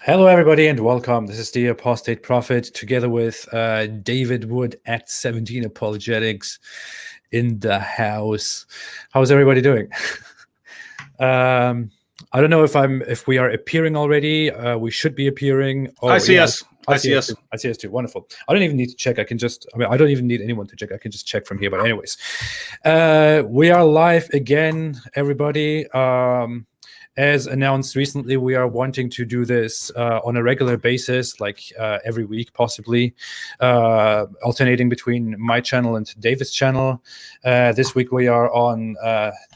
Hello, everybody, and welcome. This is the Apostate Prophet, together with David Wood, Act 17 Apologetics, in the house. How's everybody doing? I don't know if we are appearing already. We should be appearing. Oh, I see us. I see us. I see us too. Wonderful. I don't even need to check. I don't even need anyone to check. I can just check from here. But anyways, we are live again, everybody. As announced recently, we are wanting to do this on a regular basis, like every week, possibly, alternating between my channel and David's channel. This week we are on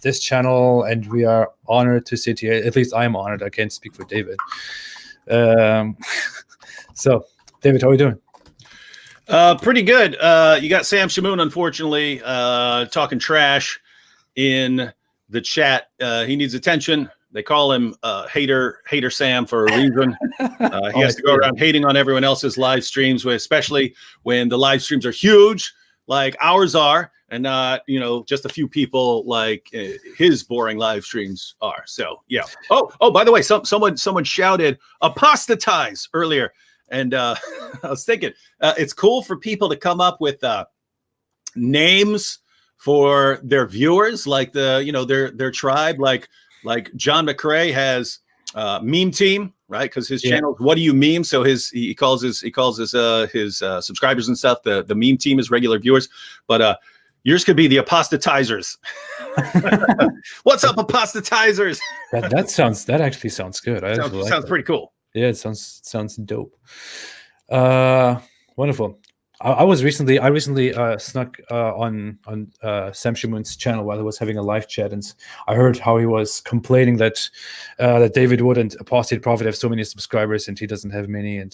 this channel, and we are honored to sit here. At least I'm honored. I can't speak for David. So, David, how are you doing? Pretty good. You got Sam Shamoon, unfortunately, talking trash in the chat. He needs attention. They call him Hater Sam for a reason. He has to go around hating on everyone else's live streams, especially when the live streams are huge, like ours are, and not, just a few people like his boring live streams are. So, yeah. Oh, by the way, someone shouted apostatize earlier. And I was thinking, it's cool for people to come up with names for their viewers, like their tribe, like John McRae has meme team, right? Because his channel, what do you meme? So he calls his subscribers and stuff the meme team, is regular viewers. But yours could be the apostatizers. What's up, apostatizers? That actually sounds good. Sounds pretty cool. Yeah, it sounds dope. Wonderful. I recently snuck on Sam Shamoon's channel while he was having a live chat, and I heard how he was complaining that David Wood and Apostate Prophet have so many subscribers and he doesn't have many, and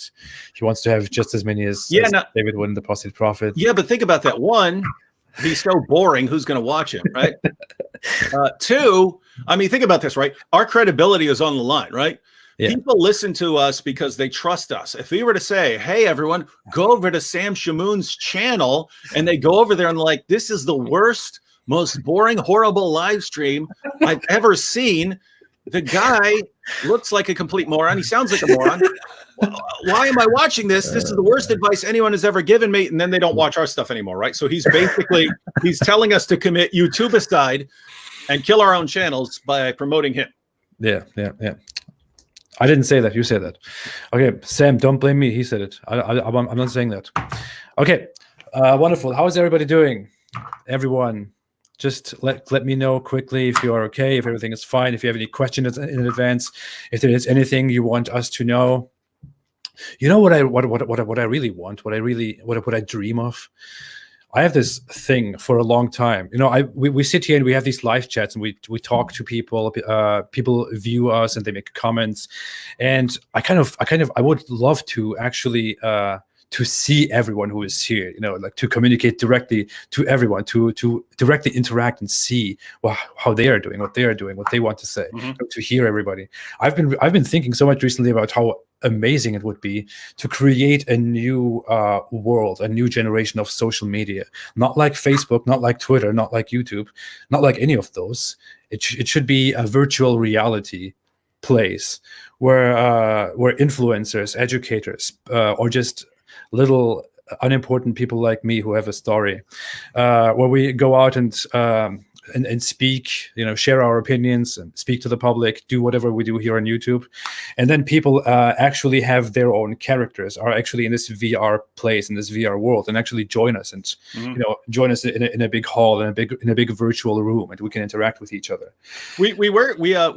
he wants to have just as many as David Wood and Apostate Prophet. Yeah, but think about that. One, he's so boring. Who's going to watch him, right? Two, think about this, right? Our credibility is on the line, right? Yeah. People listen to us because they trust us. If we were to say, hey, everyone, go over to Sam Shamoon's channel, and they go over there and like, this is the worst, most boring, horrible live stream I've ever seen. The guy looks like a complete moron. He sounds like a moron. Why am I watching this? This is the worst advice anyone has ever given me. And then they don't watch our stuff anymore, right? So he's telling us to commit YouTubeicide and kill our own channels by promoting him. Yeah. I didn't say that. You said that. Okay, Sam, don't blame me. He said it. I'm not saying that. Okay, wonderful. How is everybody doing? Everyone, just let me know quickly if you are okay, if everything is fine, if you have any questions in advance, if there is anything you want us to know. You know what I really want, what I dream of? I have this thing for a long time. We sit here and we have these live chats and we talk to people. People view us and they make comments, and I would love to actually to see everyone who is here. Like to communicate directly to everyone, to directly interact and see how they are doing, what they are doing, what they want to say. To hear everybody. I've been thinking so much recently about how amazing it would be to create a new world, a new generation of social media, not like Facebook, not like Twitter, not like YouTube, not like any of those. It should be a virtual reality place where influencers, educators, or just little unimportant people like me who have a story, where we go out and speak, share our opinions and speak to the public, do whatever we do here on YouTube. And then people actually have their own characters, are actually in this VR place, in this VR world, and actually join us and, join us in a big hall, in a big virtual room, and we can interact with each other. We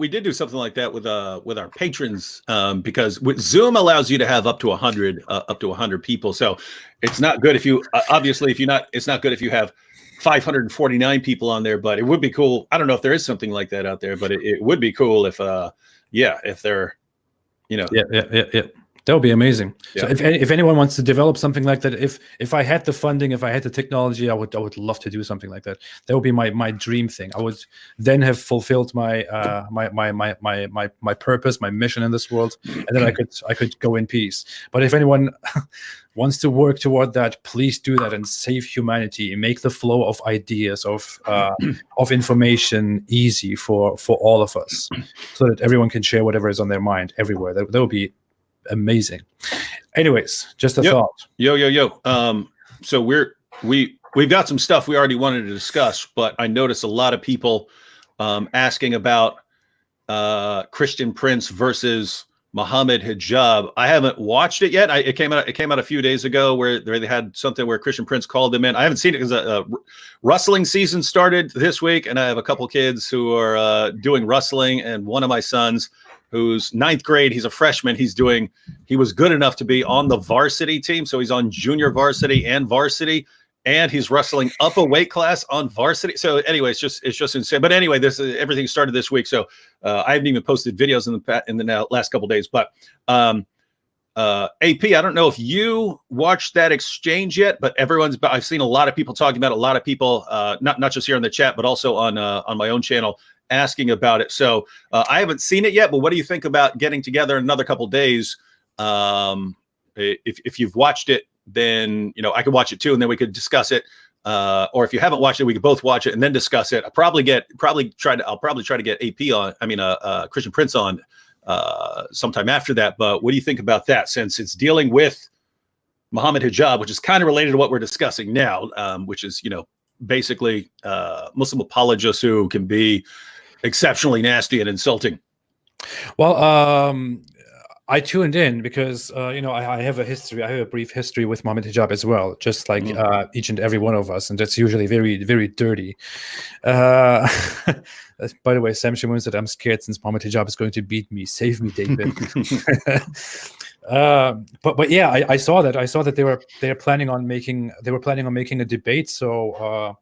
did do something like that with our patrons, because Zoom allows you to have up to 100 people. So it's not good if you, it's not good if you have 549 people on there, but it would be cool. I don't know if there is something like that out there, but it would be cool if they're, That would be amazing. Yeah. So if anyone wants to develop something like that, if I had the funding, if I had the technology, I would love to do something like that. That would be my dream thing. I would then have fulfilled my my purpose, my mission in this world, and then I could go in peace. But if anyone wants to work toward that, please do that and save humanity. Make the flow of ideas, of information easy for all of us, so that everyone can share whatever is on their mind everywhere. That would be amazing. Anyways, just a Yep. thought. Yo. So we've got some stuff we already wanted to discuss, but I noticed a lot of people asking about Christian Prince versus Muhammad Hijab. I haven't watched it yet. It came out a few days ago where they had something where Christian Prince called him in. I haven't seen it because wrestling season started this week, and I have a couple kids who are doing wrestling, and one of my sons, who's 9th grade, he's a freshman. He was good enough to be on the varsity team, so he's on junior varsity and varsity. And he's wrestling up a weight class on varsity. So anyway, it's just insane. But anyway, everything started this week. So I haven't even posted videos in the last couple of days. But AP, I don't know if you watched that exchange yet, but I've seen a lot of people talking about it, a lot of people, not just here in the chat, but also on my own channel asking about it. So I haven't seen it yet, but what do you think about getting together in another couple of days? If you've watched it, then I could watch it too, and then we could discuss it. Or if you haven't watched it, we could both watch it and then discuss it. I'll probably try to get AP on. Christian Prince on sometime after that. But what do you think about that? Since it's dealing with Muhammad Hijab, which is kind of related to what we're discussing now, which is basically Muslim apologists who can be exceptionally nasty and insulting. Well, I tuned in because I have a history. I have a brief history with Muhammad Hijab as well, just like each and every one of us, and that's usually very, very dirty. By the way, Sam Shamoon said, "I'm scared since Muhammad Hijab is going to beat me. Save me, David." But yeah, I saw that. I saw that they were planning on making a debate. So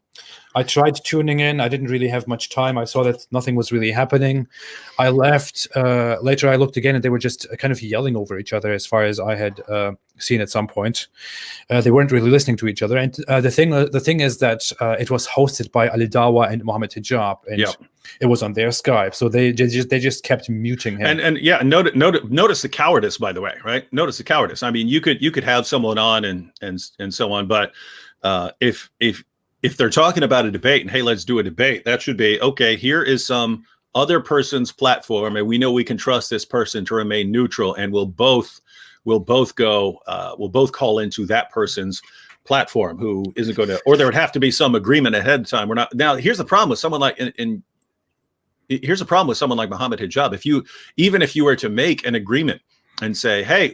I tried tuning in. I didn't really have much time. I saw that nothing was really happening. I left. Later, I looked again, and they were just kind of yelling over each other, as far as I had seen at some point. They weren't really listening to each other. And the thing is that it was hosted by Ali Dawa and Muhammad Hijab, and it was on their Skype. So they just kept muting him. And yeah, notice the cowardice, by the way, right? Notice the cowardice. I mean, you could have someone on and so on, but if they're talking about a debate and hey, let's do a debate, that should be okay. Here is some other person's platform, and we know we can trust this person to remain neutral, and we'll both call into that person's platform who isn't going to, or there would have to be some agreement ahead of time. We're not now. Here's the problem with someone like here's a problem with someone like Muhammad Hijab. Even if you were to make an agreement and say, hey,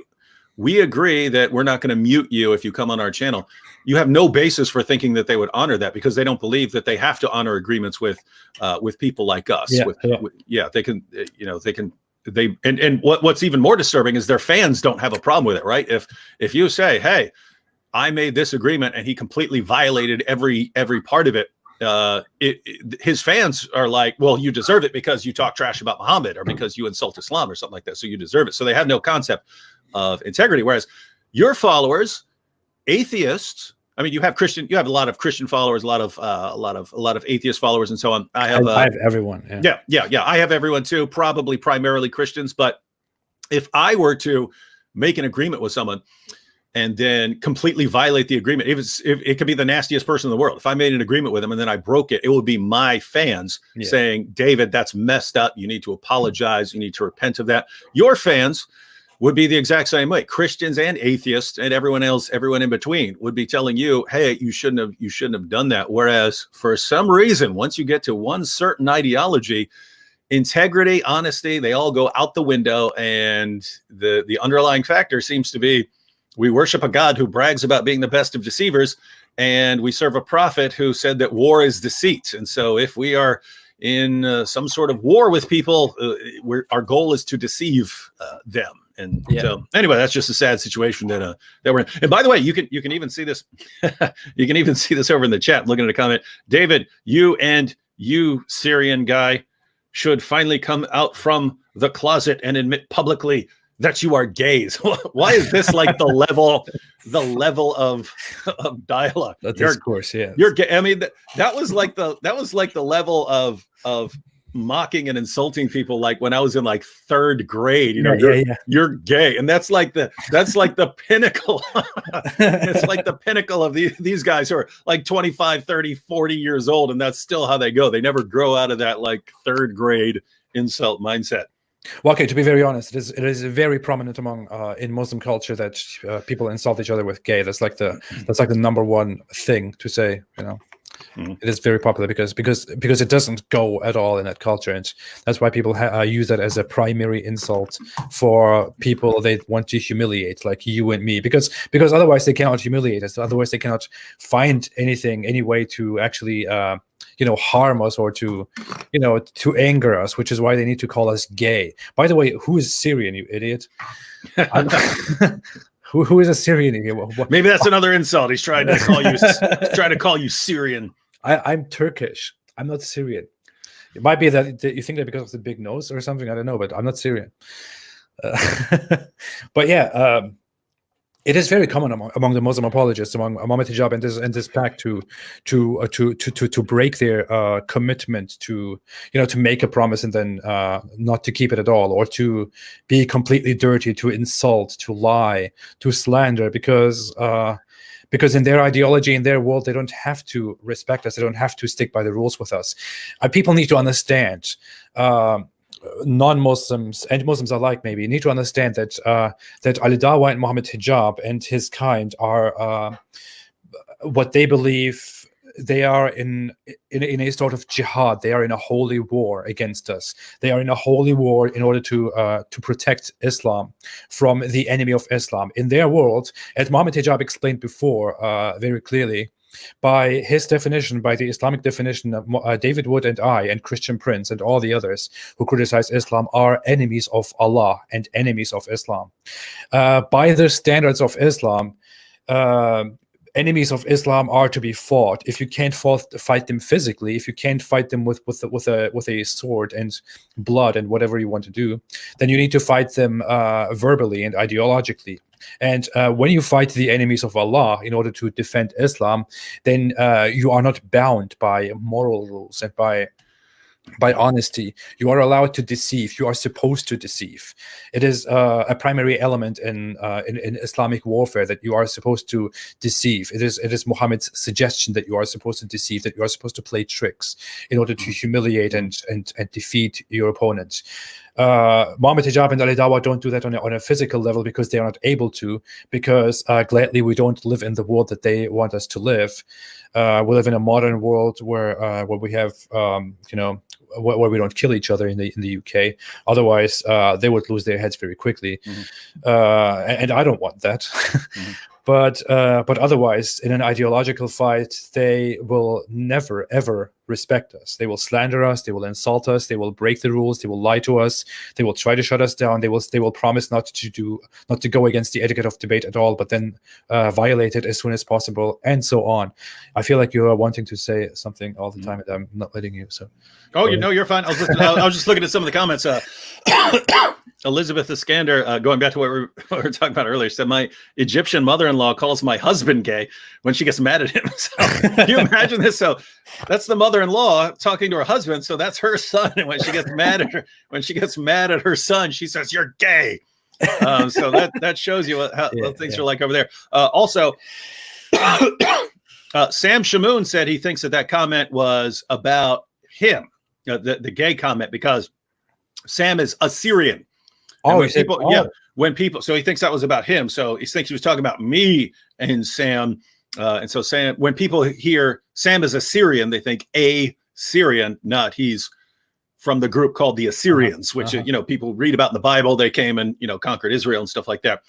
we agree that we're not going to mute you if you come on our channel, you have no basis for thinking that they would honor that, because they don't believe that they have to honor agreements with people like us. They can, and what's even more disturbing is their fans don't have a problem with it, right? If you say, hey, I made this agreement and he completely violated every part of it, his fans are like, well, you deserve it because you talk trash about Muhammad or because you insult Islam or something like that. So you deserve it. So they have no concept of integrity. Whereas your followers, atheists, I mean, you have a lot of Christian followers, a lot of atheist followers, and so on. I have everyone. Yeah. I have everyone too. Probably primarily Christians. But if I were to make an agreement with someone and then completely violate the agreement, if it could be the nastiest person in the world. If I made an agreement with them and then I broke it, it would be my fans saying, David, that's messed up. You need to apologize. You need to repent of that. Your fans would be the exact same way. Christians and atheists and everyone else, everyone in between would be telling you, hey, you shouldn't have done that. Whereas for some reason, once you get to one certain ideology, integrity, honesty, they all go out the window. And the underlying factor seems to be, we worship a God who brags about being the best of deceivers, and we serve a prophet who said that war is deceit. And so if we are in some sort of war with people, our goal is to deceive them. And so anyway, that's just a sad situation that we're in. And by the way, you can even see this. You can even see this over in the chat. Looking at a comment, David, you Syrian guy should finally come out from the closet and admit publicly that you are gays. Why is this like the level of dialogue? The discourse, yeah. You're gay. I mean, that was like the level of mocking and insulting people, like when I was in like 3rd grade. You're gay, and that's like the pinnacle. It's like the pinnacle of these guys who are like 25, 30, 40 years old, and that's still how they go. They never grow out of that like 3rd grade insult mindset. Well, okay, to be very honest, it is very prominent among in Muslim culture that people insult each other with gay. That's like the number one thing to say. It is very popular because it doesn't go at all in that culture, and that's why people use that as a primary insult for people they want to humiliate, like you and me, because otherwise they cannot humiliate us. Otherwise they cannot find any way to actually harm us or to anger us, which is why they need to call us gay. By the way, who is Syrian, you idiot? Who is a Syrian here? Maybe that's another insult. He's trying to call you Syrian. I'm Turkish. I'm not Syrian. It might be that you think that because of the big nose or something. I don't know, but I'm not Syrian. But yeah, it is very common among the Muslim apologists, among Ahmadiyya and this pact to break their commitment to make a promise and then not to keep it at all, or to be completely dirty, to insult, to lie, to slander, because in their ideology, in their world, they don't have to respect us. They don't have to stick by the rules with us. People need to understand. Non-Muslims and Muslims alike maybe need to understand that Ali Dawa and Muhammad Hijab and his kind are what they believe. They are in a sort of jihad. They are in a holy war against us. They are in a holy war in order to protect Islam from the enemy of Islam. In their world, as Muhammad Hijab explained before very clearly, by his definition, by the Islamic definition, David Wood and I and Christian Prince and all the others who criticize Islam are enemies of Allah and enemies of Islam. By the standards of Islam, enemies of Islam are to be fought. If you can't fight them physically, if you can't fight them with a sword and blood and whatever you want to do, then you need to fight them verbally and ideologically. And when you fight the enemies of Allah in order to defend Islam, then you are not bound by moral rules and by honesty. You are allowed to deceive. You are supposed to deceive. It is a primary element in Islamic warfare that you are supposed to deceive. It is Muhammad's suggestion that you are supposed to deceive, that you are supposed to play tricks in order to humiliate and defeat your opponent. Muhammad Hijab and Ali Dawa don't do that on a physical level because they are not able to, because gladly we don't live in the world that they want us to live. We live in a modern world where we have where we don't kill each other in the UK. Otherwise, they would lose their heads very quickly, and I don't want that. But otherwise, in an ideological fight, they will never ever respect us. They will slander us. They will insult us. They will break the rules. They will lie to us. They will try to shut us down. They will promise not to go against the etiquette of debate at all, but then violate it as soon as possible, and so on. I feel like you are wanting to say something all the time, and I'm not letting you. So. Oh, you're fine. I was just looking at some of the comments. Elizabeth Iskander, going back to what we were talking about earlier, said my Egyptian mother-in-law calls my husband gay when she gets mad at him. So, can you imagine this? So that's the mother-in-law talking to her husband. So that's her son. And when she gets mad at her son, she says, "You're gay." So that shows you how things are like over there. Also, Sam Shamoon said he thinks that comment was about him, the gay comment, because Sam is Assyrian. Oh, when people, so he thinks that was about him. So he thinks he was talking about me and Sam. And so Sam, when people hear Sam is Assyrian, they think a Syrian, not he's from the group called the Assyrians, which, people read about in the Bible. They came and, conquered Israel and stuff like that.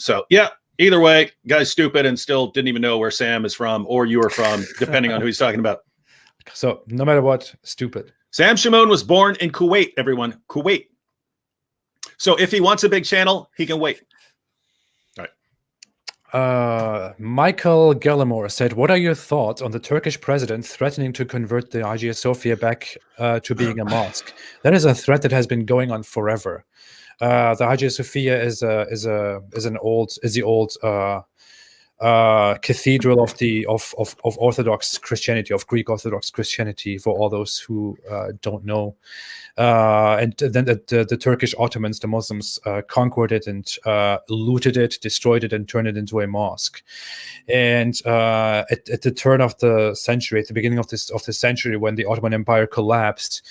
So yeah, either way, guy's stupid and still didn't even know where Sam is from or you are from, depending on who he's talking about. So no matter what, stupid. Sam Shamoon was born in Kuwait, everyone. Kuwait. So if he wants a big channel, he can wait. All right. Michael Gallimore said, "What are your thoughts on the Turkish president threatening to convert the Hagia Sophia back to being a mosque? That is a threat that has been going on forever. The Hagia Sophia is the old cathedral of Orthodox Christianity, of Greek Orthodox Christianity, for all those who don't know. And then the Turkish Ottomans, the Muslims, conquered it and looted it, destroyed it, and turned it into a mosque. And at the turn of the century, at the beginning of the century, when the Ottoman Empire collapsed,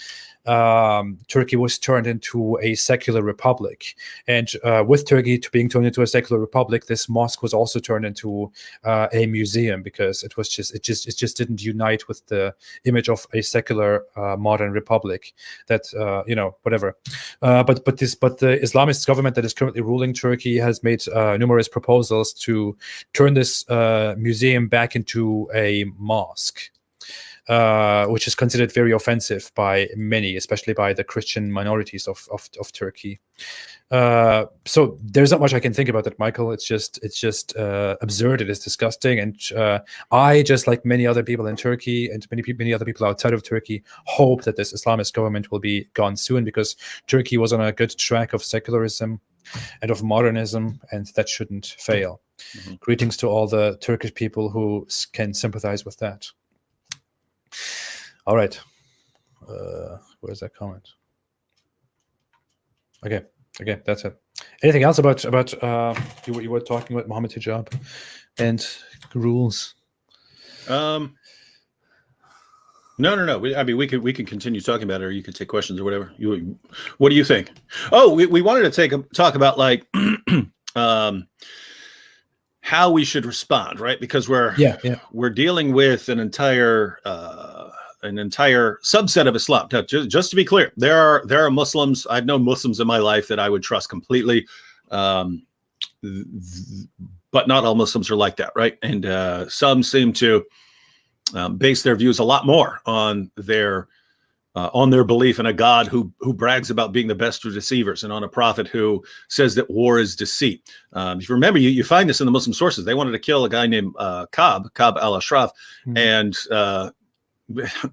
Turkey was turned into a secular republic, and with Turkey being turned into a secular republic, this mosque was also turned into a museum, because it just didn't unite with the image of a secular modern republic. That whatever. But the Islamist government that is currently ruling Turkey has made numerous proposals to turn this museum back into a mosque, which is considered very offensive by many, especially by the Christian minorities of Turkey. So there's not much I can think about that, Michael. It's just absurd. It is disgusting, and I, just like many other people in Turkey and many other people outside of Turkey, hope that this Islamist government will be gone soon, because Turkey was on a good track of secularism and of modernism, and that shouldn't fail. Mm-hmm. Greetings to all the Turkish people who can sympathize with that. All right. Where's that comment? Okay, that's it. Anything else about you were talking about Mohammed hijab and rules? No. I mean, we can continue talking about it, or you can take questions or whatever. What do you think? Oh, we wanted to talk about like how we should respond, right? Because we're dealing with an entire subset of Islam. Now, just to be clear, there are Muslims. I've known Muslims in my life that I would trust completely, but not all Muslims are like that, right? And some seem to base their views a lot more on their belief in a God who brags about being the best of deceivers, and on a prophet who says that war is deceit. If you remember, you find this in the Muslim sources. They wanted to kill a guy named Ka'b al-Ashraf, and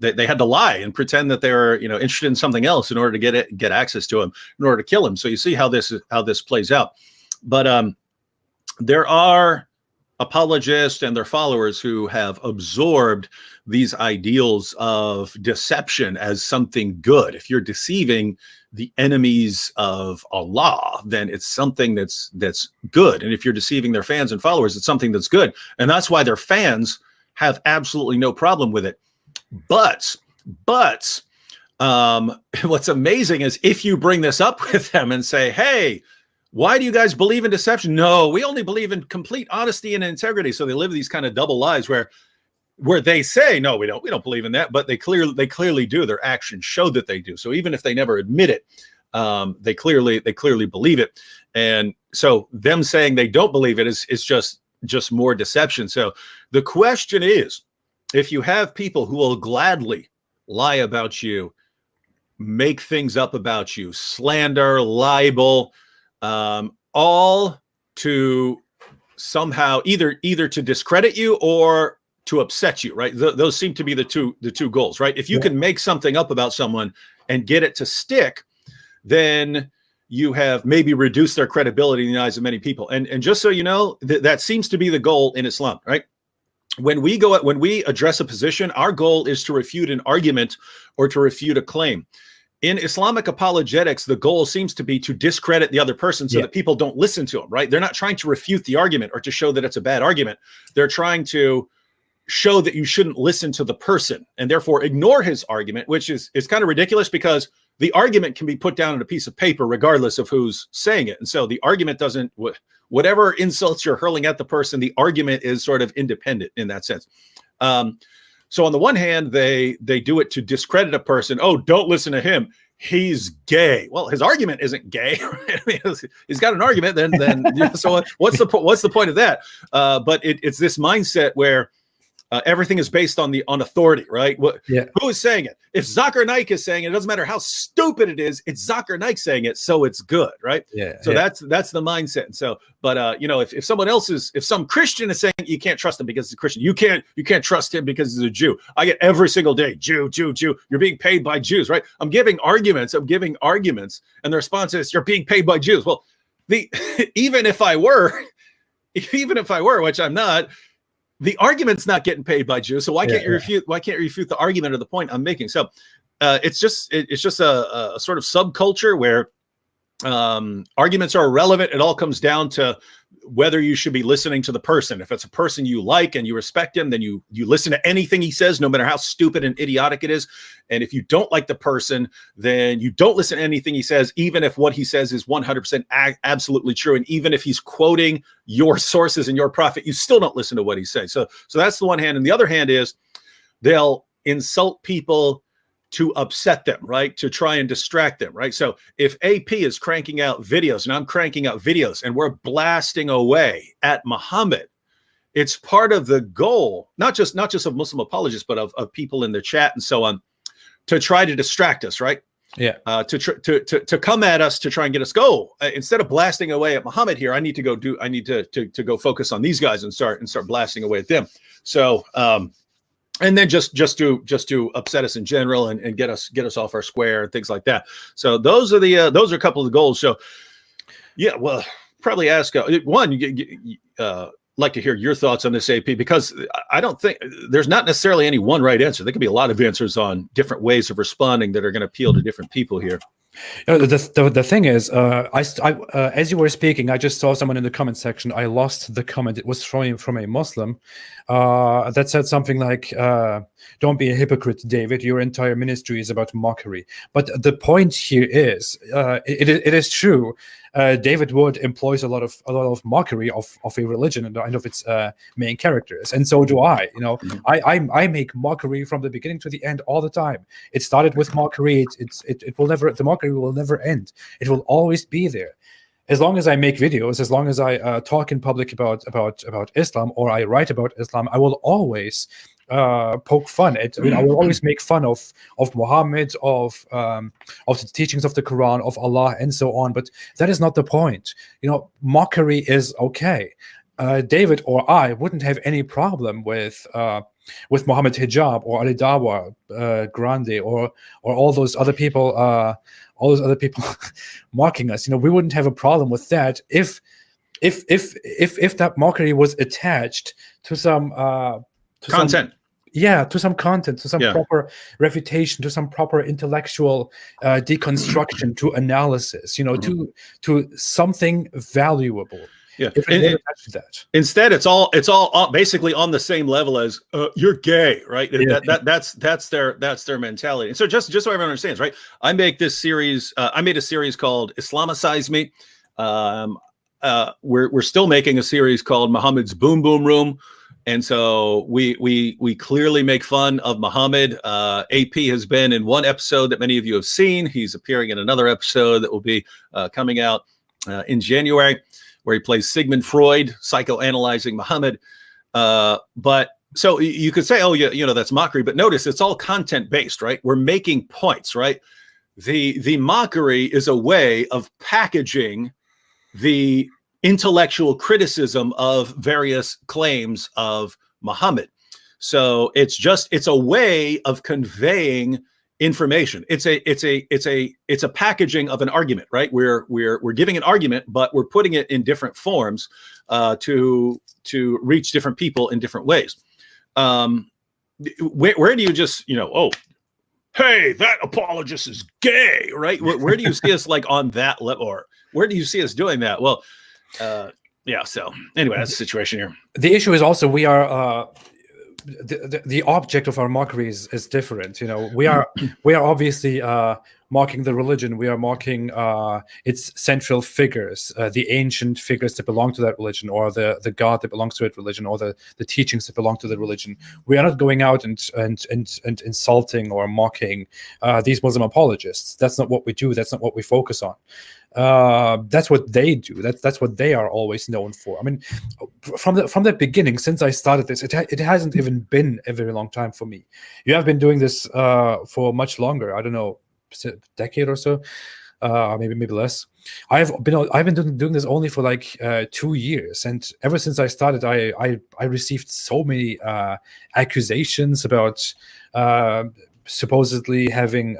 they had to lie and pretend that they were interested in something else in order to get access to him, in order to kill him. So you see how this plays out. But there are apologists and their followers who have absorbed these ideals of deception as something good. If you're deceiving the enemies of Allah, then it's something that's good. And if you're deceiving their fans and followers, it's something that's good. And that's why their fans have absolutely no problem with it. But what's amazing is if you bring this up with them and say, hey, why do you guys believe in deception? No, we only believe in complete honesty and integrity. So they live these kind of double lives where they say, no, we don't believe in that, but they clearly do. Their actions show that they do. So even if they never admit it, they clearly believe it. And so them saying they don't believe it is just more deception. So the question is, if you have people who will gladly lie about you, make things up about you, slander, libel, all to somehow either to discredit you or to upset you, right? Those seem to be the two goals, right? If you can make something up about someone and get it to stick, then you have maybe reduced their credibility in the eyes of many people. And just so you know, that seems to be the goal in Islam, right? When we address a position, our goal is to refute an argument or to refute a claim. In Islamic apologetics, the goal seems to be to discredit the other person so that people don't listen to them, right? They're not trying to refute the argument or to show that it's a bad argument. They're trying to show that you shouldn't listen to the person and therefore ignore his argument, which is kind of ridiculous because the argument can be put down on a piece of paper regardless of who's saying it. And so the argument doesn't, whatever insults you're hurling at the person, the argument is sort of independent in that sense. So on the one hand, they do it to discredit a person. Oh, don't listen to him. He's gay. Well, his argument isn't gay. Right? I mean, he's got an argument. Then so what's the point of that? But it's this mindset where everything is based on authority, right? Who is saying it? If Zakir Naik is saying it, it doesn't matter how stupid it is. It's Zakir Naik saying it, so it's good, right? So that's the mindset. And so, but if someone else if some Christian is saying you can't trust him because he's a Christian, you can't trust him because he's a Jew. I get every single day, Jew. You're being paid by Jews, right? I'm giving arguments, and the response is you're being paid by Jews. Well, even if I were, which I'm not. The argument's not getting paid by Jews, so why can't you refute? Why can't you refute the argument or the point I'm making? So, it's just a sort of subculture where arguments are irrelevant. It all comes down to whether you should be listening to the person. If it's a person you like and you respect him, then you listen to anything he says, no matter how stupid and idiotic it is. And if you don't like the person, then you don't listen to anything he says, even if what he says is 100% absolutely true. And even if he's quoting your sources and your prophet, you still don't listen to what he says. So that's the one hand. And the other hand is they'll insult people to upset them, right? To try and distract them, right? So if AP is cranking out videos and I'm cranking out videos and we're blasting away at Muhammad, it's part of the goal, not just of Muslim apologists, but of people in the chat and so on, to try to distract us, right? Yeah. To come at us to try and get us go. Instead of blasting away at Muhammad here, I need to go focus on these guys and start blasting away at them. So and then just to upset us in general and get us off our square and things like that. So those are a couple of the goals. So yeah, well, probably ask one. Like to hear your thoughts on this, AP, because I don't think there's not necessarily any one right answer. There could be a lot of answers on different ways of responding that are going to appeal to different people here. The thing is, as you were speaking, I just saw someone in the comment section. I lost the comment. It was from a Muslim that said something like, "Don't be a hypocrite, David. Your entire ministry is about mockery." But the point here is, it is true. David Wood employs a lot of mockery of a religion and of its main characters, and so do I. You know, I make mockery from the beginning to the end all the time. It started with mockery. It will never. The mockery will never end. It will always be there. As long as I make videos, as long as I talk in public about Islam, or I write about Islam, I will always poke fun at. I mean, I will always make fun of Muhammad, of the teachings of the Quran, of Allah, and so on. But that is not the point. You know, mockery is okay. David or I wouldn't have any problem with Muhammad Hijab or Ali Dawa Grande or all those other people mocking us. You know, we wouldn't have a problem with that if that mockery was attached to some content. To some content, to some proper refutation, to some proper intellectual deconstruction, to analysis, you know, to something valuable. Yeah. That. Instead, it's all basically on the same level as you're gay, right? Yeah. That's their mentality. And so just so everyone understands, right? I made a series called Islamicize Me. We're still making a series called Muhammad's Boom Boom Room. And so we clearly make fun of Muhammad. AP has been in one episode that many of you have seen. He's appearing in another episode that will be coming out in January, where he plays Sigmund Freud, psychoanalyzing Muhammad. But so you could say, oh, you know, that's mockery. But notice it's all content based, right? We're making points, right? The mockery is a way of packaging the intellectual criticism of various claims of Muhammad. So it's a way of conveying information. It's a packaging of an argument, right? We're giving an argument, but we're putting it in different forms to reach different people in different ways. Where do you just, you know, oh, hey, that apologist is gay, right? Where do you see us like on that level, or where do you see us doing that? Well, yeah. So anyway, that's the situation here. The issue is also we are the object of our mockery is different. You know, we are obviously mocking the religion. We are mocking its central figures, the ancient figures that belong to that religion, or the God that belongs to that religion, or the teachings that belong to the religion. We are not going out and insulting or mocking these Muslim apologists. That's not what we do. That's not what we focus on. That's what they do. That's what they are always known for. I mean, from the beginning, since I started this, it hasn't even been a very long time for me. You have been doing this for much longer. I don't know, a decade or so, maybe less. I've been doing this only for like 2 years, and ever since I started, I received so many accusations about supposedly having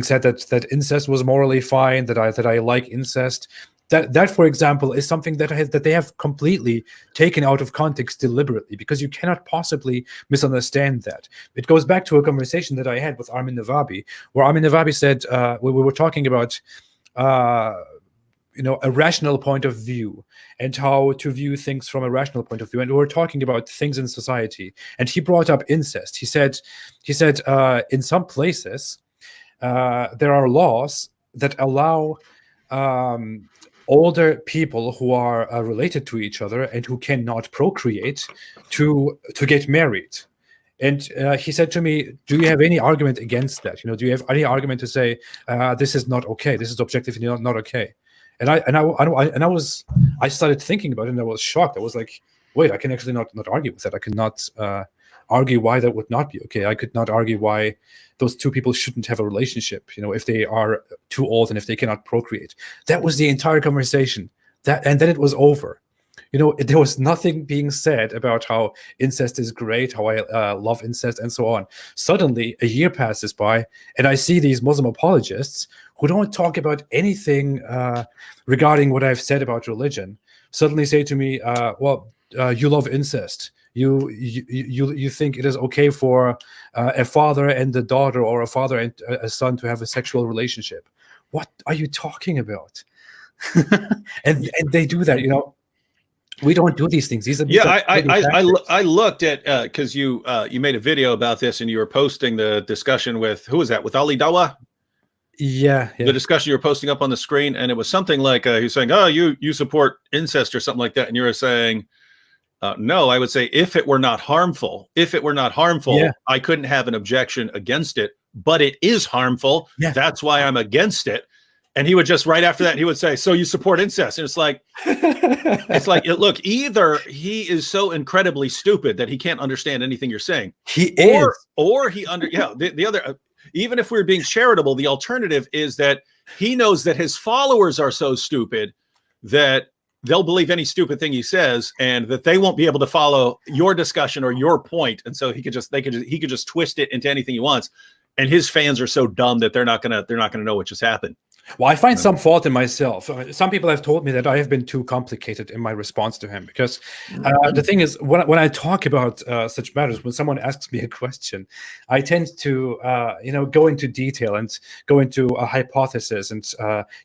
said that incest was morally fine, that I like incest. That, for example, is something that they have completely taken out of context deliberately, because you cannot possibly misunderstand that. It goes back to a conversation that I had with Armin Navabi, where Armin Navabi said we were talking about a rational point of view and how to view things from a rational point of view. And we were talking about things in society, and he brought up incest. He said, in some places there are laws that allow older people who are related to each other and who cannot procreate to get married. And he said to me, do you have any argument against that? Do you have any argument to say this is not okay? This is objectively not okay? And I started thinking about it, and I was shocked. I was like, wait, I can actually not argue with that. I cannot argue why that would not be okay. I could not argue why those two people shouldn't have a relationship, if they are too old and if they cannot procreate. That was the entire conversation. And then it was over. There was nothing being said about how incest is great, how I love incest, and so on. Suddenly, a year passes by, and I see these Muslim apologists who don't talk about anything regarding what I've said about religion suddenly say to me, well, you love incest. You think it is okay for a father and a daughter, or a father and a son, to have a sexual relationship? What are you talking about? and they do that, We don't do these things. These are I looked at because you made a video about this, and you were posting the discussion with, who was that, with Ali Dawa? Yeah. The discussion you were posting up on the screen, and it was something like he was saying, "Oh, you support incest," or something like that, and you were saying, "No, I would say if it were not harmful, yeah, I couldn't have an objection against it, but it is harmful. Yeah. That's why I'm against it." And he would just, right after that, he would say, "So you support incest?" And it's like, look, either he is so incredibly stupid that he can't understand anything you're saying. Or he the other, even if we're being charitable, the alternative is that he knows that his followers are so stupid that they'll believe any stupid thing he says, and that they won't be able to follow your discussion or your point. And so he could just twist it into anything he wants. And his fans are so dumb that they're not gonna know what just happened. Well, I find some fault in myself. Some people have told me that I have been too complicated in my response to him, because the thing is, when I talk about such matters, when someone asks me a question, I tend to go into detail and go into a hypothesis, and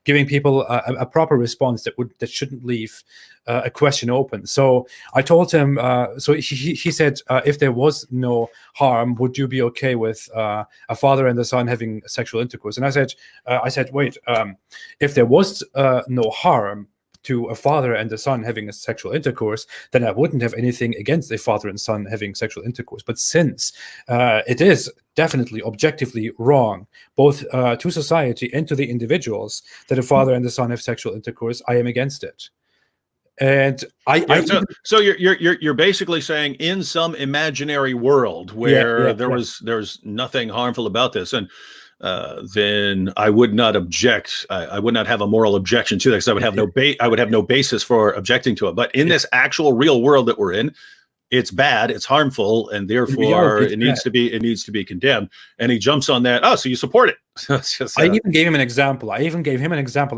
giving people a proper response that shouldn't leave a question open. So I told him. So he said, if there was no harm, would you be okay with a father and a son having sexual intercourse? And I said, wait. If there was no harm to a father and a son having a sexual intercourse, then I wouldn't have anything against a father and son having sexual intercourse. But since it is definitely objectively wrong, both to society and to the individuals, that a father and a son have sexual intercourse, I am against it. And so you're basically saying, in some imaginary world where there's nothing harmful about this, and then I would not object. I would not have a moral objection to that, because I would have no basis for objecting to it. But in this actual real world that we're in, it's bad, it's harmful, and therefore it needs to be condemned. And he jumps on that. Oh, so you support it? I even gave him an example. I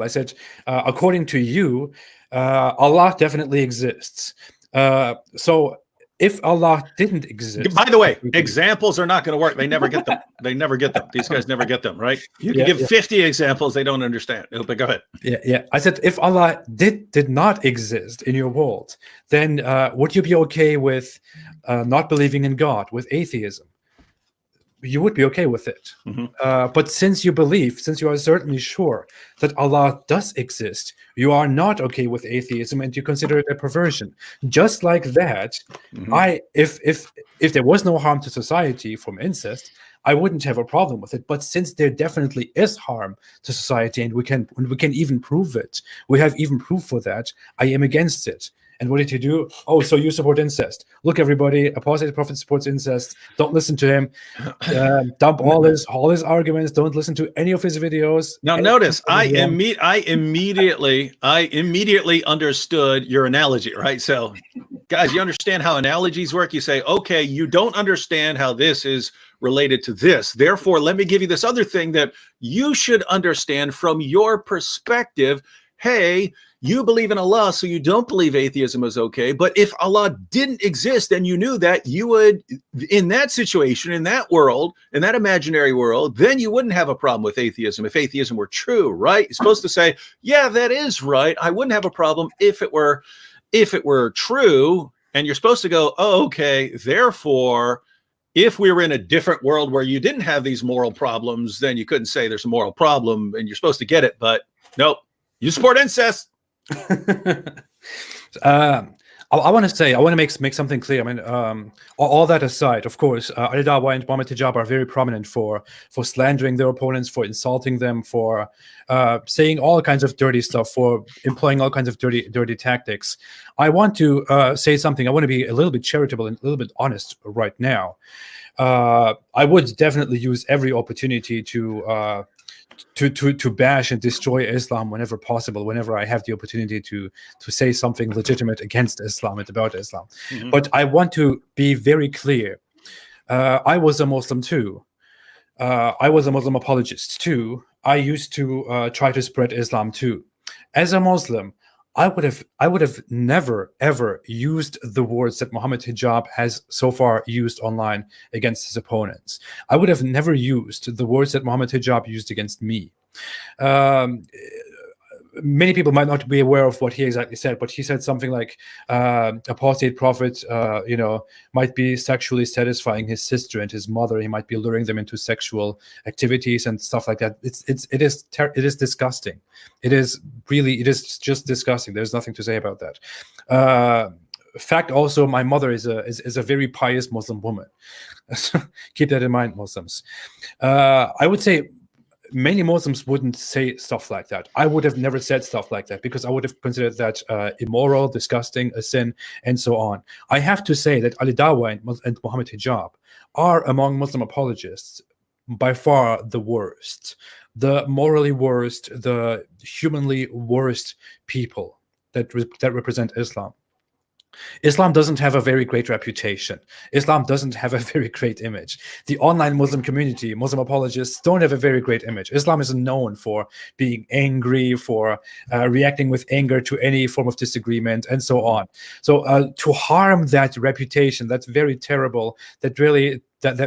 said, according to you, Allah definitely exists. So if Allah didn't exist, by the way, examples are not going to work. They never get them. These guys never get them, right? You can give 50 examples, they don't understand. But go ahead. Yeah. I said, if Allah did not exist in your world, then would you be okay with not believing in God, with atheism? You would be okay with it. Mm-hmm. But since you are certainly sure that Allah does exist, you are not okay with atheism, and you consider it a perversion. Just like that, mm-hmm. If there was no harm to society from incest, I wouldn't have a problem with it. But since there definitely is harm to society, and we can even prove it, we have even proof for that, I am against it. And what did he do? Oh, so you support incest. Look, everybody, Apostate Prophet supports incest. Don't listen to him. Dump all his arguments. Don't listen to any of his videos. Now, notice, I immediately understood your analogy, right? So, guys, you understand how analogies work? You say, okay, you don't understand how this is related to this. Therefore, let me give you this other thing that you should understand from your perspective. hey, you believe in Allah, so you don't believe atheism is okay. But if Allah didn't exist and you knew that, you would, in that situation, in that world, in that imaginary world, then you wouldn't have a problem with atheism if atheism were true, right? You're supposed to say, yeah, that is right. I wouldn't have a problem if it were true. And you're supposed to go, oh, okay, therefore, if we were in a different world where you didn't have these moral problems, then you couldn't say there's a moral problem and you're supposed to get it. But nope, you support incest. I want to make something clear. I mean, all that aside, of course, Ali Dawah and Mohammed Hijab are very prominent for slandering their opponents, for insulting them, for saying all kinds of dirty stuff, for employing all kinds of dirty tactics. I want to say something. I want to be a little bit charitable and a little bit honest right now. I would definitely use every opportunity to bash and destroy Islam whenever possible, whenever I have the opportunity to say something legitimate against Islam and about Islam. Mm-hmm. But I want to be very clear. I was a Muslim too. I was a Muslim apologist too. I used to try to spread Islam too. As a Muslim, I would have never ever used the words that Mohammed Hijab has so far used online against his opponents. I would have never used the words that Mohammed Hijab used against me. Many people might not be aware of what he exactly said, but he said something like apostate prophet, might be sexually satisfying his sister and his mother. He might be luring them into sexual activities and stuff like that. It is disgusting. It is just disgusting. There's nothing to say about that. Fact also, my mother is a very pious Muslim woman. Keep that in mind, Muslims. I would say many Muslims wouldn't say stuff like that. I would have never said stuff like that because I would have considered that immoral, disgusting, a sin, and so on. I have to say that Ali Dawah and Mohammed Hijab are among Muslim apologists by far the worst, the morally worst, the humanly worst people that represent Islam. Islam doesn't have a very great reputation. Islam doesn't have a very great image. The online Muslim community, Muslim apologists, don't have a very great image. Islam is known for being angry, for reacting with anger to any form of disagreement, and so on. So to harm that reputation, that's very terrible, that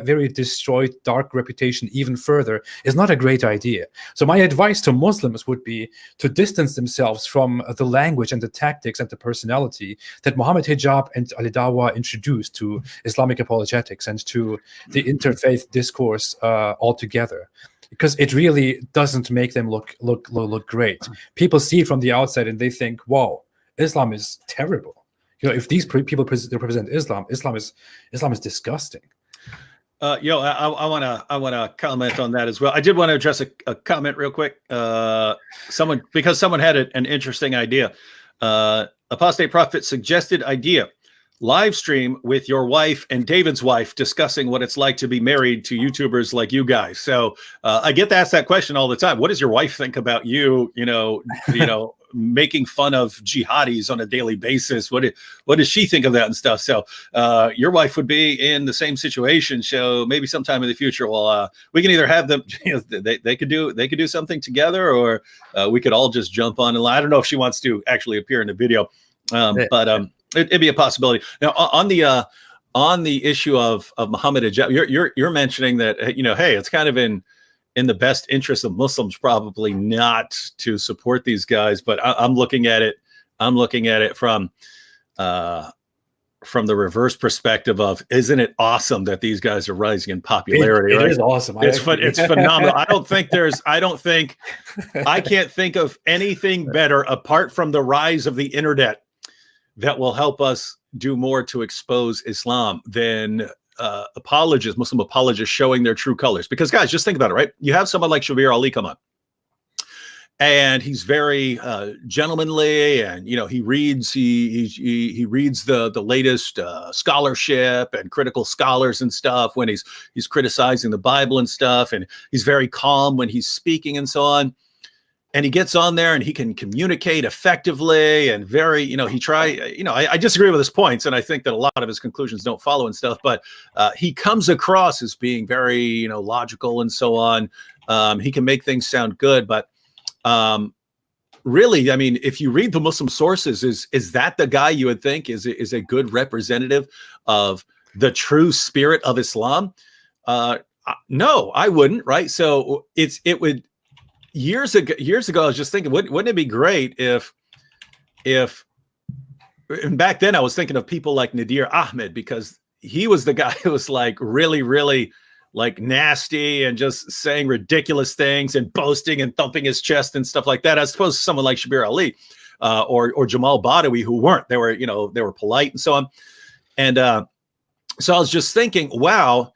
very destroyed dark reputation even further is not a great idea. So my advice to Muslims would be to distance themselves from the language and the tactics and the personality that Mohammed Hijab and Ali Dawah introduced to Islamic apologetics and to the interfaith discourse altogether, because it really doesn't make them look great. People see it from the outside and they think, "Wow, Islam is terrible." If these people represent Islam, Islam is disgusting. I want to comment on that as well. I did want to address a comment real quick. Someone had an interesting idea. Apostate Prophet suggested idea: live stream with your wife and David's wife discussing what it's like to be married to YouTubers like you guys. So I get to ask that question all the time. What does your wife think about you? Making fun of jihadis on a daily basis. What does she think of that and stuff? So your wife would be in the same situation. So maybe sometime in the future, we can either have them, they could do something together, or we could all just jump on. And I don't know if she wants to actually appear in the video, but it'd be a possibility. Now on the issue of Muhammad Hijab, you're mentioning that hey, it's kind of in the best interest of Muslims probably not to support these guys, but I'm looking at it from the reverse perspective of, isn't it awesome that these guys are rising in popularity? It right? is awesome. It's phenomenal. I can't think of anything better apart from the rise of the internet that will help us do more to expose Islam than Muslim apologists showing their true colors. Because guys, just think about it, right? You have someone like Shabir Ali come on, and he's very gentlemanly, and he reads the latest scholarship and critical scholars and stuff when he's criticizing the Bible and stuff, and he's very calm when he's speaking and so on. And he gets on there and he can communicate effectively and very, I disagree with his points. And I think that a lot of his conclusions don't follow and stuff, but he comes across as being very, logical and so on. He can make things sound good, but really, I mean, if you read the Muslim sources, is that the guy you would think is a good representative of the true spirit of Islam? No, I wouldn't. Right. So it would years ago, I was just thinking, wouldn't it be great if and back then I was thinking of people like Nadir Ahmed, because he was the guy who was like really, really like nasty and just saying ridiculous things and boasting and thumping his chest and stuff like that. As opposed to someone like Shabir Ali or Jamal Badawi, who weren't. They were polite and so on. And so I was just thinking, wow,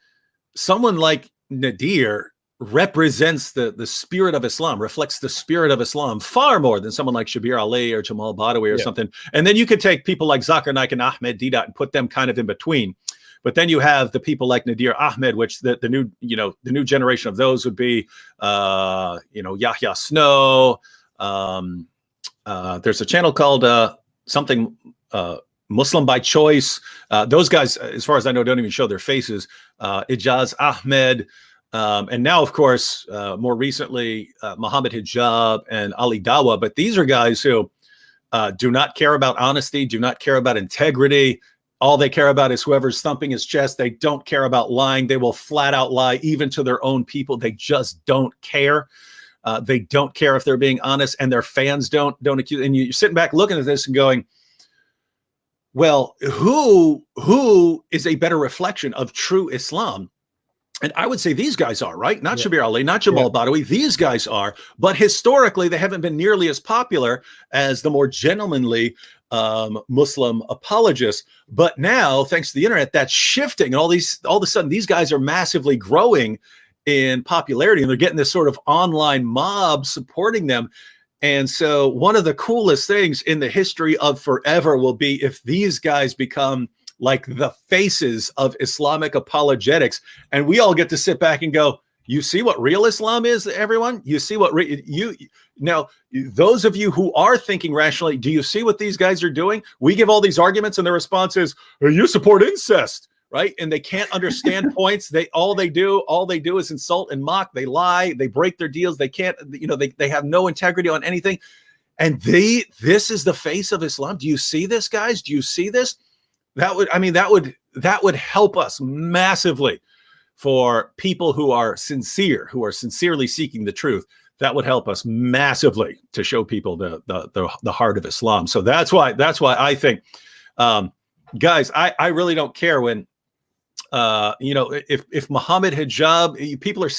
someone like Nadir represents the spirit of Islam, reflects the spirit of Islam far more than someone like Shabir Ali or Jamal Badawi or something. And then you could take people like Zakir Naik and Ahmed Deedat and put them kind of in between. But then you have the people like Nadir Ahmed, which the new generation of those would be, Yahya Snow. There's a channel called something Muslim by Choice. Those guys, as far as I know, don't even show their faces. Ijaz Ahmed. And now, of course, more recently, Muhammad Hijab and Ali Dawa. But these are guys who do not care about honesty, do not care about integrity. All they care about is whoever's thumping his chest. They don't care about lying. They will flat out lie, even to their own people. They just don't care. They don't care if they're being honest, and their fans don't accuse. And you're sitting back looking at this and going, well, who is a better reflection of true Islam? And I would say these guys are, right? Not Shabir Ali, not Jamal Badawi. These guys are. But historically, they haven't been nearly as popular as the more gentlemanly Muslim apologists. But now, thanks to the internet, that's shifting. And all of a sudden, these guys are massively growing in popularity. And they're getting this sort of online mob supporting them. And so one of the coolest things in the history of forever will be if these guys become like the faces of Islamic apologetics, and we all get to sit back and go, you see what real Islam is, everyone? You see what now, those of you who are thinking rationally, do you see what these guys are doing? We give all these arguments and the response is, you support incest, right? And they can't understand points. All they do is insult and mock. They lie, they break their deals. They can't, they have no integrity on anything. And this is the face of Islam. Do you see this, guys? Do you see this? That would help us massively for people who are sincerely seeking the truth. That would help us massively to show people the heart of Islam. So that's why I think, guys, I really don't care when, if Muhammad Hijab, people are,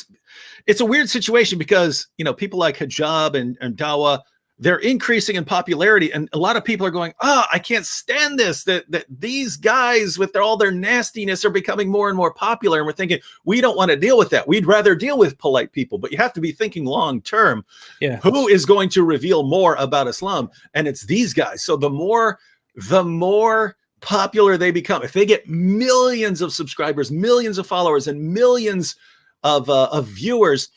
it's a weird situation because, people like Hijab and Dawa, they're increasing in popularity, and a lot of people are going, I can't stand this, that these guys with all their nastiness are becoming more and more popular. And we're thinking, we don't want to deal with that. We'd rather deal with polite people. But you have to be thinking long term. Yeah. Who is going to reveal more about Islam? And it's these guys. So the more popular they become, if they get millions of subscribers, millions of followers, and millions of viewers,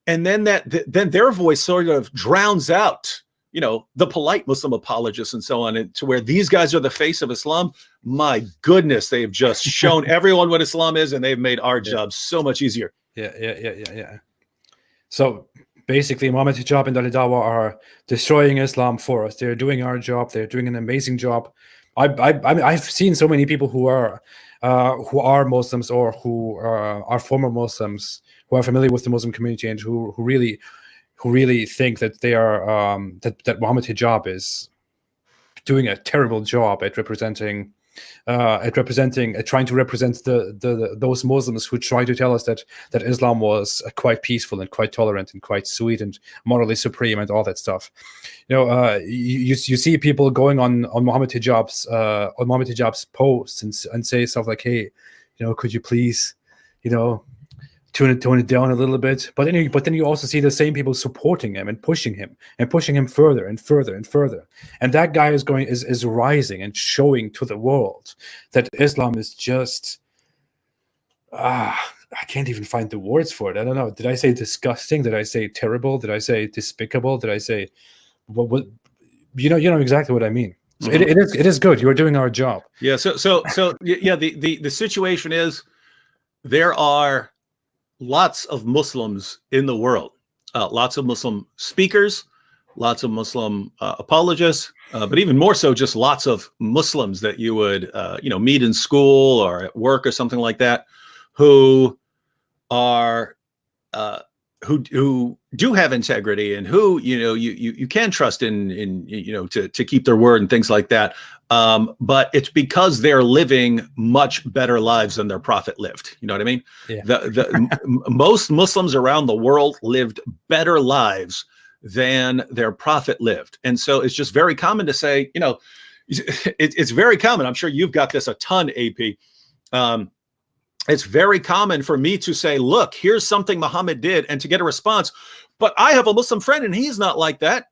and then then their voice sort of drowns out, the polite Muslim apologists and so on, and to where these guys are the face of Islam. My goodness, they've just shown everyone what Islam is, and they've made our job so much easier. Yeah. So basically, Muhammad Hijab and Ali Dawa are destroying Islam for us. They're doing our job. They're doing an amazing job. I've seen so many people who are Muslims or who are former Muslims, who are familiar with the Muslim community, and who really think that they are that Muhammad Hijab is doing a terrible job at representing, trying to represent those Muslims who try to tell us that Islam was quite peaceful and quite tolerant and quite sweet and morally supreme and all that stuff. You see people going on Muhammad Hijab's posts and say stuff like, hey, could you please, tone it down a little bit. But then you also see the same people supporting him and pushing him further and further and further. And that guy is rising and showing to the world that Islam is just I can't even find the words for it. I don't know. Did I say disgusting? Did I say terrible? Did I say despicable? Did I say what you know exactly what I mean. So it is good. You're doing our job. Yeah. So yeah, the situation is there are lots of Muslims in the world, lots of Muslim speakers, lots of Muslim apologists, but even more so, just lots of Muslims that you would, meet in school or at work or something like that, who are who do have integrity and who you can trust in to keep their word and things like that. But it's because they're living much better lives than their prophet lived. You know what I mean? Yeah. Most Muslims around the world lived better lives than their prophet lived. And so it's just very common to say, it's very common. I'm sure you've got this a ton, AP. It's very common for me to say, look, here's something Muhammad did, and to get a response, but I have a Muslim friend and he's not like that.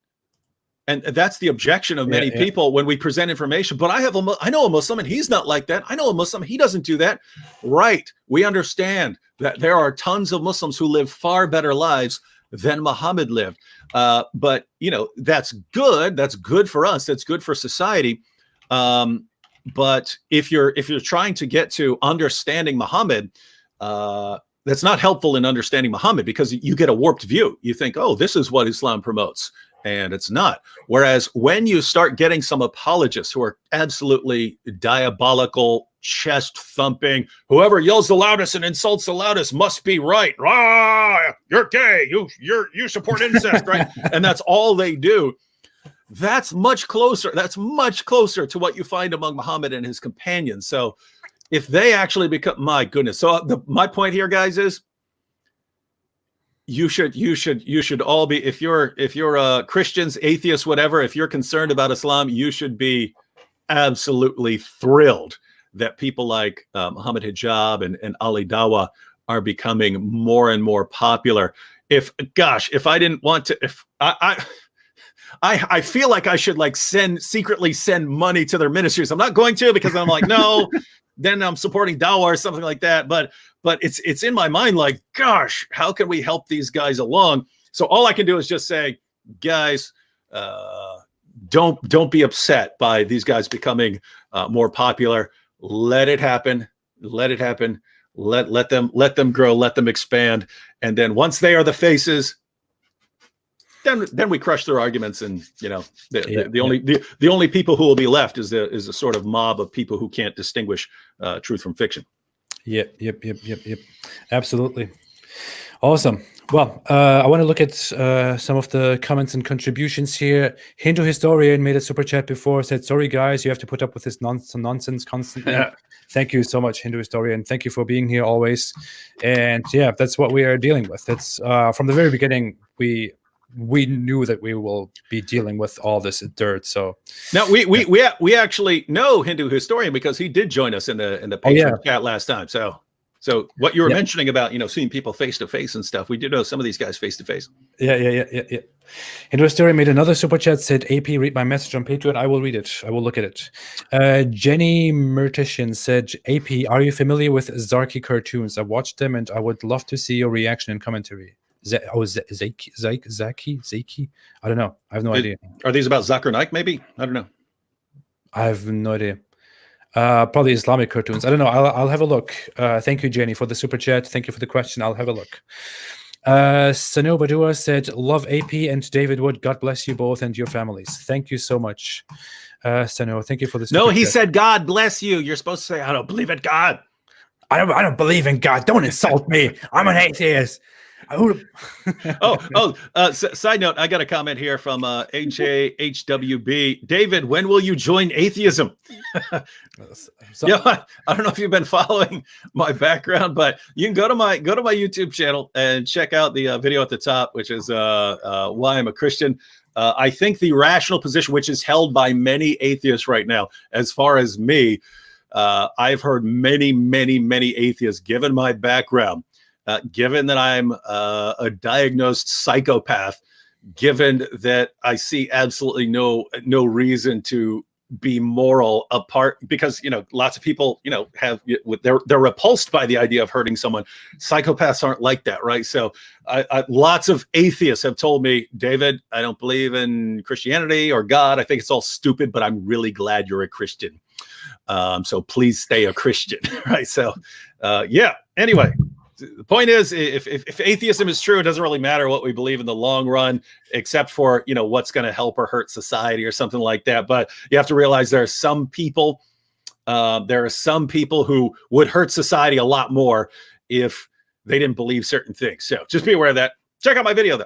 And that's the objection of many people when we present information. But I know a Muslim and he's not like that. I know a Muslim, he doesn't do that. Right. We understand that there are tons of Muslims who live far better lives than Muhammad lived. But that's good. That's good for us. That's good for society. But if you're trying to get to understanding Muhammad, that's not helpful in understanding Muhammad, because you get a warped view. You think, oh, this is what Islam promotes, and it's not. Whereas when you start getting some apologists who are absolutely diabolical, chest thumping, whoever yells the loudest and insults the loudest must be right. Ah, you're gay. You support incest, right? And that's all they do. That's much closer. That's much closer to what you find among Muhammad and his companions. So if they actually become, my goodness. So my point here, guys, is you should all be, if you're Christians, atheists, whatever, if you're concerned about Islam, you should be absolutely thrilled that people like Muhammad Hijab and Ali Dawa are becoming more and more popular. If I didn't want to, if I feel like I should secretly send money to their ministries. I'm not going to, because I'm like, no, then I'm supporting Dawah or something like that. But it's in my mind, like, gosh, how can we help these guys along? So all I can do is just say, guys, don't be upset by these guys becoming more popular. Let it happen. Let it happen. Let them grow. Let them expand. And then once they are the faces, then we crush their arguments, and the only people who will be left is a sort of mob of people who can't distinguish truth from fiction. Yep. Absolutely. Awesome. Well, I want to look at some of the comments and contributions here. Hindu Historian made a super chat before, said, sorry guys, you have to put up with this nonsense constantly. Thank you so much, Hindu Historian. Thank you for being here always. And yeah, that's what we are dealing with. It's from the very beginning, we knew that we will be dealing with all this dirt. So now we actually know Hindu Historian, because he did join us in the Patreon chat last time. So what you were mentioning about seeing people face to face and stuff, we did know some of these guys face to face. Yeah. Hindu Historian made another super chat, said, AP, read my message on Patreon. I will read it. I will look at it. Jenny Murtishan said, AP, are you familiar with Zarki cartoons? I watched them and I would love to see your reaction and commentary. Zaki? I don't know. I have no idea. Are these about Zakir Naik, maybe? I don't know. I have no idea. Probably Islamic cartoons. I don't know. I'll have a look. Thank you, Jenny, for the super chat. Thank you for the question. I'll have a look. Sanu Badua said, love AP and David Wood. God bless you both and your families. Thank you so much. Sanu, thank you for this. No, he said, God bless you. You're supposed to say, I don't believe in God. I don't believe in God. Don't insult me. I'm an atheist. Side note, I got a comment here from HAHWB. David, when will you join atheism? I don't know if you've been following my background, but you can go to my YouTube channel and check out the video at the top, which is why I'm a Christian. I think the rational position, which is held by many atheists right now, as far as me, I've heard many atheists, given my background, given that I'm a diagnosed psychopath, given that I see absolutely no reason to be moral apart, because lots of people they're repulsed by the idea of hurting someone. Psychopaths aren't like that, right? So lots of atheists have told me, David, I don't believe in Christianity or God. I think it's all stupid, but I'm really glad you're a Christian. So please stay a Christian, right? So anyway. the point is, if atheism is true, it doesn't really matter what we believe in the long run, except for, what's going to help or hurt society or something like that. But you have to realize there are some people who would hurt society a lot more if they didn't believe certain things. So just be aware of that. Check out my video though.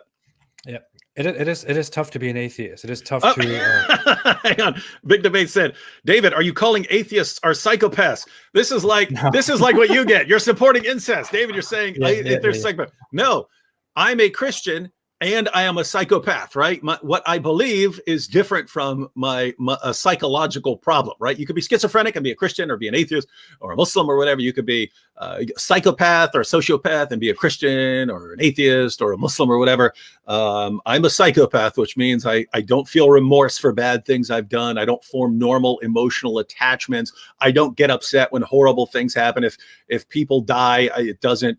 Yeah. It is tough to be an atheist. It is tough to. Hang on. Big Debate said, David, are you calling atheists are psychopaths? This is like what you get. You're supporting incest, David. You're saying they're psychopaths. No, I'm a Christian and I am a psychopath. Right? What I believe is different from my psychological problem. Right? You could be schizophrenic and be a Christian, or be an atheist, or a Muslim, or whatever. You could be a psychopath or a sociopath and be a Christian, or an atheist, or a Muslim, or whatever. I'm a psychopath, which means I don't feel remorse for bad things I've done. I don't form normal emotional attachments. I don't get upset when horrible things happen. If people die, it doesn't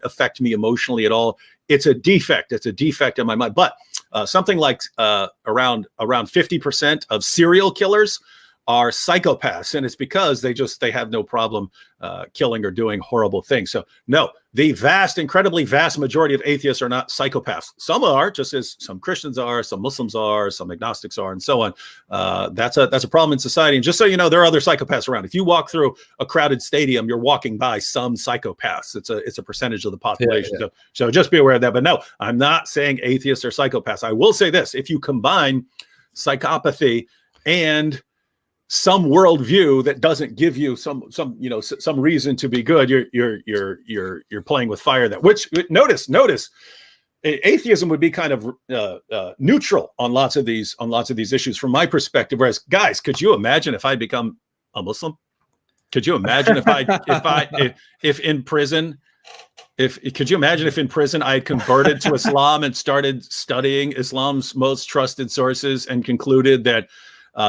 affect me emotionally at all. It's a defect. It's a defect in my mind. But something like around 50% of serial killers are psychopaths, and it's because they have no problem killing or doing horrible things. So no, the incredibly vast majority of atheists are not psychopaths. Some are, just as some Christians are, some Muslims are, some agnostics are, and so on. That's a problem in society. And just so you know, there are other psychopaths around. If you walk through a crowded stadium, you're walking by some psychopaths. It's a percentage of the population. Yeah. So just be aware of that. But no, I'm not saying atheists are psychopaths. I will say this: if you combine psychopathy and some worldview that doesn't give you some reason to be good, you're playing with fire. Which notice atheism would be kind of neutral on lots of these issues from my perspective. Whereas, guys, could you imagine if I'd become a Muslim? Could you imagine if in prison I had converted to Islam and started studying Islam's most trusted sources and concluded that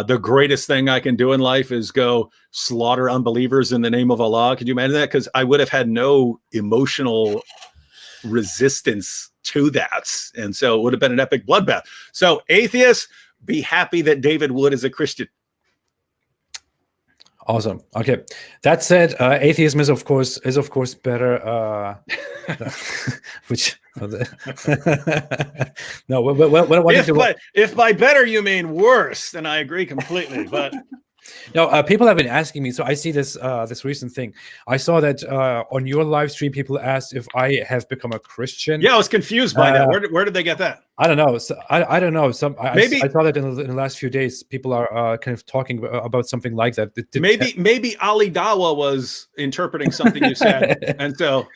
the greatest thing I can do in life is go slaughter unbelievers in the name of Allah? Could you imagine that? Because I would have had no emotional resistance to that. And so it would have been an epic bloodbath. So atheists, be happy that David Wood is a Christian. Awesome. Okay. That said, atheism is of course better. Which no. What if by better you mean worse, then I agree completely. But no, people have been asking me. So I see this recent thing. I saw that on your live stream, people asked if I have become a Christian. Yeah, I was confused by that. Where did they get that? I don't know. So, I don't know. I saw that in the last few days. People are kind of talking about something like that. Maybe Ali Dawa was interpreting something you said, and so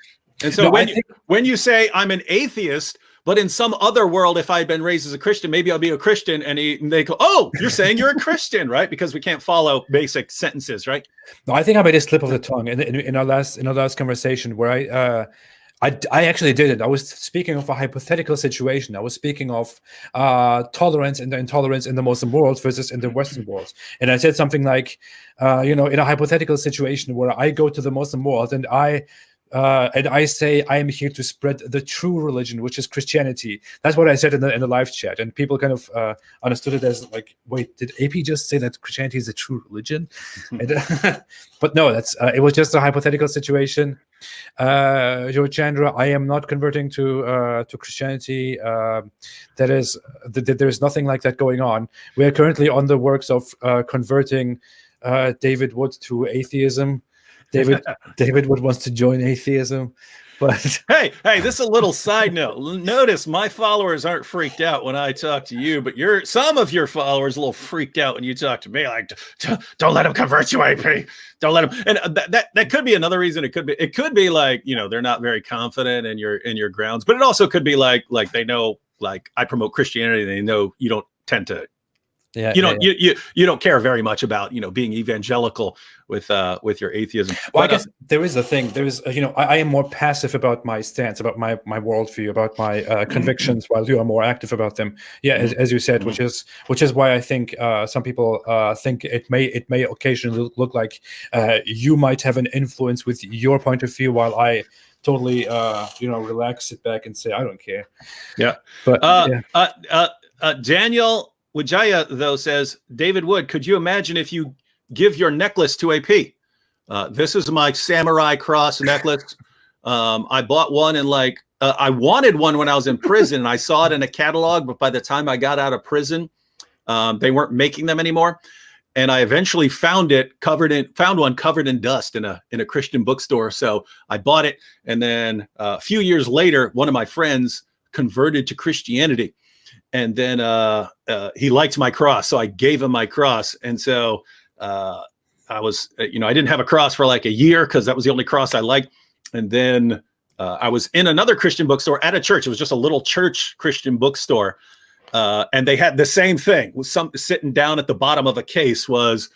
no, when you say I'm an atheist, but in some other world, if I'd been raised as a Christian, maybe I'll be a Christian, and they go, "Oh, you're saying you're a Christian, right?" Because we can't follow basic sentences, right? No, I think I made a slip of the tongue in our last conversation where I actually did it. I was speaking of a hypothetical situation. I was speaking of tolerance and the intolerance in the Muslim world versus in the Western world. And I said something like, in a hypothetical situation where I go to the Muslim world and I say I am here to spread the true religion, which is Christianity. That's what I said in the live chat, and people kind of understood it as like, wait, did AP just say that Christianity is a true religion? But no, it was just a hypothetical situation. Chandra, I am not converting to Christianity. There's nothing like that going on. We are currently on the works of converting David Wood to atheism. David Wood wants to join atheism, but hey, this is a little side note. Notice my followers aren't freaked out when I talk to you, but some of your followers a little freaked out when you talk to me. Like, don't let him convert you, AP. Don't let him. And that could be another reason. It could be like, they're not very confident in your grounds, but it also could be like they know, like, I promote Christianity. They know you don't tend to. Yeah, you don't care very much about being evangelical with your atheism. Well, I guess there is a thing. There is I am more passive about my stance, about my worldview, about my convictions, while you are more active about them. Yeah, as you said, which is why I think some people think it may occasionally look like you might have an influence with your point of view, while I totally relax, sit back, and say I don't care. Yeah, but Daniel Wijaya, though, says, David Wood, could you imagine if you give your necklace to AP? This is my samurai cross necklace. I bought one and I wanted one when I was in prison, and I saw it in a catalog, but by the time I got out of prison, they weren't making them anymore. And I eventually found one covered in dust in a Christian bookstore. So I bought it. And then a few years later, one of my friends converted to Christianity. And then he liked my cross. So I gave him my cross. And so I didn't have a cross for like a year because that was the only cross I liked. And then I was in another Christian bookstore at a church. It was just a little church Christian bookstore. And they had the same thing. Sitting down at the bottom of a case was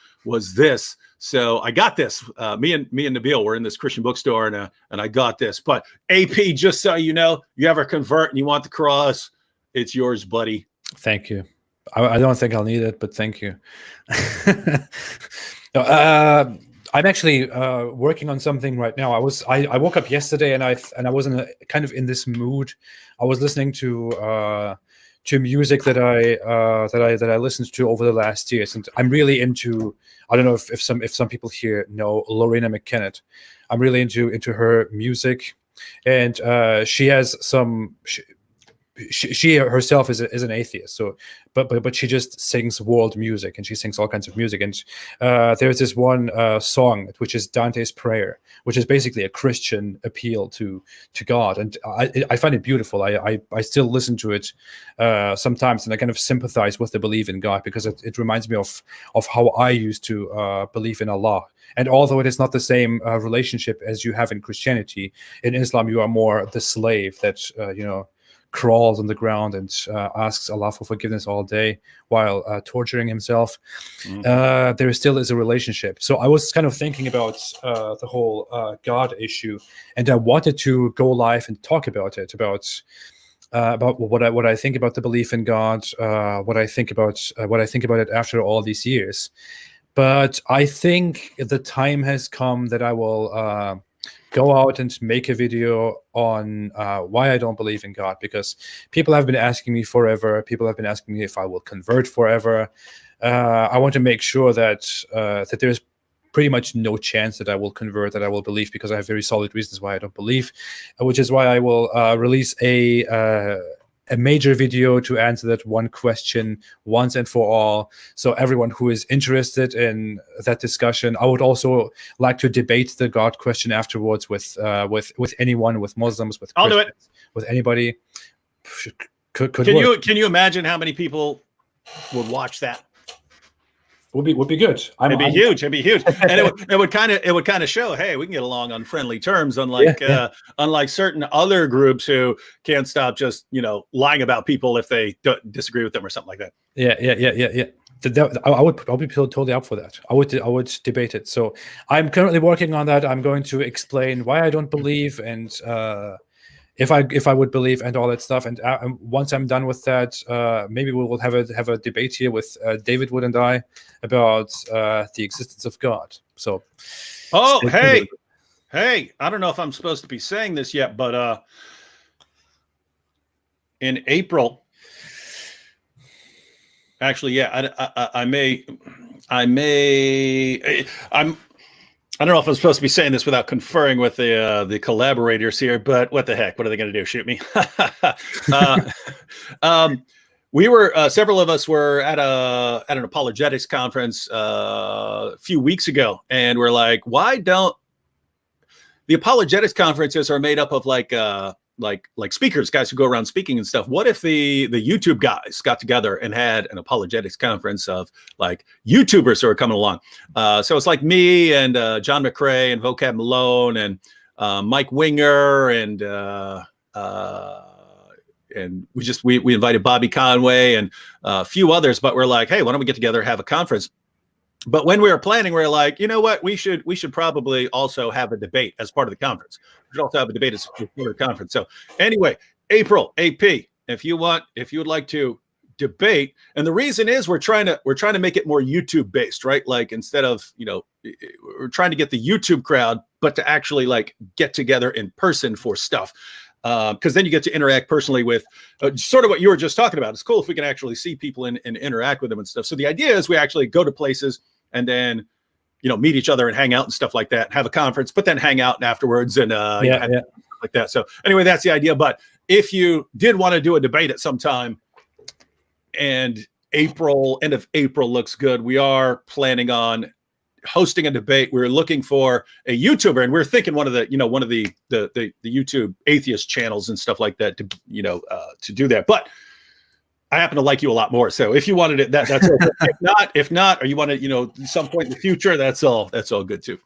this. So I got this. Me and Nabil were in this Christian bookstore, and I got this. But AP, just so you know, you ever convert and you want the cross, it's yours, buddy. Thank you. I don't think I'll need it, but thank you. I'm actually working on something right now. I woke up yesterday and I was in this mood. I was listening to music that I listened to over the last years, and I'm really into. I don't know if some people here know Lorena McKennett. I'm really into her music, and she has some. She herself is an atheist, so but she just sings world music, and she sings all kinds of music. And there's this one song which is Dante's Prayer, which is basically a Christian appeal to God, and I find it beautiful. I still listen to it sometimes, and I kind of sympathize with the belief in God, because it reminds me of how I used to believe in Allah. And although it is not the same relationship as you have in Christianity, in Islam you are more the slave that crawls on the ground and asks Allah for forgiveness all day while torturing himself. There still is a relationship. So I was kind of thinking about the whole God issue, and I wanted to go live and talk about it, about what I think about the belief in God, what I think about it after all these years. But I think the time has come that I will go out and make a video on why I don't believe in God, because people have been asking me forever. People have been asking me if I will convert forever. I want to make sure that there's pretty much no chance that I will convert, that I will believe, because I have very solid reasons why I don't believe, which is why I will release a major video to answer that one question once and for all. So everyone who is interested in that discussion, I would also like to debate the God question afterwards with anyone, with Muslims, with Christians, I'll do it. With anybody. Can you imagine how many people would watch that? Would be good. It'd be huge. And it would kind of show, hey, we can get along on friendly terms, unlike certain other groups who can't stop just lying about people if they don't disagree with them or something like that. Yeah. I'll be totally up for that. I would debate it. So I'm currently working on that. I'm going to explain why I don't believe, and if I would believe, and all that stuff. And once I'm done with that, maybe we will have a debate here with David Wood and I about the existence of God. So, hey, I don't know if I'm supposed to be saying this yet, but in April, actually, yeah, I don't know if I'm supposed to be saying this without conferring with the collaborators here, but what the heck? What are they going to do? Shoot me? We were several of us were at an apologetics conference a few weeks ago, and we're like, why don't the apologetics conferences are made up of like speakers, guys who go around speaking and stuff. What if the YouTube guys got together and had an apologetics conference of like YouTubers who are coming along? So it's like me and John McRae and Vocab Malone and Mike Winger and we invited Bobby Conway and a few others, but we're like, hey, why don't we get together, have a conference? But when we were planning, we were like, you know what? We should probably also have a debate as part of the conference. We should also have a debate as part of the conference. So anyway, April, AP, if you would like to debate, and the reason is we're trying to make it more YouTube based, right? Like instead of, we're trying to get the YouTube crowd, but to actually like get together in person for stuff. Because then you get to interact personally with sort of what you were just talking about. It's cool if we can actually see people and interact with them and stuff. So the idea is we actually go to places and then, meet each other and hang out and stuff like that, have a conference, but then hang out afterwards and like that. So anyway, that's the idea. But if you did want to do a debate at some time, and end of April looks good, we are planning on hosting a debate. We're looking for a YouTuber, and we're thinking one of the YouTube atheist channels and stuff like that to do that. But I happen to like you a lot more, so if you wanted it, that's okay. if not, or you want to, at some point in the future, that's all good too.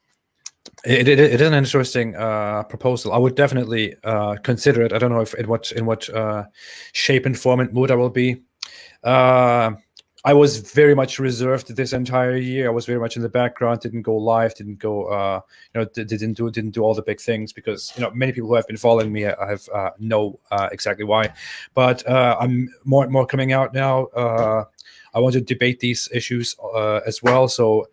It is an interesting proposal. I would definitely consider it. I don't know in what shape and form and mood I will be. I was very much reserved this entire year. I was very much in the background, didn't go live, didn't go, didn't do all the big things because, many people who have been following me have know exactly why. But I'm more and more coming out now. I want to debate these issues as well. So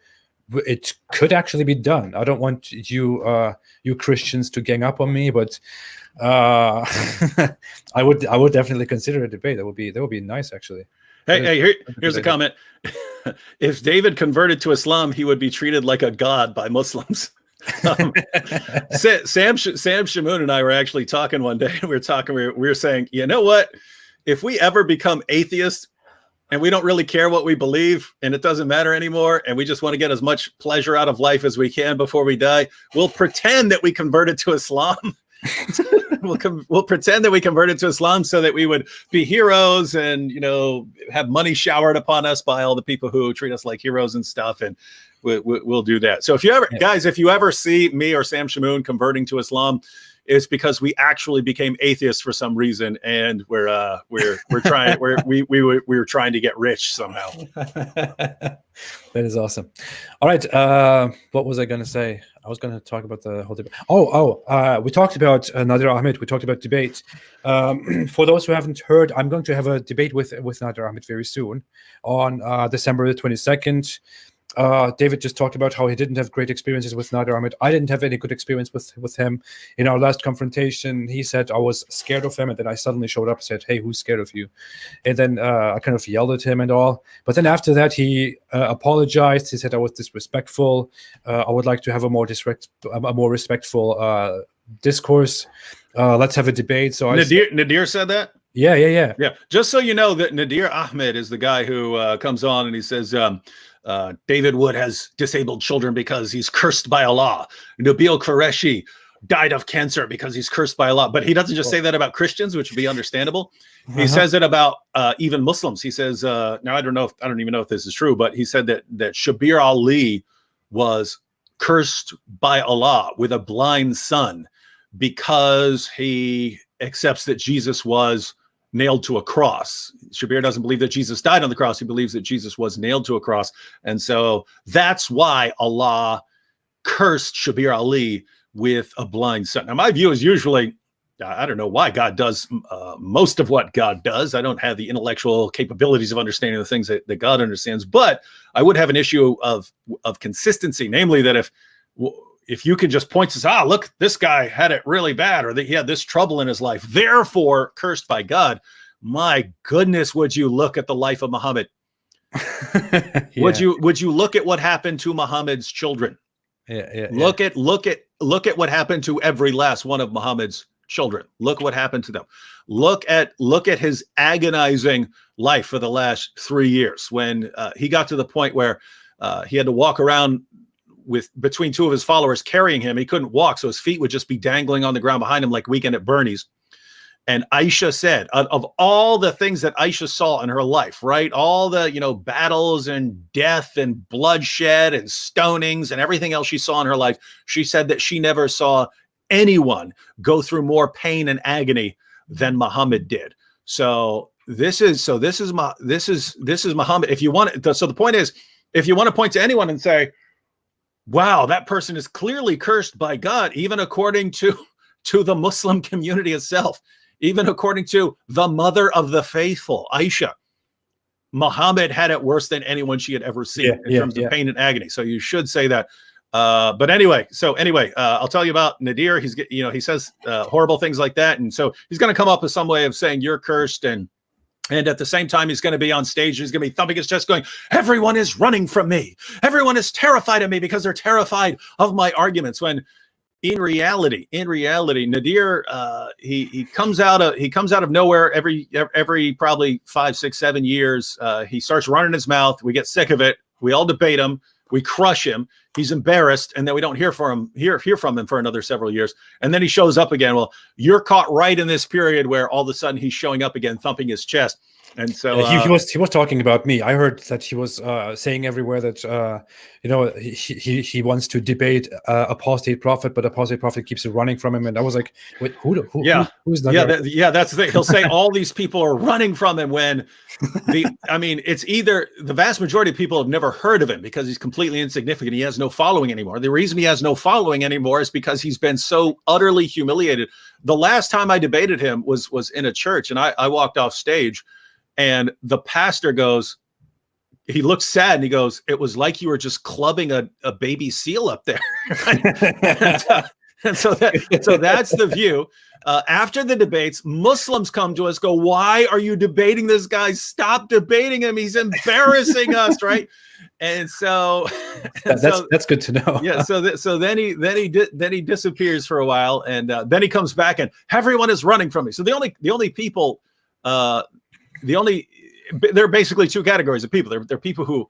it could actually be done. I don't want you Christians to gang up on me, but I would definitely consider a debate. That would be nice, actually. Here's a comment. If David converted to Islam, he would be treated like a god by Muslims. Sam Shamoon and I were actually talking one day. We were saying, you know what? If we ever become atheists and we don't really care what we believe and it doesn't matter anymore, and we just want to get as much pleasure out of life as we can before we die, we'll pretend that we converted to Islam. We'll pretend that we converted to Islam so that we would be heroes and, have money showered upon us by all the people who treat us like heroes and stuff. And we'll do that. So if you ever see me or Sam Shamoon converting to Islam, it's because we actually became atheists for some reason, and we're trying we were trying to get rich somehow. That is awesome. All right, what was I going to say? I was going to talk about the whole debate. We talked about Nadir Ahmed. We talked about debates. For those who haven't heard, I'm going to have a debate with Nadir Ahmed very soon on December the 22nd. David just talked about how he didn't have great experiences with Nadir Ahmed. I didn't have any good experience with him. In our last confrontation, he said I was scared of him, and then I suddenly showed up and said, "Hey, who's scared of you?" And then I kind of yelled at him and all. But then after that, he apologized. He said I was disrespectful. I would like to have a more respectful discourse. Let's have a debate. So Nadir said that? Yeah. Just so you know, that Nadir Ahmed is the guy who comes on and he says, David Wood has disabled children because he's cursed by Allah. Nabil Qureshi died of cancer because he's cursed by Allah. But he doesn't just say that about Christians, which would be understandable. He says it about even Muslims. He says, now I don't even know if this is true, but he said that Shabir Ali was cursed by Allah with a blind son because he accepts that Jesus was nailed to a cross. Shabir doesn't believe that Jesus died on the cross. He believes that Jesus was nailed to a cross. And so that's why Allah cursed Shabir Ali with a blind son. Now, my view is usually, I don't know why God does most of what God does. I don't have the intellectual capabilities of understanding the things that God understands, but I would have an issue of consistency, namely that if you can just point to, look, this guy had it really bad, or that he had this trouble in his life, therefore cursed by God. My goodness, would you look at the life of Muhammad? Would you look at what happened to Muhammad's children? Look at what happened to every last one of Muhammad's children. Look what happened to them. Look at his agonizing life for the last 3 years, when he got to the point where he had to walk around between two of his followers carrying him. He couldn't walk, so his feet would just be dangling on the ground behind him like Weekend at Bernie's. And Aisha said, of all the things that Aisha saw in her life, right, all the battles and death and bloodshed and stonings and everything else she saw in her life, she said that she never saw anyone go through more pain and agony than Muhammad did. So this is Muhammad. If you want, so the point is, if you want to point to anyone and say, wow, that person is clearly cursed by God, even according to the Muslim community itself, even according to the mother of the faithful, Aisha, Muhammad had it worse than anyone she had ever seen in terms of pain and agony. So you should say that. But anyway, I'll tell you about Nadir. He says horrible things like that. And so he's going to come up with some way of saying you're cursed. And And at the same time, he's going to be on stage. He's going to be thumping his chest going, everyone is running from me. Everyone is terrified of me because they're terrified of my arguments. When in reality, Nadir, he comes out of nowhere every probably 5, 6, 7 years. He starts running his mouth. We get sick of it. We all debate him. We crush him. He's embarrassed, and then we don't hear from him for another several years. And then he shows up again. Well, you're caught right in this period where all of a sudden he's showing up again, thumping his chest. And so he was talking about me. I heard that he was saying everywhere that he wants to debate Apostate Prophet, but Apostate Prophet keeps running from him. And I was like, wait, who's not there? That's the thing. He'll say all these people are running from him when it's either the vast majority of people have never heard of him because he's completely insignificant. He has no following anymore. The reason he has no following anymore is because he's been so utterly humiliated. The last time I debated him was in a church, and I walked off stage. And the pastor goes, he looks sad and he goes, it was like you were just clubbing a baby seal up there. and so that's the view. After the debates, Muslims come to us, go, why are you debating this guy? Stop debating him. He's embarrassing us, right? And so that's good to know. Yeah. So then he disappears for a while, and then he comes back, and everyone is running from me. So the only people. There are basically two categories of people. There are people who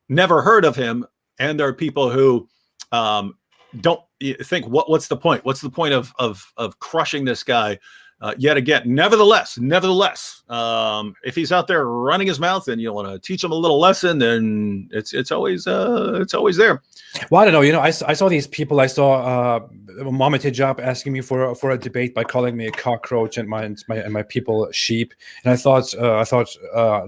never heard of him, and there are people who don't think, what's the point? What's the point of crushing this guy yet again? Nevertheless, if he's out there running his mouth and you want to teach him a little lesson, then it's always there. Well, I don't know. I saw these people. I saw Mohammed Hijab asking me for a debate by calling me a cockroach and my people sheep. And I thought,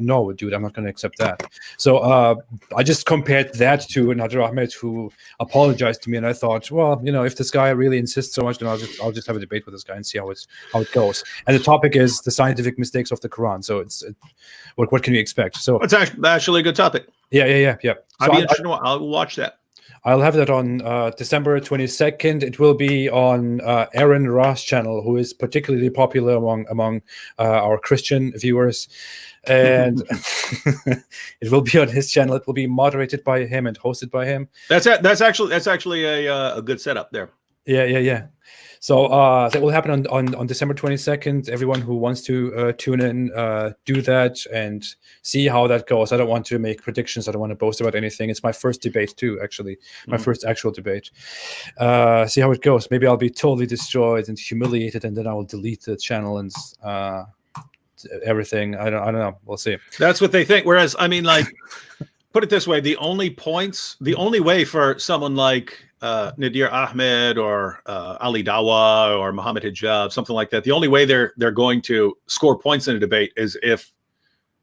no, dude, I'm not going to accept that. So I just compared that to Nadir Ahmed, who apologized to me, and I thought, well, if this guy really insists so much, then I'll just have a debate with this guy and see how it goes. And the topic is the scientific mistakes of the Quran. So what can you expect? So it's actually a good topic. Yeah. So I'll watch that. I'll have that on December 22nd. It will be on Aaron Ross' channel, who is particularly popular among our Christian viewers. And it will be on his channel. It will be moderated by him and hosted by him. That's actually a good setup there. Yeah. So that will happen on December 22nd. Everyone who wants to tune in, do that and see how that goes. I don't want to make predictions. I don't want to boast about anything. It's my first debate too, actually. My first actual debate. See how it goes. Maybe I'll be totally destroyed and humiliated, and then I will delete the channel and everything. I don't know. We'll see. That's what they think. Whereas, put it this way, the only way for someone like Nadir Ahmed or Ali Dawa or Mohammed Hijab, something like that, the only way they're going to score points in a debate is if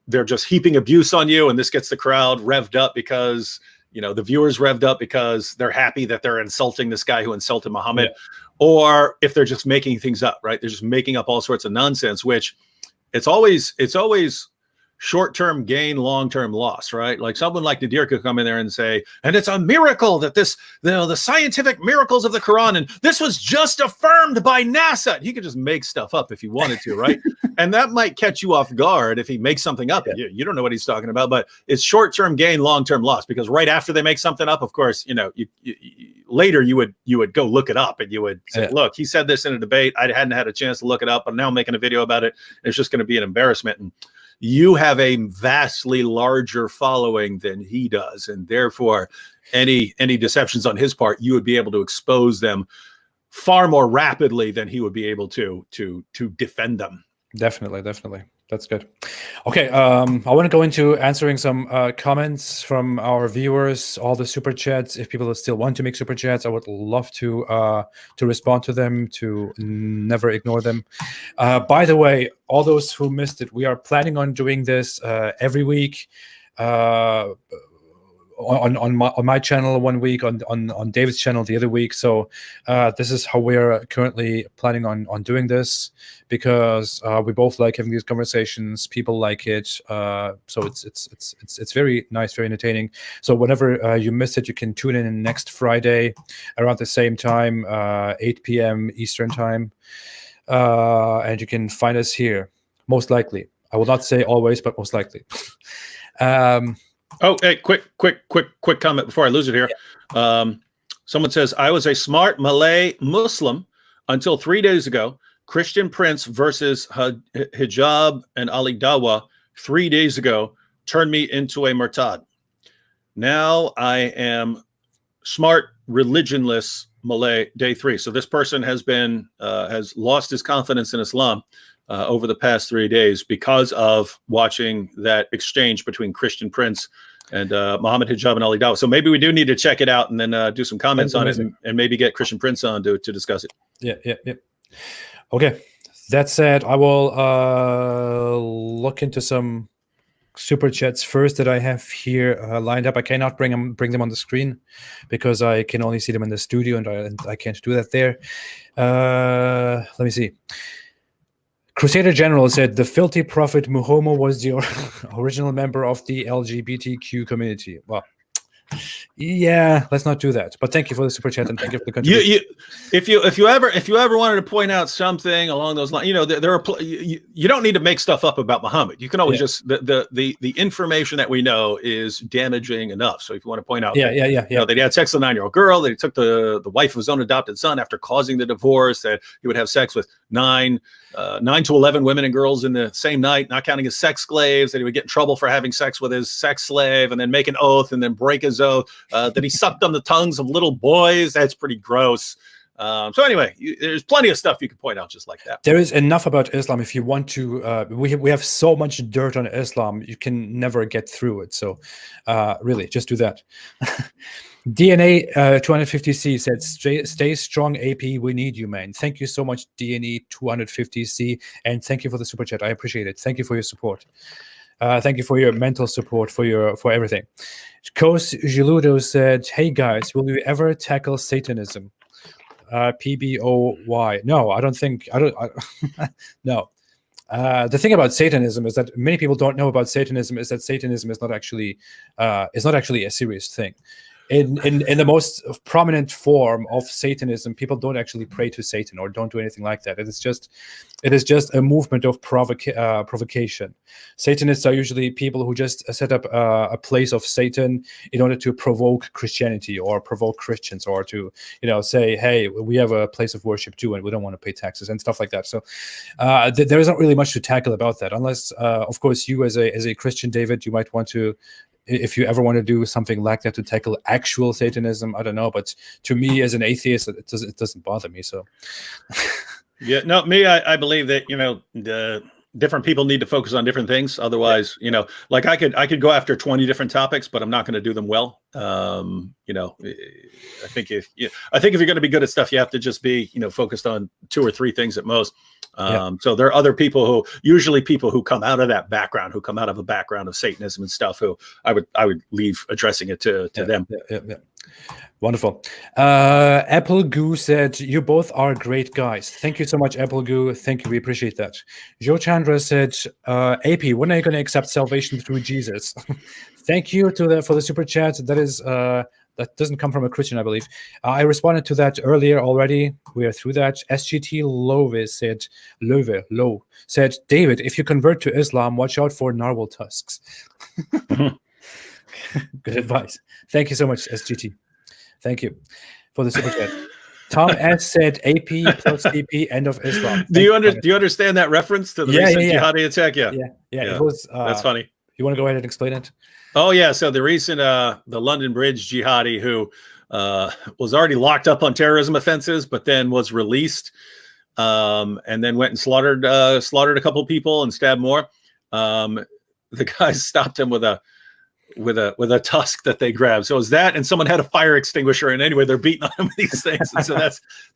they're just heaping abuse on you, and this gets the crowd revved up because the viewers revved up because they're happy that they're insulting this guy who insulted Muhammad, or if they're just making things up, right? They're just making up all sorts of nonsense, which it's always short-term gain, long-term loss, right? Like someone like Nadir could come in there and say, and it's a miracle that the scientific miracles of the Quran, and this was just affirmed by NASA. He could just make stuff up if he wanted to, right? And that might catch you off guard if he makes something up. Yeah. You don't know what he's talking about, but it's short-term gain, long-term loss, because right after they make something up, of course, later you would go look it up and you would say, look, he said this in a debate. I hadn't had a chance to look it up. I'm now making a video about it. It's just going to be an embarrassment. And you have a vastly larger following than he does, and therefore any deceptions on his part, you would be able to expose them far more rapidly than he would be able to defend them. Definitely. That's good. Okay, I want to go into answering some comments from our viewers, all the super chats. If people still want to make super chats, I would love to respond to them, to never ignore them. By the way, all those who missed it, we are planning on doing this every week. On my channel 1 week, on David's channel the other week. So this is how we're currently planning on doing this, because we both like having these conversations. People like it, so it's very nice, very entertaining. So whenever you missed it, you can tune in next Friday around the same time, 8 p.m. Eastern time, and you can find us here most likely. I will not say always, but most likely. Oh, hey, quick comment before I lose it here. Yeah. Someone says, I was a smart Malay Muslim until 3 days ago. Christian Prince versus hijab and Ali Dawa 3 days ago turned me into a murtad. Now I am smart, religionless Malay day 3. So this person has been has lost his confidence in Islam over the past 3 days because of watching that exchange between Christian Prince and Muhammad Hijab and Ali Dawa. So maybe we do need to check it out and then do some comments on it and maybe get Christian Prince on to discuss it. Yeah. Okay. That said, I will look into some super chats first that I have here lined up. I cannot bring them on the screen because I can only see them in the studio, and I can't do that there. Let me see. Crusader General said the filthy prophet Muhomo was the original member of the LGBTQ community. Well, yeah, let's not do that. But thank you for the super chat and thank you for the contribution. If you ever wanted to point out something along those lines, there are you don't need to make stuff up about Muhammad. You can always just the information that we know is damaging enough. So if you want to point out, that he had sex with a 9-year-old girl, that he took the wife of his own adopted son after causing the divorce, that he would have sex with 9 to 11 women and girls in the same night, not counting his sex slaves, that he would get in trouble for having sex with his sex slave and then make an oath and then break his oath, that he sucked on the tongues of little boys. That's pretty gross. So anyway, there's plenty of stuff you can point out just like that. There is enough about Islam if you want to. We have so much dirt on Islam, you can never get through it. So really, just do that. DNA 250C said, stay strong, AP. We need you, man. Thank you so much, DNA 250C. And thank you for the super chat. I appreciate it. Thank you for your support. Thank you for your mental support, for everything. Kos Giludo said, hey guys, will you ever tackle Satanism? PBOY. No, I don't think. No. The thing about Satanism is that many people don't know about Satanism is that Satanism is not actually a serious thing. In the most prominent form of Satanism, people don't actually pray to Satan or don't do anything like that. It is just a movement of provocation. Satanists are usually people who just set up a place of Satan in order to provoke Christianity or provoke Christians, or to say, hey, we have a place of worship too, and we don't want to pay taxes and stuff like that. So there isn't really much to tackle about that, unless, of course, you as a Christian, David, you might want to. If you ever want to do something like that to tackle actual Satanism, I don't know. But to me, as an atheist, it doesn't bother me. So, yeah, no, I believe that the different people need to focus on different things. Otherwise, like I could go after 20 different topics, but I'm not going to do them well. I think if you're going to be good at stuff, you have to just be focused on 2 or 3 things at most. So there are other people who come out of that background, who come out of a background of Satanism and stuff, who I would leave addressing it to them. Yeah. Wonderful. Apple Goo said, you both are great guys. Thank you so much, Apple Goo. Thank you. We appreciate that. Joe Chandra said, AP, when are you going to accept salvation through Jesus? Thank you for the super chat. That doesn't come from a Christian, I believe. I responded to that earlier already. We are through that. SGT Lowe said, David, if you convert to Islam, watch out for narwhal tusks. Good advice. Thank you so much, SGT. Thank you for the super chat. Tom S said, AP plus CP, end of Islam. Do you understand that reference to the recent jihadi attack? Yeah. It was. That's funny. You want to go ahead and explain it? Oh yeah. So the recent the London Bridge jihadi who was already locked up on terrorism offenses, but then was released, and then went and slaughtered a couple people and stabbed more. The guys stopped him with a tusk that they grabbed. So it was that, and someone had a fire extinguisher, and anyway, they're beating on him with these things. And so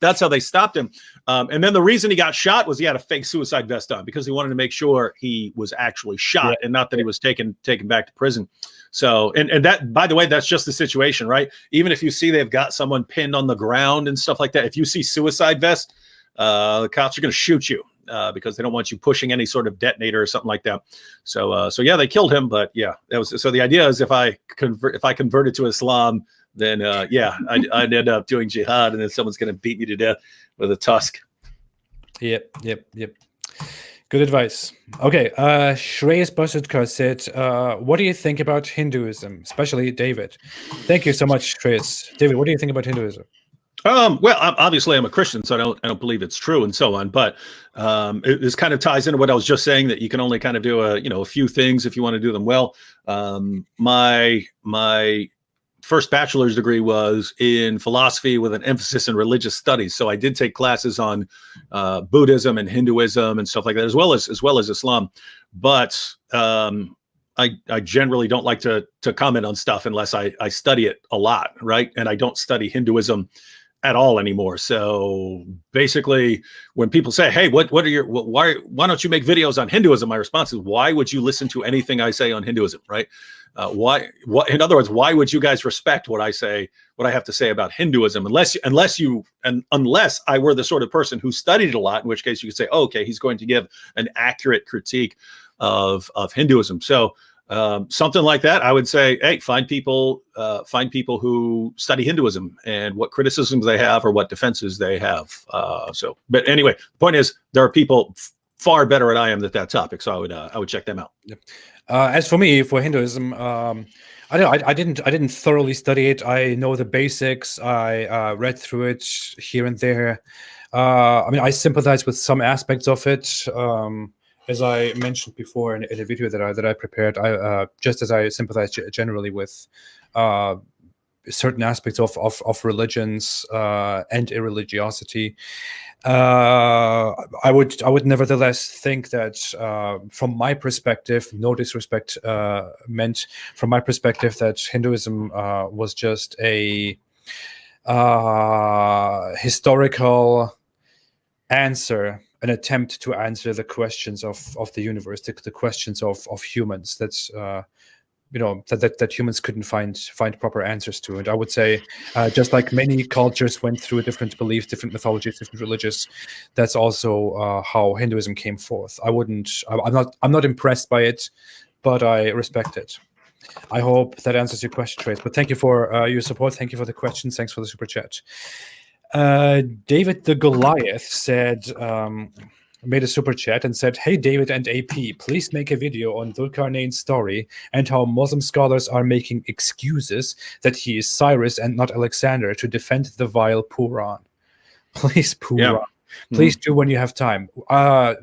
that's how they stopped him. And then the reason he got shot was he had a fake suicide vest on because he wanted to make sure he was actually shot and not that he was taken back to prison. So, and that, by the way, that's just the situation, right? Even if you see they've got someone pinned on the ground and stuff like that, if you see suicide vest, the cops are going to shoot you. Because they don't want you pushing any sort of detonator or something like that. So yeah, they killed him. But yeah, that was so. The idea is if I converted to Islam, then I'd end up doing jihad, and then someone's going to beat me to death with a tusk. Yep. Good advice. Okay, Shreyas Basutkar said, what do you think about Hinduism, especially David? Thank you so much, Shreyas. David, what do you think about Hinduism? Well, obviously I'm a Christian, so I don't believe it's true and so on. But this kind of ties into what I was just saying, that you can only kind of do a few things if you want to do them well. My first bachelor's degree was in philosophy with an emphasis in religious studies. So I did take classes on Buddhism and Hinduism and stuff like that, as well as Islam. But I generally don't like to comment on stuff unless I study it a lot, right? And I don't study Hinduism at all anymore. So basically, when people say, "Hey, why don't you make videos on Hinduism?" My response is, "Why would you listen to anything I say on Hinduism?" Right? In other words, why would you guys respect what I say, what I have to say about Hinduism, unless I were the sort of person who studied it a lot, in which case you could say, oh, okay, he's going to give an accurate critique of Hinduism. So something like that, I would say, hey, find people who study Hinduism and what criticisms they have or what defenses they have. But anyway, the point is, there are people far better than I am at that topic, so I would check them out. Yep. As for me, for Hinduism, I didn't thoroughly study it. I know the basics. I read through it here and there. I mean, I sympathize with some aspects of it. As I mentioned before in a video that I prepared, just as I sympathize generally with certain aspects of religions and irreligiosity. I would nevertheless think that from my perspective, no disrespect meant, from my perspective, that Hinduism was just a historical answer, an attempt to answer the questions of the universe, the questions of humans. That's that humans couldn't find proper answers to. And I would say, just like many cultures went through different beliefs, different mythologies, different religions, that's also how Hinduism came forth. I'm not impressed by it, but I respect it. I hope that answers your question, Trace. But thank you for your support. Thank you for the questions. Thanks for the super chat. David the Goliath said, made a super chat and said, "Hey, David and AP, please make a video on Dhul-Qarnayn's story and how Muslim scholars are making excuses that he is Cyrus and not Alexander to defend the vile Puran." Please, Puran. Yeah. Please do when you have time.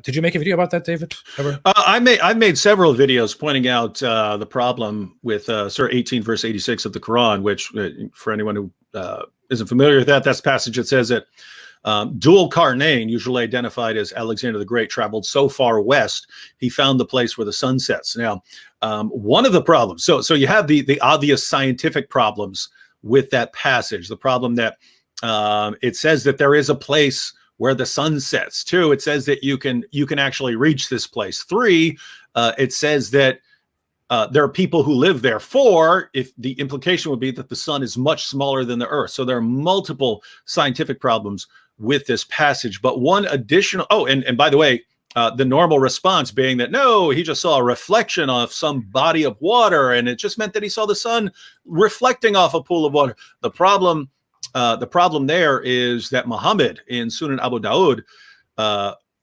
Did you make a video about that, David? Ever? I made several videos pointing out the problem with Surah 18, verse 86 of the Quran, which, for anyone who isn't familiar with that, that's the passage that says that Dhul-Qarnayn, usually identified as Alexander the Great, traveled so far west, he found the place where the sun sets. Now, one of the problems, so you have the obvious scientific problems with that passage. The problem that it says that there is a place where the sun sets. 2, it says that you can actually reach this place. 3, it says that there are people who live there. 4, if the implication would be that the sun is much smaller than the earth. So there are multiple scientific problems with this passage. But one additional, and by the way, the normal response being that, no, he just saw a reflection of some body of water, and it just meant that he saw the sun reflecting off a pool of water. The problem there is that Muhammad in Sunan Abu Dawud,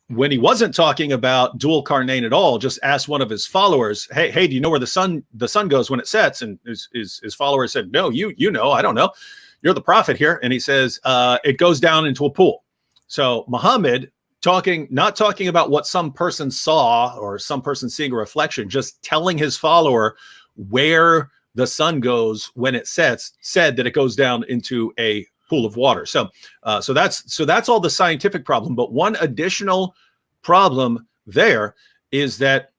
when he wasn't talking about Dhul-Qarnayn at all, just asked one of his followers, hey, do you know where the sun goes when it sets? And his followers said, no, you know, I don't know. You're the prophet here. And he says, it goes down into a pool. So Muhammad not talking about what some person saw or some person seeing a reflection, just telling his follower where the sun goes when it sets, said that it goes down into a pool of water. So that's all the scientific problem. But one additional problem there is that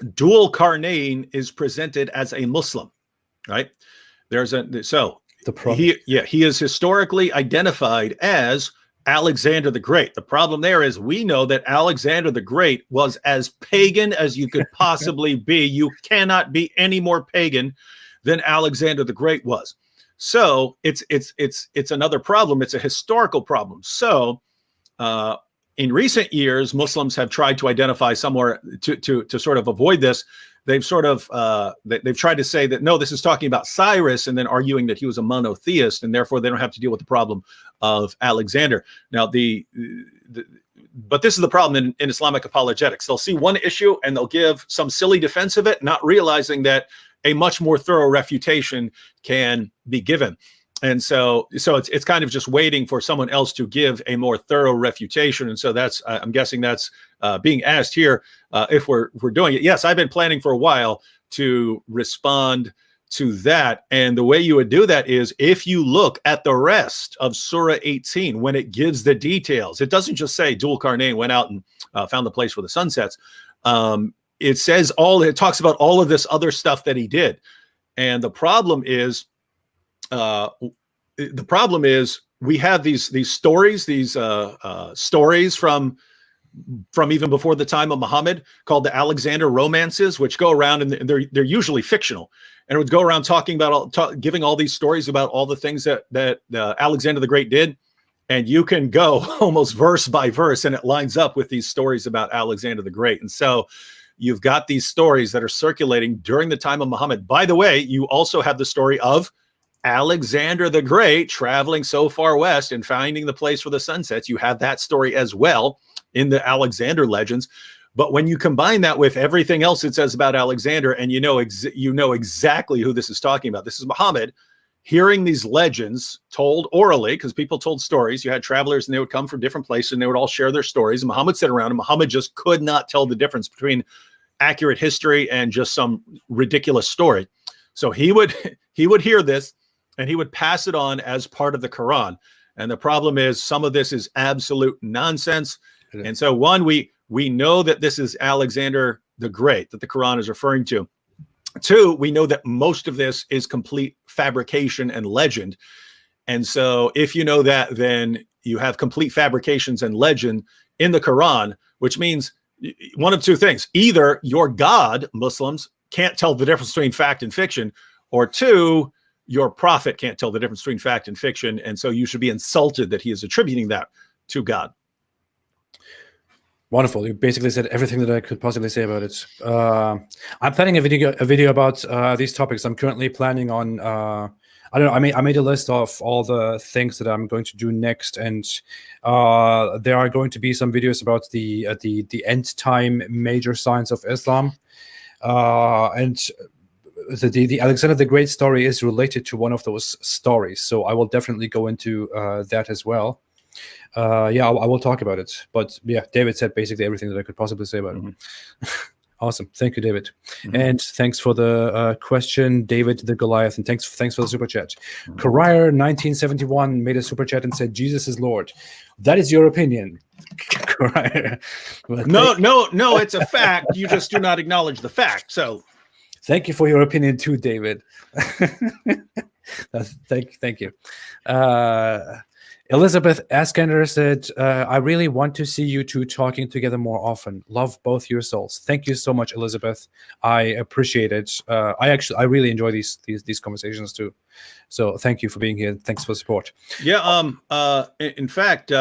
Dhul-Qarnayn is presented as a Muslim, right? He is historically identified as Alexander the Great. The problem there is we know that Alexander the Great was as pagan as you could possibly be. You cannot be any more pagan than Alexander the Great was. So it's another problem. It's a historical problem. So in recent years, Muslims have tried to identify somewhere to sort of avoid this. They've sort of they've tried to say that, no, this is talking about Cyrus, and then arguing that he was a monotheist, and therefore they don't have to deal with the problem of Alexander. Now, the but this is the problem in Islamic apologetics. They'll see one issue and they'll give some silly defense of it, not realizing that a much more thorough refutation can be given. And so it's kind of just waiting for someone else to give a more thorough refutation. And so that's, I'm guessing that's being asked here if we're doing it. Yes, I've been planning for a while to respond to that. And the way you would do that is if you look at the rest of Surah 18, when it gives the details, it doesn't just say Dhul Qarnayn went out and found the place where the sun sets. It says it talks about all of this other stuff that he did. And the problem is we have these stories, stories from even before the time of Muhammad called the Alexander romances, which go around and they're usually fictional. And it would go around talking about giving all these stories about all the things that Alexander the Great did. And you can go almost verse by verse, and it lines up with these stories about Alexander the Great. And so you've got these stories that are circulating during the time of Muhammad. By the way, you also have the story of Alexander the Great traveling so far west and finding the place where the sun sets. You have that story as well in the Alexander legends. But when you combine that with everything else it says about Alexander, and you know exactly who this is talking about. This is Muhammad hearing these legends told orally, because people told stories. You had travelers and they would come from different places and they would all share their stories. And Muhammad sat around and Muhammad just could not tell the difference between accurate history and just some ridiculous story. So he would hear this and he would pass it on as part of the Quran. And the problem is some of this is absolute nonsense. And so one, we know that this is Alexander the Great that the Quran is referring to. Two, we know that most of this is complete fabrication and legend. And so if you know that, then you have complete fabrications and legend in the Quran, which means one of two things. Either your God, Muslims, can't tell the difference between fact and fiction, or two, your prophet can't tell the difference between fact and fiction. And so you should be insulted that he is attributing that to God. Wonderful. You basically said everything that I could possibly say about it. I'm planning a video about these topics. I'm currently planning on, I don't know, I made a list of all the things that I'm going to do next. And there are going to be some videos about the end time major signs of Islam. And the Alexander the Great story is related to one of those stories. So I will definitely go into that as well. I will talk about it. But yeah, David said basically everything that I could possibly say about it. Awesome. Thank you, David. And thanks for the question, David the Goliath. And thanks for the super chat. Courier 1971 made a super chat and said, Jesus is Lord. That is your opinion. Courier. No, it's a fact. You just do not acknowledge the fact. So thank you for your opinion too, David. Thank you. Elizabeth Askander said, I really want to see you two talking together more often. Love both your souls. Thank you so much, Elizabeth. I appreciate it. I really enjoy these conversations too. So thank you for being here. Thanks for the support. Yeah. In fact,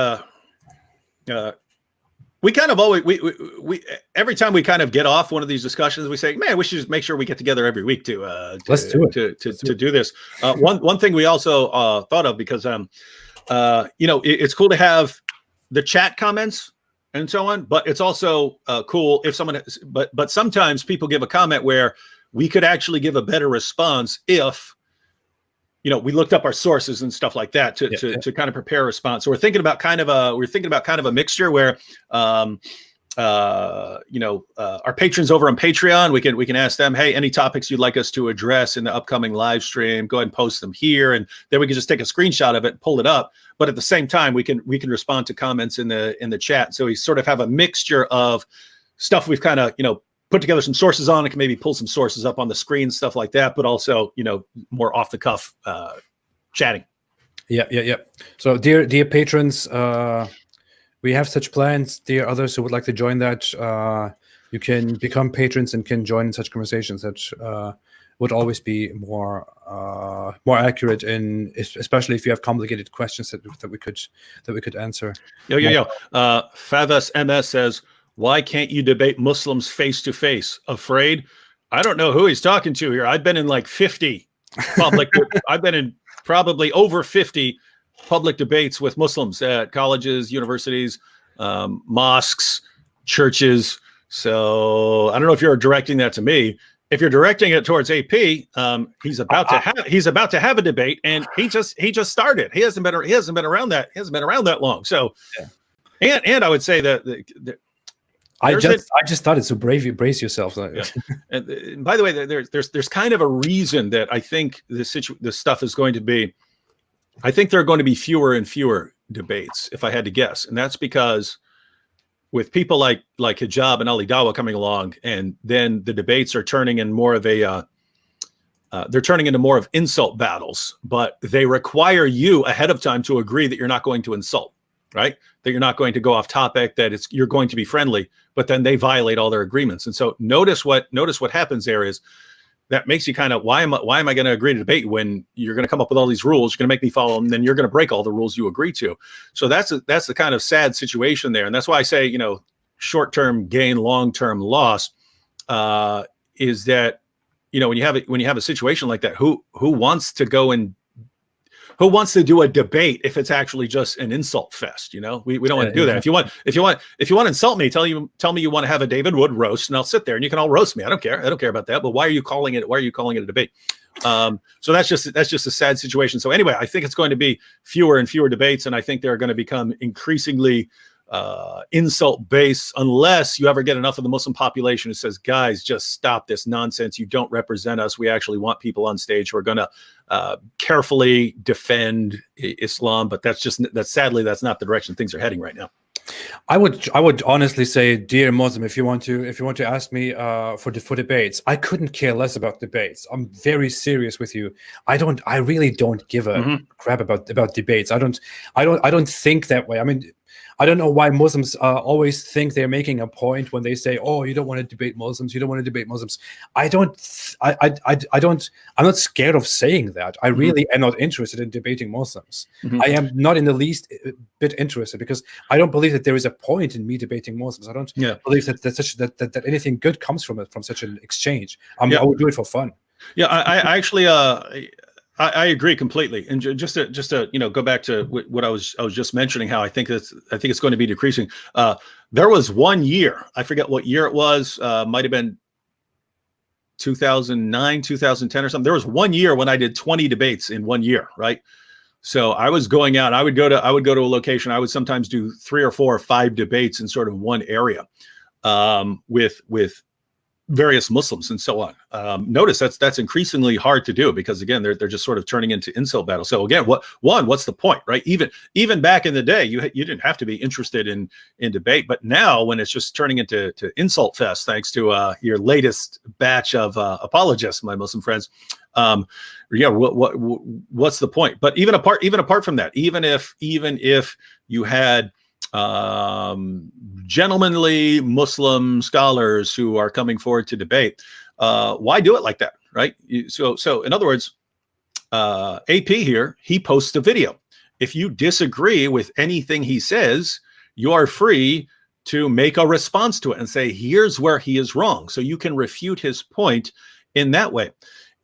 we kind of always, we every time we kind of get off one of these discussions, we say, man, we should just make sure we get together every week to do this. One thing we also thought of, because it's cool to have the chat comments and so on, but it's also cool if someone but sometimes people give a comment where we could actually give a better response if we looked up our sources and stuff like that to kind of prepare a response. So we're thinking about kind of a mixture where our patrons over on Patreon, we can ask them, hey, any topics you'd like us to address in the upcoming live stream, go ahead and post them here, and then we can just take a screenshot of it and pull it up. But at the same time, we can respond to comments in the chat. So we sort of have a mixture of stuff we've kind of put together some sources on. It can maybe pull some sources up on the screen, stuff like that, but also more off the cuff chatting. Yeah. So dear patrons, we have such plans. Dear others who would like to join that, you can become patrons and can join in such conversations that would always be more accurate, in especially if you have complicated questions that we could answer. Favas MS says, why can't you debate Muslims face to face? Afraid? I don't know who he's talking to here. I've been in like 50 public. I've been in probably over 50 public debates with Muslims at colleges, universities, mosques, churches. So I don't know if you're directing that to me. If you're directing it towards AP, he's about to have a debate, and he just started. He hasn't been around that long. So, and I would say that I just thought it's so brave. Brace yourself. Yeah. And by the way, there's kind of a reason that I think this stuff is going to be. I think there are going to be fewer and fewer debates, if I had to guess, and that's because with people like Hijab and Ali Dawa coming along, and then the debates are turning in more of they're turning into more of insult battles, but they require you ahead of time to agree that you're not going to insult, right? That you're not going to go off topic, that you're going to be friendly, but then they violate all their agreements. And so notice what happens there is that makes you kind of, why am I going to agree to debate when you're going to come up with all these rules, you're going to make me follow them, and then you're going to break all the rules you agree to. So that's the kind of sad situation there. And that's why I say, short-term gain, long-term loss, is that, when you have a situation like that, who wants to go and who wants to do a debate if it's actually just an insult fest? We don't want to do that. If you want to insult me, tell me you want to have a David Wood roast, and I'll sit there and you can all roast me. I don't care about that. But why are you calling it a debate? So that's just a sad situation. So anyway, I think it's going to be fewer and fewer debates, and I think they're going to become increasingly insult based, unless you ever get enough of the Muslim population who says, guys, just stop this nonsense. You don't represent us. We actually want people on stage who are going to carefully defend Islam. But sadly, that's not the direction things are heading right now. I would honestly say, dear Muslim, if you want to ask me for debates, I couldn't care less about debates. I'm very serious with you. I really don't give a crap about debates. I don't think that way. I mean, I don't know why Muslims always think they're making a point when they say, "Oh, you don't want to debate Muslims. You don't want to debate Muslims." I'm not scared of saying that. I really am not interested in debating Muslims. I am not in the least bit interested, because I don't believe that there is a point in me debating Muslims. I don't believe that anything good comes from such an exchange. I would do it for fun. Yeah, I actually I agree completely. And just to go back to what I was just mentioning, how I think it's going to be decreasing. There was 1 year, I forget what year it was, might have been 2009, 2010 or something. There was 1 year when I did 20 debates in 1 year, right? So I was going out. I would go to a location. I would sometimes do 3 or 4 or 5 debates in sort of one area, with various Muslims and so on. Notice that's increasingly hard to do, because again, they're just sort of turning into insult battles. So again, what's the point, right? Even back in the day, you didn't have to be interested in debate, but now when it's just turning into insult fest, thanks to your latest batch of apologists, my Muslim friends, what's the point? But even apart from that, even if you had gentlemanly Muslim scholars who are coming forward to debate, why do it like that, right? So in other words, AP here, he posts a video. If you disagree with anything he says, you are free to make a response to it and say, here's where he is wrong. So you can refute his point in that way.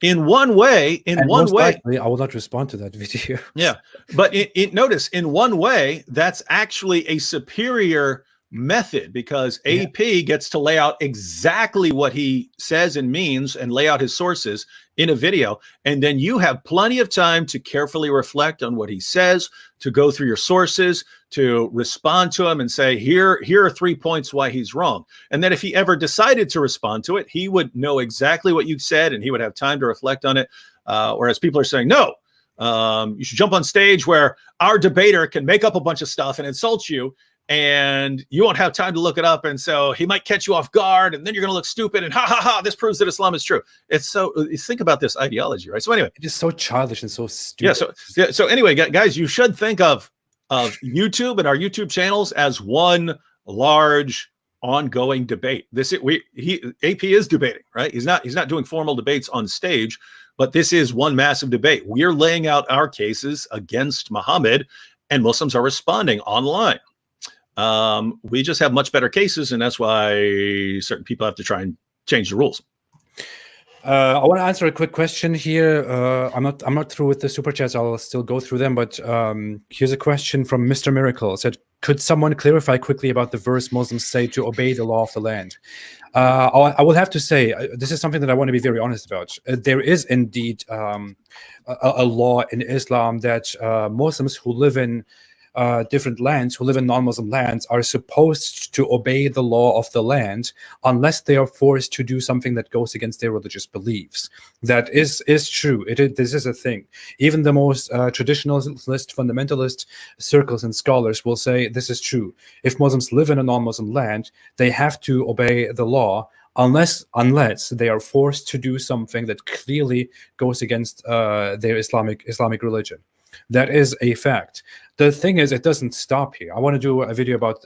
In one way, I will not respond to that video. Yeah, but notice, in one way, that's actually a superior method, because AP gets to lay out exactly what he says and means and lay out his sources in a video. And then you have plenty of time to carefully reflect on what he says, to go through your sources, to respond to him and say, here are 3 points why he's wrong. And then if he ever decided to respond to it, he would know exactly what you said and he would have time to reflect on it. Whereas people are saying, no, you should jump on stage where our debater can make up a bunch of stuff and insult you, and you won't have time to look it up. And so he might catch you off guard, and then you're going to look stupid, and this proves that Islam is true. It's so, you think about this ideology, right? So anyway, it is so childish and so stupid. So anyway, guys, you should think of YouTube and our YouTube channels as one large ongoing debate. AP is debating, right? He's not doing formal debates on stage, but this is one massive debate. We're laying out our cases against Muhammad, and Muslims are responding online. We just have much better cases, and that's why certain people have to try and change the rules. I want to answer a quick question here. I'm not through with the super chats. I'll still go through them, but here's a question from Mr. Miracle. It said, Could someone clarify quickly about the verse Muslims say to obey the law of the land? I will have to say, this is something that I want to be very honest about. There is indeed a law in Islam that Muslims who live in different lands, who live in non-Muslim lands, are supposed to obey the law of the land unless they are forced to do something that goes against their religious beliefs. That is true. This is a thing. Even the most traditionalist, fundamentalist circles and scholars will say this is true. If Muslims live in a non-Muslim land, they have to obey the law unless they are forced to do something that clearly goes against their Islamic religion. That is a fact. The thing is, it doesn't stop here. I want to do a video about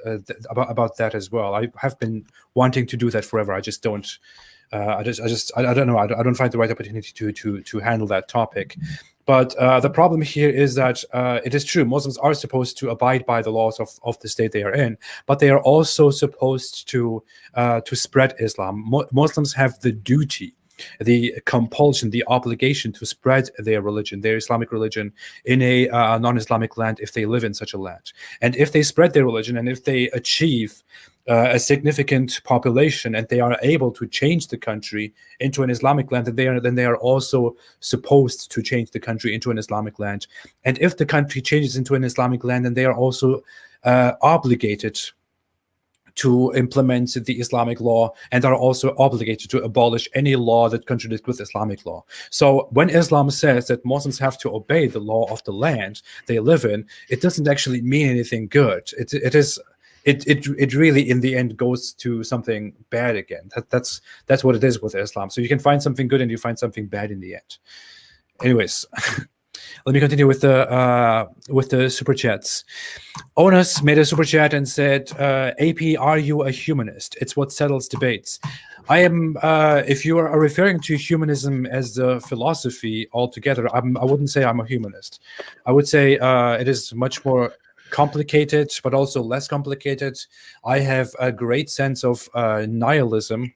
that as well. I have been wanting to do that forever. I just don't. I don't know. I don't find the right opportunity to handle that topic. But the problem here is that it is true. Muslims are supposed to abide by the laws of the state they are in, but they are also supposed to spread Islam. Muslims have the duty, the compulsion, the obligation to spread their religion, their Islamic religion, in a non-Islamic land if they live in such a land. And if they spread their religion, and if they achieve a significant population, and they are able to change the country into an Islamic land, then they are also supposed to change the country into an Islamic land. And if the country changes into an Islamic land, then they are also obligated to implement the Islamic law, and are also obligated to abolish any law that contradicts with Islamic law. So when Islam says that Muslims have to obey the law of the land they live in, it doesn't actually mean anything good. It really in the end goes to something bad again. That's what it is with Islam. So you can find something good and you find something bad in the end. Anyways. Let me continue with the super chats. Onus made a super chat and said, "AP, are you a humanist? It's what settles debates." I am. If you are referring to humanism as a philosophy altogether, I wouldn't say I'm a humanist. I would say it is much more complicated, but also less complicated. I have a great sense of nihilism,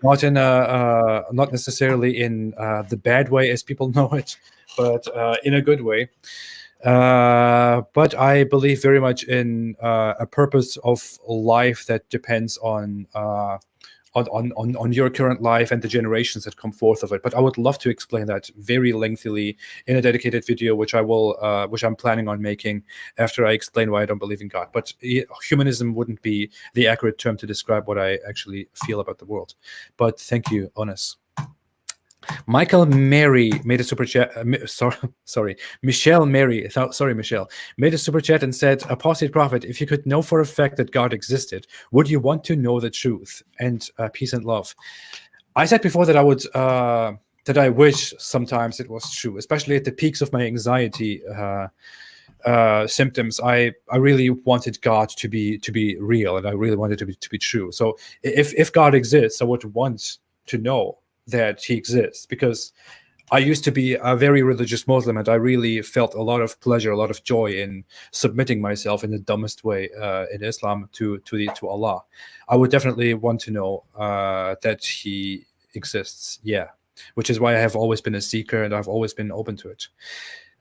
not necessarily in the bad way as people know it, but in a good way. But I believe very much in a purpose of life that depends on your current life and the generations that come forth of it. But I would love to explain that very lengthily in a dedicated video, which I'm planning on making after I explain why I don't believe in God. But humanism wouldn't be the accurate term to describe what I actually feel about the world. But thank you, Onis. Michael Mary made a super chat. Michelle Mary. Sorry, Michelle made a super chat and said, "Apostate prophet, if you could know for a fact that God existed, would you want to know the truth? And peace and love." I said before that I would that I wish sometimes it was true, especially at the peaks of my anxiety symptoms. I really wanted God to be real, and I really wanted it to be true. So if God exists, I would want to know that he exists, because I used to be a very religious Muslim, and I really felt a lot of pleasure, a lot of joy in submitting myself in the dumbest way in Islam to Allah. I would definitely want to know that he exists, yeah, which is why I have always been a seeker, and I've always been open to it.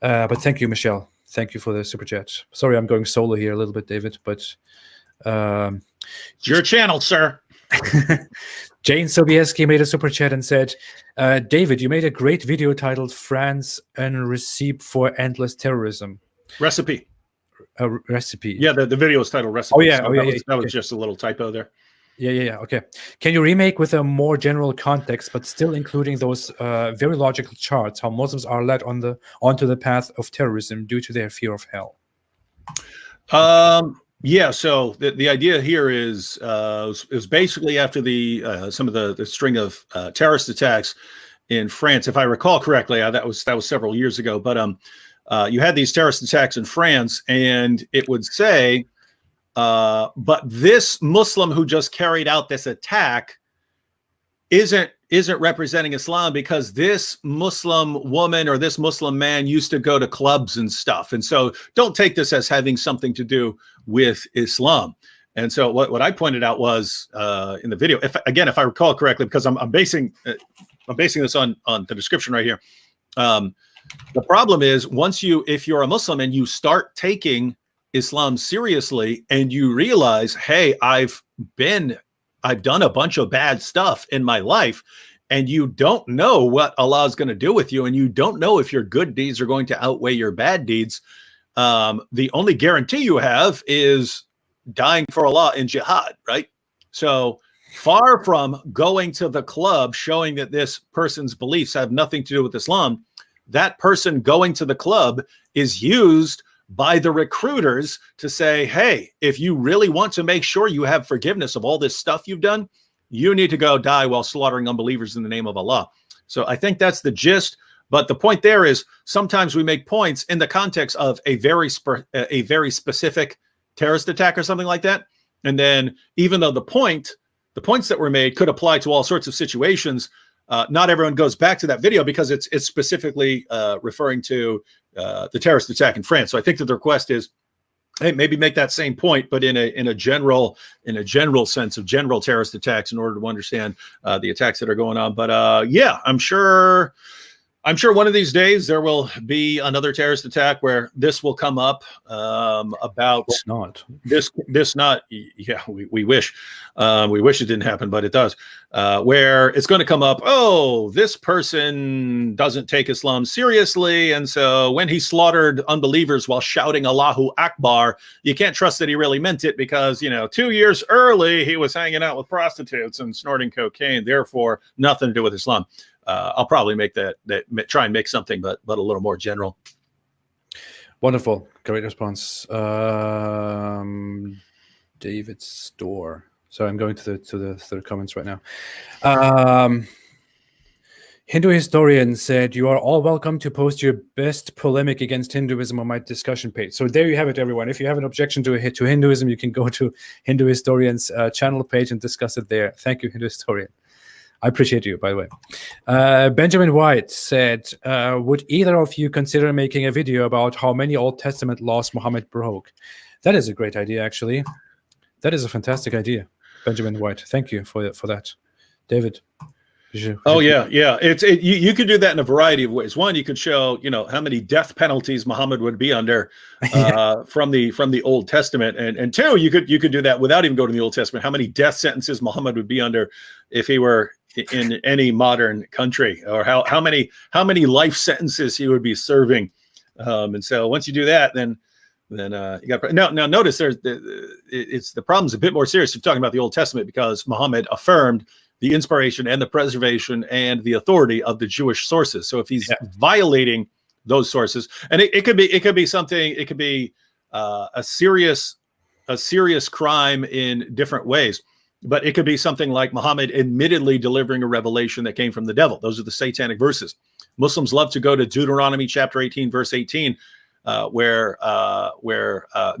But thank you, Michelle. Thank you for the super chat. Sorry, I'm going solo here a little bit, David, but it's your channel, sir. Jane Sobieski made a super chat and said, "David, you made a great video titled France and Recipe for Endless Terrorism." Recipe. Recipe. Yeah, the video is titled Recipe. Oh, yeah. So that was just a little typo there. Yeah. Okay. Can you remake with a more general context, but still including those very logical charts, how Muslims are led onto the path of terrorism due to their fear of hell? Yeah, so the idea here is basically after some of the string of terrorist attacks in France, if I recall correctly. That was several years ago, but you had these terrorist attacks in France, and it would say, but this Muslim who just carried out this attack isn't representing Islam, because this Muslim woman or this Muslim man used to go to clubs and stuff. And so don't take this as having something to do with Islam. And so what I pointed out was in the video, if I recall correctly, because I'm basing this on the description right here. The problem is if you're a Muslim and you start taking Islam seriously and you realize, hey, I've done a bunch of bad stuff in my life, and you don't know what Allah is going to do with you, and you don't know if your good deeds are going to outweigh your bad deeds. The only guarantee you have is dying for Allah in jihad, right? So far from going to the club showing that this person's beliefs have nothing to do with Islam, that person going to the club is used by the recruiters to say, hey, if you really want to make sure you have forgiveness of all this stuff you've done, you need to go die while slaughtering unbelievers in the name of Allah. So I think that's the gist. But the point there is sometimes we make points in the context of a very specific terrorist attack or something like that. And then even though the points that were made could apply to all sorts of situations, not everyone goes back to that video because it's specifically referring to the terrorist attack in France. So I think that the request is, hey, maybe make that same point, but in a general sense of general terrorist attacks in order to understand the attacks that are going on. But yeah, I'm sure one of these days there will be another terrorist attack where this will come up about this not. Yeah, we wish it didn't happen, but it does. Where it's going to come up. Oh, this person doesn't take Islam seriously, and so when he slaughtered unbelievers while shouting Allahu Akbar, you can't trust that he really meant it because 2 years early he was hanging out with prostitutes and snorting cocaine. Therefore, nothing to do with Islam. I'll probably make try and make something, but a little more general. Wonderful, great response, David Store. So I'm going to the comments right now. Hindu historian said, "You are all welcome to post your best polemic against Hinduism on my discussion page." So there you have it, everyone. If you have an objection to Hinduism, you can go to Hindu historian's channel page and discuss it there. Thank you, Hindu historian. I appreciate you, by the way. Benjamin White said, would either of you consider making a video about how many Old Testament laws Muhammad broke? That is a great idea, actually. That is a fantastic idea, Benjamin White. Thank you for that. David? Yeah. You could do that in a variety of ways. One, you could show, how many death penalties Muhammad would be under from the Old Testament, and two, you could do that without even going to the Old Testament. How many death sentences Muhammad would be under if he were in any modern country, or how many life sentences he would be serving. And so once you do that, then you got now notice the problem's a bit more serious. You're talking about the Old Testament because Muhammad affirmed the inspiration and the preservation and the authority of the Jewish sources. So if he's violating those sources, and it could be something, it could be a serious crime in different ways, but it could be something like Muhammad admittedly delivering a revelation that came from the devil. Those are the satanic verses. Muslims love to go to Deuteronomy chapter 18, verse 18, where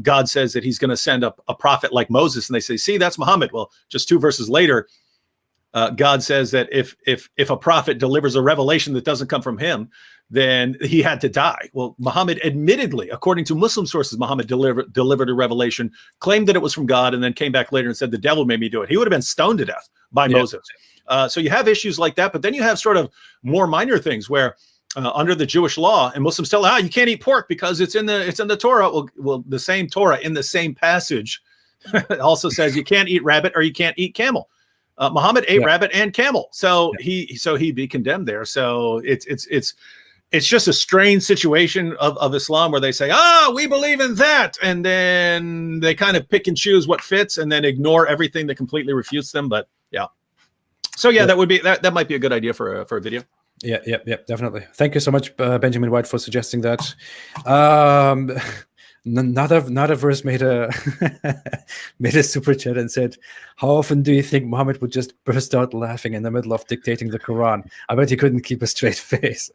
God says that he's going to send a prophet like Moses, and they say, see, that's Muhammad. Well, just 2 verses later, God says that if a prophet delivers a revelation that doesn't come from him, then he had to die. Well, Muhammad admittedly, according to Muslim sources, Muhammad delivered a revelation, claimed that it was from God, and then came back later and said, the devil made me do it. He would have been stoned to death by Moses. So you have issues like that, but then you have sort of more minor things where under the Jewish law, and Muslims tell you can't eat pork because it's in the Torah. Well, the same Torah in the same passage also says you can't eat rabbit or you can't eat camel. Muhammad ate rabbit and camel, so he'd be condemned there. So it's just a strange situation of Islam where they say, we believe in that, and then they kind of pick and choose what fits, and then ignore everything that completely refutes them. But that might be a good idea for a video. Yeah, definitely. Thank you so much, Benjamin White, for suggesting that. Another verse made a super chat and said, how often do you think Muhammad would just burst out laughing in the middle of dictating the Quran? I bet he couldn't keep a straight face.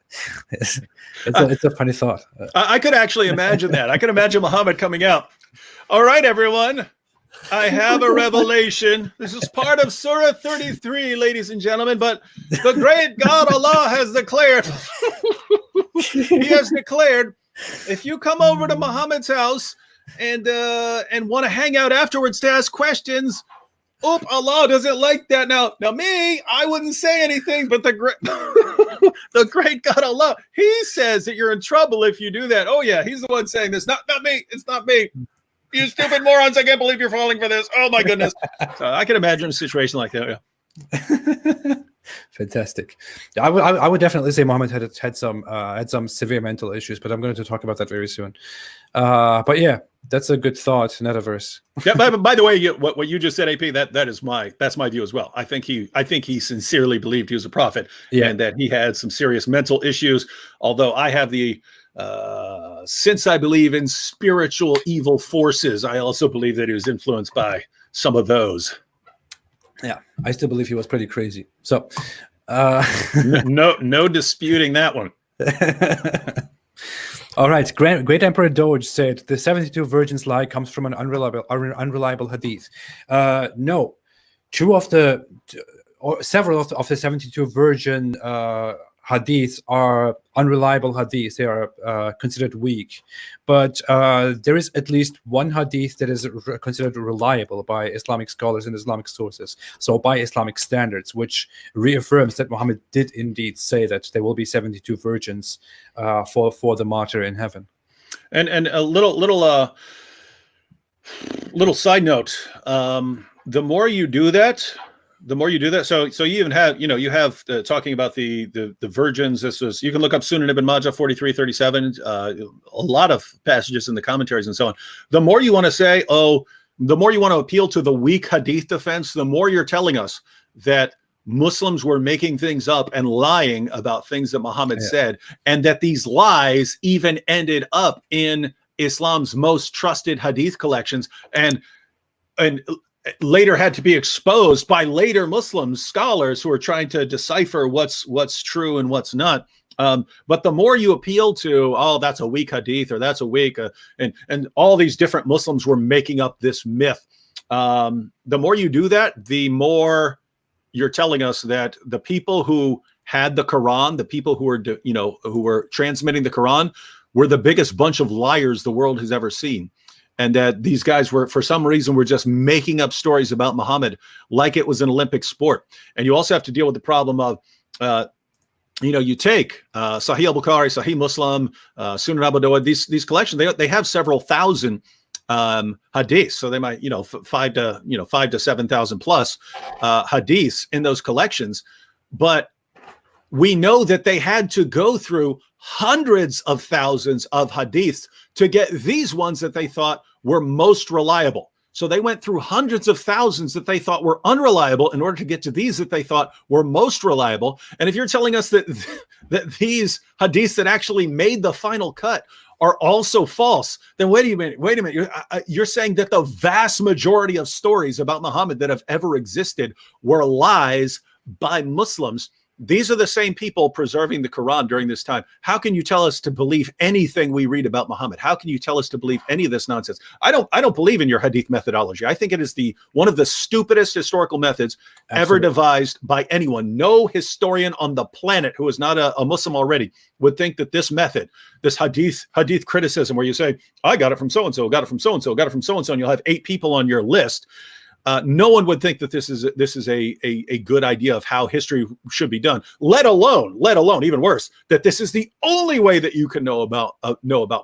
It's a funny thought. I could actually imagine that. I could imagine Muhammad coming out. All right, everyone. I have a revelation. This is part of Surah 33, ladies and gentlemen, but the great God Allah has declared, he has declared, if you come over to Muhammad's house and want to hang out afterwards to ask questions, Allah doesn't like that. Now me, I wouldn't say anything, but the great God Allah, he says that you're in trouble if you do that. Oh yeah, he's the one saying this, not me. It's not me. You stupid morons. I can't believe you're falling for this. Oh my goodness. So I can imagine a situation like that. Yeah. Fantastic. I would definitely say Muhammad had some severe mental issues, but I'm going to talk about that very soon. But yeah, that's a good thought. Metaverse. Yeah. By the way, what you just said, AP, that's my view as well. I think he sincerely believed he was a prophet, and that he had some serious mental issues. Although I have since I believe in spiritual evil forces, I also believe that he was influenced by some of those. Yeah, I still believe he was pretty crazy. So, no disputing that one. All right, Great Emperor Doge said the 72 virgins lie comes from an unreliable hadith. No, several of the 72 virgin hadiths are unreliable hadiths. They are considered weak, but there is at least one hadith that is considered reliable by Islamic scholars and Islamic sources, so by Islamic standards, which reaffirms that Muhammad did indeed say that there will be 72 virgins for the martyr in heaven. And a little side note, the more you do that, so you even have, you have talking about the virgins. This was, you can look up Sunan Ibn Majah 4337, a lot of passages in the commentaries and so on. The more you want to say, the more you want to appeal to the weak hadith defense, the more you're telling us that Muslims were making things up and lying about things that Muhammad said, and that these lies even ended up in Islam's most trusted hadith collections, and later had to be exposed by later Muslim scholars who are trying to decipher what's true and what's not. But the more you appeal to, that's a weak hadith, or that's a weak, and all these different Muslims were making up this myth. The more you do that, the more you're telling us that the people who had the Quran, the people who were transmitting the Quran, were the biggest bunch of liars the world has ever seen. And that these guys were, for some reason, were just making up stories about Muhammad like it was an Olympic sport. And you also have to deal with the problem of, you take Sahih al-Bukhari, Sahih Muslim, Sunan Abu Dawud, these collections, they have several thousand hadiths. So they might, 5 to 7,000 plus hadiths in those collections. But we know that they had to go through hundreds of thousands of hadiths to get these ones that they thought were most reliable. So they went through hundreds of thousands that they thought were unreliable in order to get to these that they thought were most reliable. And if you're telling us that these hadiths that actually made the final cut are also false, then wait a minute. You're saying that the vast majority of stories about Muhammad that have ever existed were lies by Muslims. These are the same people preserving the Quran during this time. How can you tell us to believe anything we read about Muhammad? How can you tell us to believe any of this nonsense? I don't believe in your hadith methodology. I think it is one of the stupidest historical methods ever devised by anyone. No historian on the planet who is not a Muslim already would think that this method, this hadith criticism, where you say, I got it from so-and-so, got it from so-and-so, got it from so-and-so, and you'll have 8 people on your list. No one would think that this is a good idea of how history should be done, let alone even worse, that this is the only way that you can know about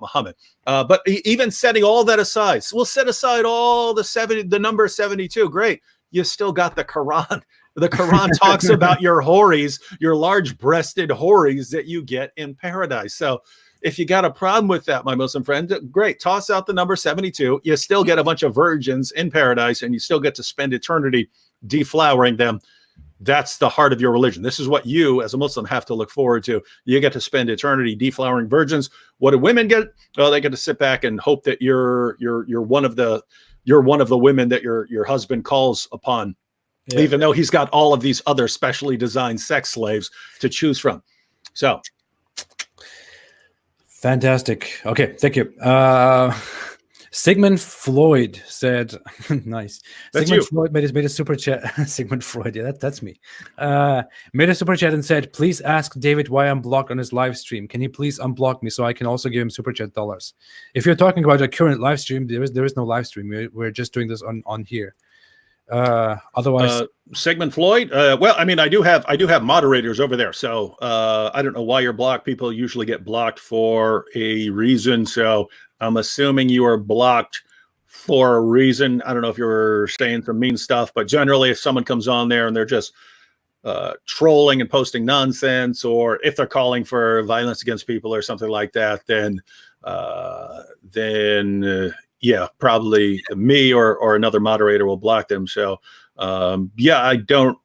Muhammad. But even setting all that aside, so we'll set aside all the number 72. Great. You still got the Quran. The Quran talks about your houris, your large-breasted houris that you get in paradise. So if you got a problem with that, my Muslim friend, great. Toss out the number 72. You still get a bunch of virgins in paradise, and you still get to spend eternity deflowering them. That's the heart of your religion. This is what you, as a Muslim, have to look forward to. You get to spend eternity deflowering virgins. What do women get? Well, they get to sit back and hope that you're one of the women that your husband calls upon, even though he's got all of these other specially designed sex slaves to choose from. So. Fantastic. Okay, thank you. Sigmund Floyd said, nice. That's Sigmund you. Floyd made a super chat. Sigmund Freud, yeah, that's me. Made a super chat and said, please ask David why I'm blocked on his live stream. Can he please unblock me so I can also give him super chat dollars? If you're talking about a current live stream, there is no live stream. We're just doing this on here. Otherwise, Sigmund Floyd. Well, I mean, I do have moderators over there, so I don't know why you're blocked. People usually get blocked for a reason, so I'm assuming you are blocked for a reason. I don't know if you're saying some mean stuff, but generally if someone comes on there and they're just trolling and posting nonsense, or if they're calling for violence against people or something like that, then yeah, probably me or another moderator will block them. So yeah, I don't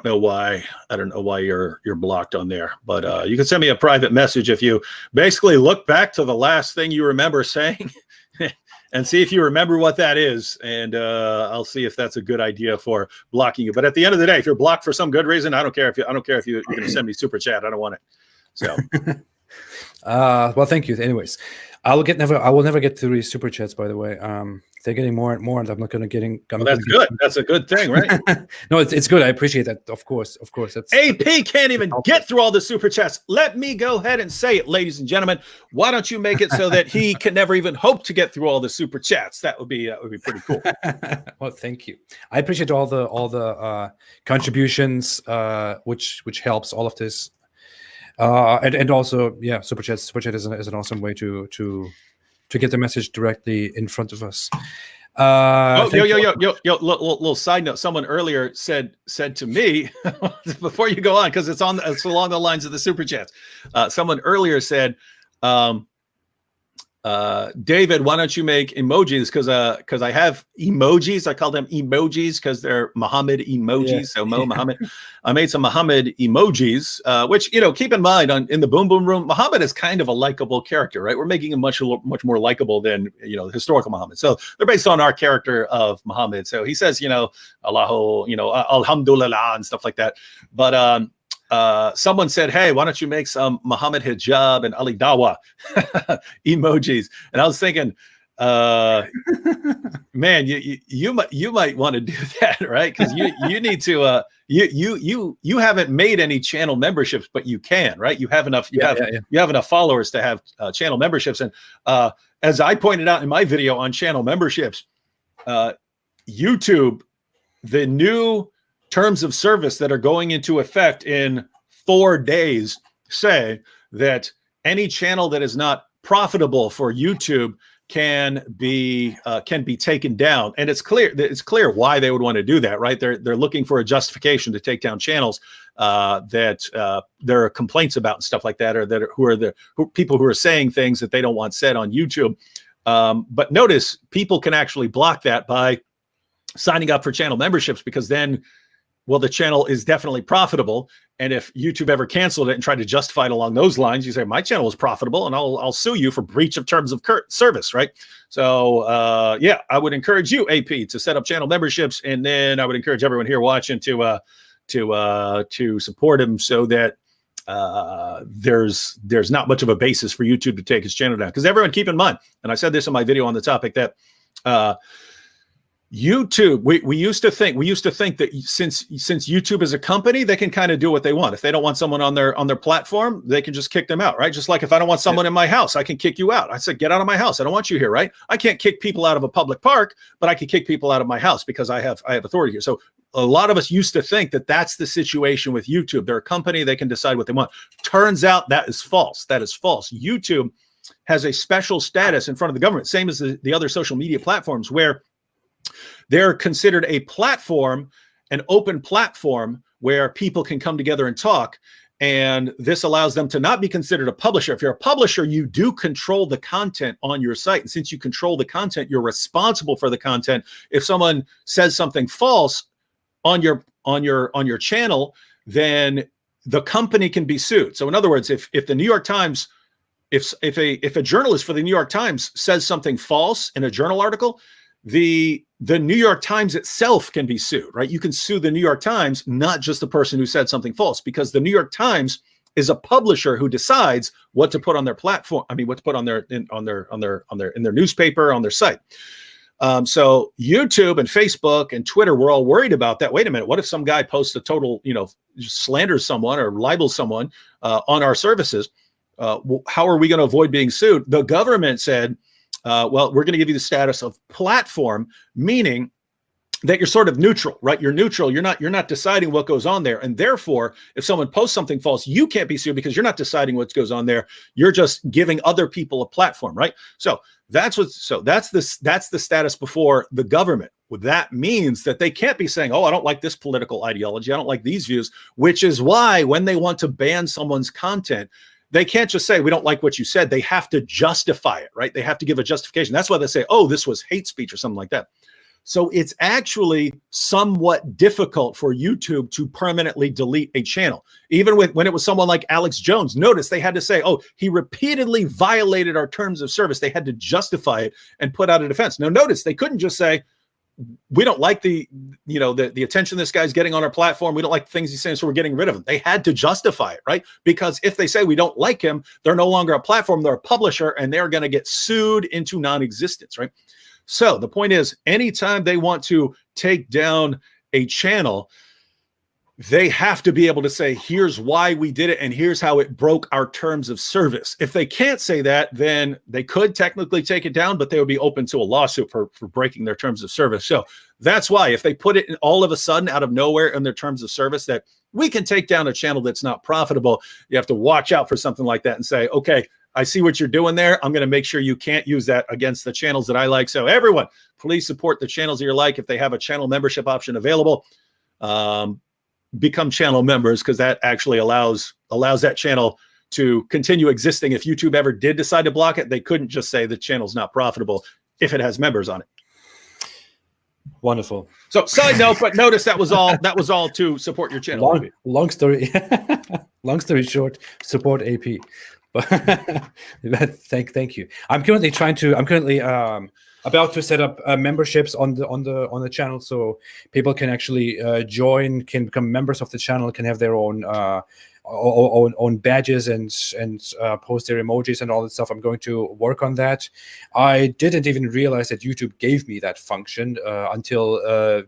know why. I don't know why you're blocked on there, but you can send me a private message if you basically look back to the last thing you remember saying and see if you remember what that is. And I'll see if that's a good idea for blocking you. But at the end of the day, if you're blocked for some good reason, I don't care if you're going to send me super chat. I don't want it. So, well, thank you. Anyways, I will never get through these super chats, by the way. They're getting more and more, and I'm not going to get. Well, that's good. That's a good thing, right? No, it's good. I appreciate that. Of course. That's AP can't even get through all the super chats. Let me go ahead and say it, ladies and gentlemen. Why don't you make it so that he can never even hope to get through all the super chats? That would be pretty cool. Well, thank you. I appreciate all the contributions, which helps all of this. And also, yeah, super chat is an awesome way to get the message directly in front of us. Little side note. Someone earlier said to me before you go on, because it's along the lines of the super chats. Someone earlier said, David, why don't you make emojis? Because I have emojis. I call them emojis because they're Muhammad emojis. Yeah. So Muhammad. I made some Muhammad emojis, which, keep in mind in the Boom Boom Room, Muhammad is kind of a likable character, right? We're making him much more likable than historical Muhammad. So they're based on our character of Muhammad. So he says, Allahu, Alhamdulillah and stuff like that. But someone said, hey, why don't you make some Muhammad hijab and Ali Dawa emojis? And I was thinking, man, you might want to do that, right? Because you need to you haven't made any channel memberships, but you can, right? You have enough you have enough followers to have channel memberships. And as I pointed out in my video on channel memberships, YouTube, the new terms of service that are going into effect in 4 days say that any channel that is not profitable for YouTube can be taken down. And it's clear why they would want to do that, right? They're looking for a justification to take down channels that there are complaints about and stuff like that, or that people who are saying things that they don't want said on YouTube. But notice people can actually block that by signing up for channel memberships, because then, well, the channel is definitely profitable. And if YouTube ever canceled it and tried to justify it along those lines, you say, my channel is profitable and I'll sue you for breach of terms of service, right? So, yeah, I would encourage you, AP, to set up channel memberships. And then I would encourage everyone here watching to support him, so that there's not much of a basis for YouTube to take his channel down. Because everyone, keep in mind, and I said this in my video on the topic, that YouTube, we used to think that since YouTube is a company, they can kind of do what they want. If they don't want someone on their platform, they can just kick them out, right? Just like if I don't want someone in my house, I can kick you out. I said, get out of my house. I don't want you here, right? I can't kick people out of a public park, but I can kick people out of my house because I have authority here. So a lot of us used to think that that's the situation with YouTube. They're a company, they can decide what they want. Turns out that is false. That is false. YouTube has a special status in front of the government, same as the other social media platforms, where they're considered a platform, an open platform where people can come together and talk. And this allows them to not be considered a publisher. If you're a publisher, you do control the content on your site. And since you control the content, you're responsible for the content. If someone says something false on your channel, then the company can be sued. So in other words, if the New York Times, if a journalist for the New York Times says something false in a journal article, the New York Times itself can be sued, right? You can sue the New York Times, not just the person who said something false, because the New York Times is a publisher who decides what to put on their platform. I mean, what to put on their newspaper, on their site. So YouTube and Facebook and Twitter were all worried about that. Wait a minute, what if some guy posts a total, slanders someone or libels someone on our services? How are we going to avoid being sued? The government said, well, we're going to give you the status of platform, meaning that you're sort of neutral, right? You're neutral. You're not deciding what goes on there. And therefore, if someone posts something false, you can't be sued because you're not deciding what goes on there. You're just giving other people a platform, right? So that's the status before the government. Well, that means that they can't be saying, oh, I don't like this political ideology. I don't like these views, which is why when they want to ban someone's content, they can't just say, we don't like what you said. They have to justify it, right? They have to give a justification. That's why they say, oh, this was hate speech or something like that. So it's actually somewhat difficult for YouTube to permanently delete a channel. Even when it was someone like Alex Jones, notice they had to say, oh, he repeatedly violated our terms of service. They had to justify it and put out a defense. Now, notice they couldn't just say, we don't like the attention this guy's getting on our platform. We don't like the things he's saying, so we're getting rid of him. They had to justify it, right? Because if they say we don't like him, they're no longer a platform, they're a publisher, and they're going to get sued into non-existence, right? So the point is, anytime they want to take down a channel, they have to be able to say, here's why we did it, and here's how it broke our terms of service. If they can't say that, then they could technically take it down, but they would be open to a lawsuit for breaking their terms of service. So that's why if they put it in all of a sudden out of nowhere in their terms of service that we can take down a channel that's not profitable, you have to watch out for something like that and say, okay, I see what you're doing there. I'm going to make sure you can't use that against the channels that I like. So everyone, please support the channels that you like. If they have a channel membership option available, become channel members, because that actually allows that channel to continue existing. If YouTube ever did decide to block it, they couldn't just say the channel's not profitable if it has members on it. Wonderful. So side note, but notice that was all to support your channel. Long story. Long story short, support AP. But thank you. I'm currently about to set up memberships on the channel, so people can actually join, can become members of the channel, can have their own badges and post their emojis and all that stuff. I'm going to work on that. I didn't even realize that YouTube gave me that function until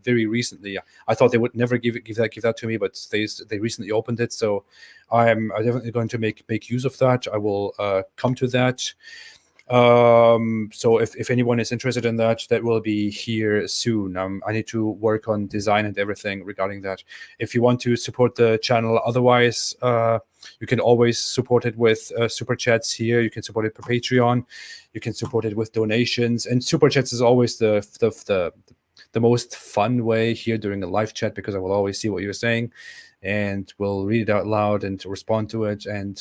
very recently. I thought they would never give that to me, but they recently opened it, so I'm definitely going to make use of that. I will come to that. So if anyone is interested in that will be here soon. I need to work on design and everything regarding that. If you want to support the channel otherwise, you can always support it with super chats here. You can support it per Patreon. You can support it with donations, and super chats is always the most fun way here during a live chat, because I will always see what you're saying and we'll read it out loud and respond to it. And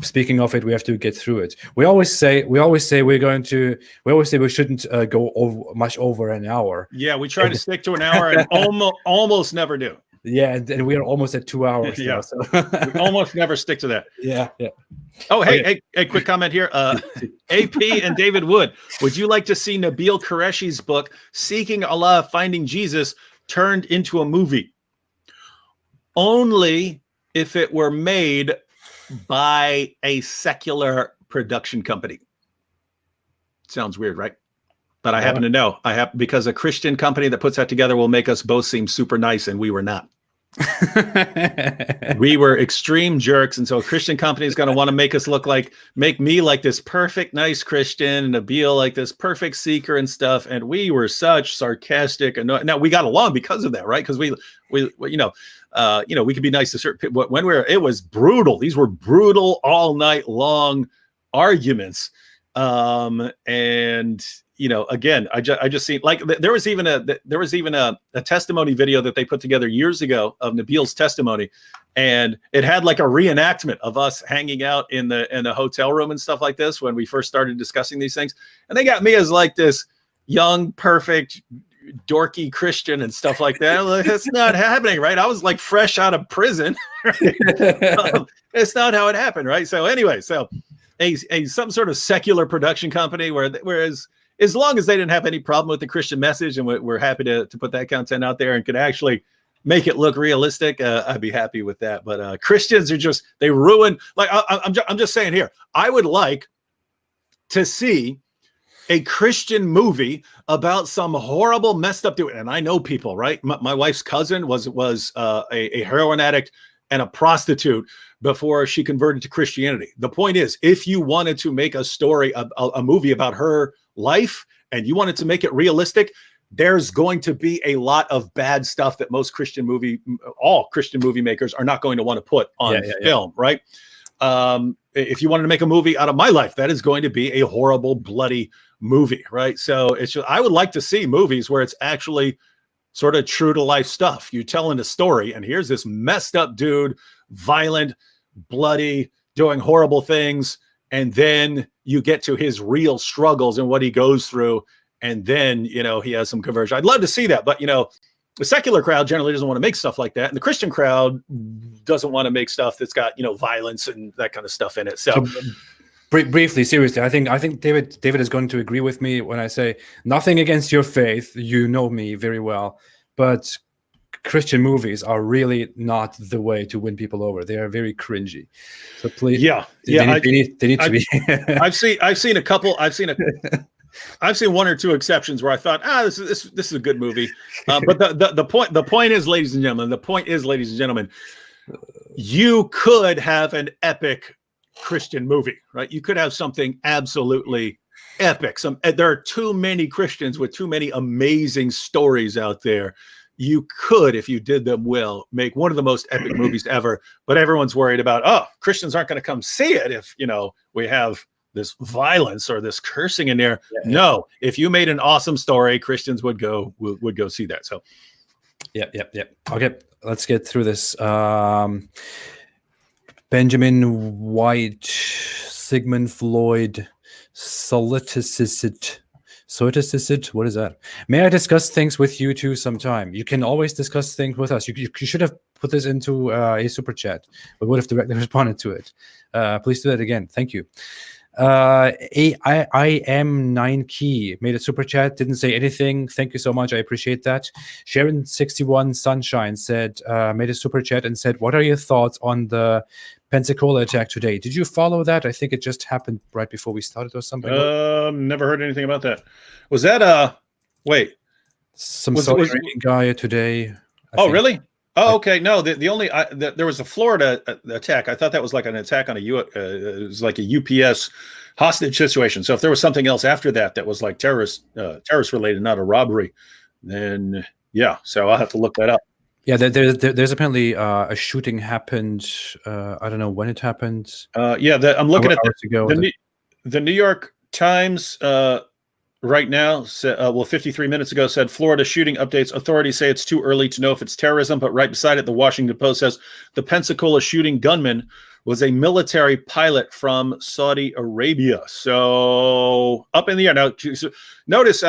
speaking of it, we have to get through it. We always say we shouldn't go much over an hour. Yeah, we try to stick to an hour and almost never do. Yeah, and we are almost at 2 hours. Yeah, now, so. we almost never stick to that. Yeah. Oh, hey, quick comment here. AP and David Wood, would you like to see Nabil Qureshi's book, Seeking Allah, Finding Jesus, turned into a movie? Only if it were made by a secular production company. Sounds weird, right? But I happen to know. Because a Christian company that puts that together will make us both seem super nice, and we were not. We were extreme jerks, and so a Christian company is going to want to make me like this perfect, nice Christian, and Nabil like this perfect seeker and stuff. And we were such sarcastic, and now we got along because of that, right? Because we could be nice to certain people. It was brutal. These were brutal all night long arguments. And again, I just seen, like, there was even a testimony video that they put together years ago of Nabil's testimony, and it had like a reenactment of us hanging out in the hotel room and stuff like this when we first started discussing these things. And they got me as like this young, perfect, dorky Christian and stuff like that. Like, that's not happening, right? I was like fresh out of prison. It's not how it happened, right? So anyway, some sort of secular production company whereas as long as they didn't have any problem with the Christian message, and we're happy to put that content out there and could actually make it look realistic, I'd be happy with that. But Christians are they ruin. Like, I'm just saying here, I would like to see a Christian movie about some horrible, messed up dude. And I know people, right? My wife's cousin was a heroin addict and a prostitute before she converted to Christianity. The point is, if you wanted to make a story, a movie about her life, and you wanted to make it realistic, there's going to be a lot of bad stuff that all Christian movie makers are not going to want to put on film, right? If you wanted to make a movie out of my life, that is going to be a horrible, bloody movie, right? So it's just, I would like to see movies where it's actually sort of true to life stuff. You're telling a story, and here's this messed up dude, violent, bloody, doing horrible things, and then you get to his real struggles and what he goes through, and then, you know, he has some conversion. I'd love to see that, but, you know, the secular crowd generally doesn't want to make stuff like that, and the Christian crowd doesn't want to make stuff that's got, you know, violence and that kind of stuff in it. So briefly, seriously, I think David is going to agree with me when I say nothing against your faith. You know me very well, but Christian movies are really not the way to win people over. They are very cringy. So please, they need to be. I've seen a couple. I've seen one or two exceptions where I thought, this is a good movie. But the point is, ladies and gentlemen, you could have an epic Christian movie, right? You could have something absolutely epic. There are too many Christians with too many amazing stories out there. You could, if you did them well, make one of the most epic movies ever. But everyone's worried about, Christians aren't going to come see it if, you know, we have this violence or this cursing in there. No, if you made an awesome story, Christians would go see that. So Yep. Okay, let's get through this. Benjamin White, Sigmund Floyd, Soliticicid. What is that? May I discuss things with you too sometime? You can always discuss things with us. You should have put this into a super chat. We would have directly responded to it. Please do that again. Thank you. I am 9 key made a super chat, didn't say anything. Thank you so much. I appreciate that. Sharon 61 Sunshine said, made a super chat and said, what are your thoughts on the Pensacola attack today? Did you follow that? I think it just happened right before we started or something. Never heard anything about that. Was that some Saudi Arabian guy today? Really? Oh, okay. No, the only there was a Florida attack. I thought that was like an attack on it was like a UPS hostage situation. So if there was something else after that was like terrorist related, not a robbery, then yeah. So I'll have to look that up. Yeah, there's apparently a shooting happened. I don't know when it happened. I'm looking at the New York Times right now. 53 minutes ago said Florida shooting updates. Authorities say it's too early to know if it's terrorism, but right beside it, the Washington Post says the Pensacola shooting gunman was a military pilot from Saudi Arabia. So up in the air now. Notice.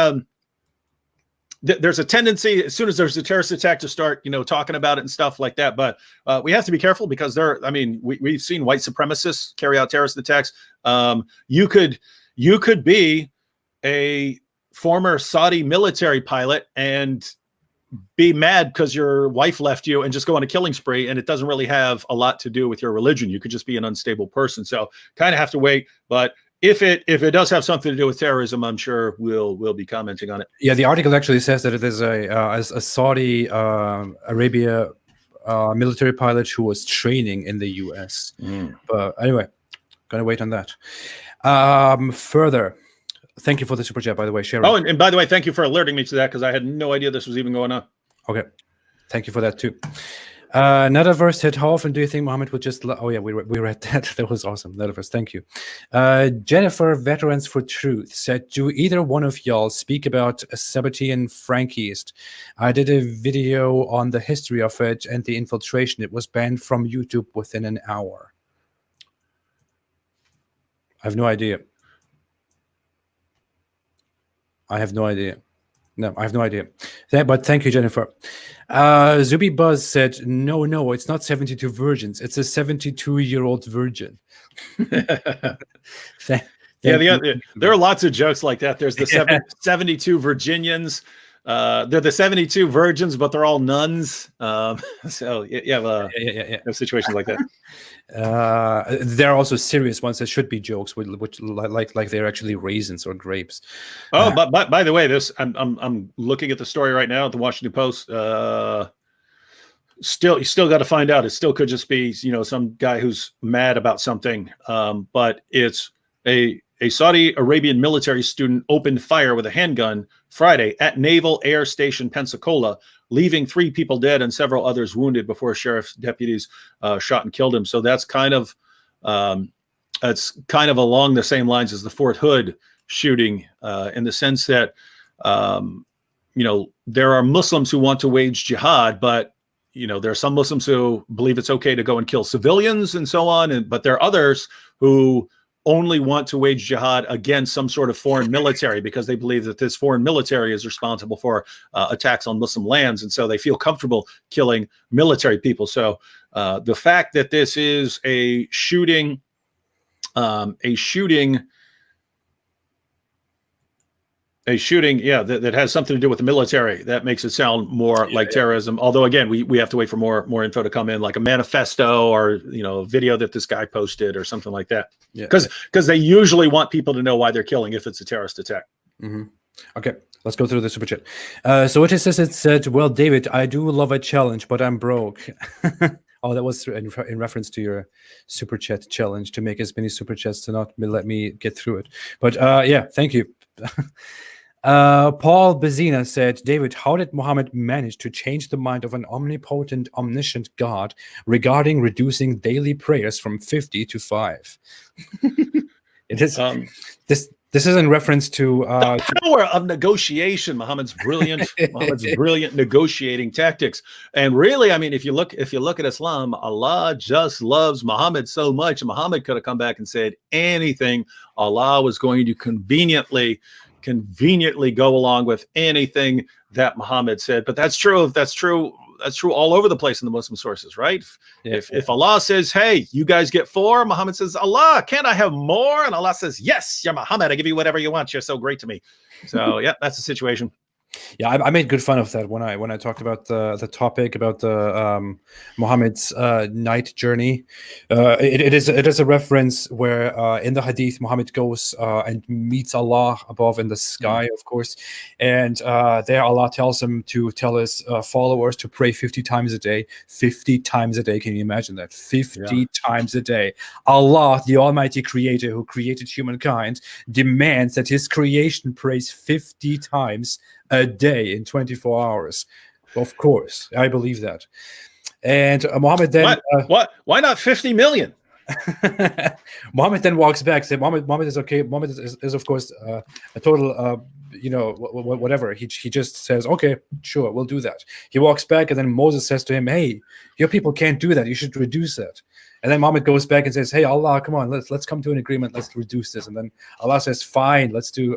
There's a tendency as soon as there's a terrorist attack to start, you know, talking about it and stuff like that. But we have to be careful because we've seen white supremacists carry out terrorist attacks. You could be a former Saudi military pilot and be mad because your wife left you and just go on a killing spree. And it doesn't really have a lot to do with your religion. You could just be an unstable person. So kind of have to wait. But if it does have something to do with terrorism, I'm sure we'll be commenting on it. Yeah, the article actually says that it is a Saudi Arabia military pilot who was training in the U.S. But anyway, gonna wait on that. Further, thank you for the super chat, by the way, Sharon. Oh, and by the way, thank you for alerting me to that because I had no idea this was even going on. Okay, thank you for that too. Netaverse said, how often do you think Muhammad would just... Oh, yeah, we read that. That was awesome. Netaverse, thank you. Jennifer, Veterans for Truth, said, do either one of y'all speak about Sabbatean Frankist? I did a video on the history of it and the infiltration. It was banned from YouTube within an hour. I have no idea. No, I have no idea. But thank you, Jennifer. Zuby Buzz said, no, it's not 72 virgins. It's a 72-year-old virgin. There are lots of jokes like that. There's the 72 Virginians. They're the 72 virgins, but they're all nuns. So you have situations like that. There are also serious ones that should be jokes, which like they're actually raisins or grapes. But by the way, I'm looking at the story right now at the Washington Post. You still got to find out. It still could just be some guy who's mad about something. But it's a a Saudi Arabian military student opened fire with a handgun Friday at Naval Air Station Pensacola, leaving 3 people dead and several others wounded before sheriff's deputies shot and killed him. So that's kind of along the same lines as the Fort Hood shooting, in the sense that there are Muslims who want to wage jihad, but there are some Muslims who believe it's okay to go and kill civilians and so on, but there are others who only want to wage jihad against some sort of foreign military because they believe that this foreign military is responsible for attacks on Muslim lands, and so they feel comfortable killing military people. So the fact that this is a shooting, that has something to do with the military, that makes it sound more like terrorism. Although, again, we have to wait for more info to come in, like a manifesto or a video that this guy posted or something like that. Because they usually want people to know why they're killing if it's a terrorist attack. Mm-hmm. Okay, let's go through the super chat. So what it said, well, David, I do love a challenge, but I'm broke. Oh, that was in reference to your super chat challenge to make as many super chats to not let me get through it. But yeah, thank you. Paul Bezina said, David, how did Muhammad manage to change the mind of an omnipotent, omniscient God regarding reducing daily prayers from 50 to 5? It is this is in reference to the power of negotiation. Muhammad's brilliant negotiating tactics. And really, I mean, if you look at Islam, Allah just loves Muhammad so much. Muhammad could have come back and said anything. Allah was going to conveniently go along with anything that Muhammad said. But that's true all over the place in the Muslim sources, right? If Allah says, hey, you guys get 4, Muhammad says, Allah, can't I have more? And Allah says, yes, yeah, Muhammad, I give you whatever you want. You're so great to me. So yeah, that's the situation. Yeah, I made good fun of that when I talked about the topic about the Muhammad's night journey. It is a reference where in the Hadith Muhammad goes and meets Allah above in the sky, of course, and there Allah tells him to tell his followers to pray 50 times a day. 50 times a day. Can you imagine that? 50 times a day. Allah, the Almighty Creator who created humankind, demands that His creation prays 50 times a day in 24 hours. Of course, I believe that. And Muhammad then why not 50 million? Muhammad then walks back, said Muhammad is okay. Muhammad is of course a total whatever. He just says, okay, sure, we'll do that. He walks back, and then Moses says to him, hey, your people can't do that, you should reduce that. And then Muhammad goes back and says, hey, Allah, come on, let's come to an agreement, let's reduce this. And then Allah says, fine, let's do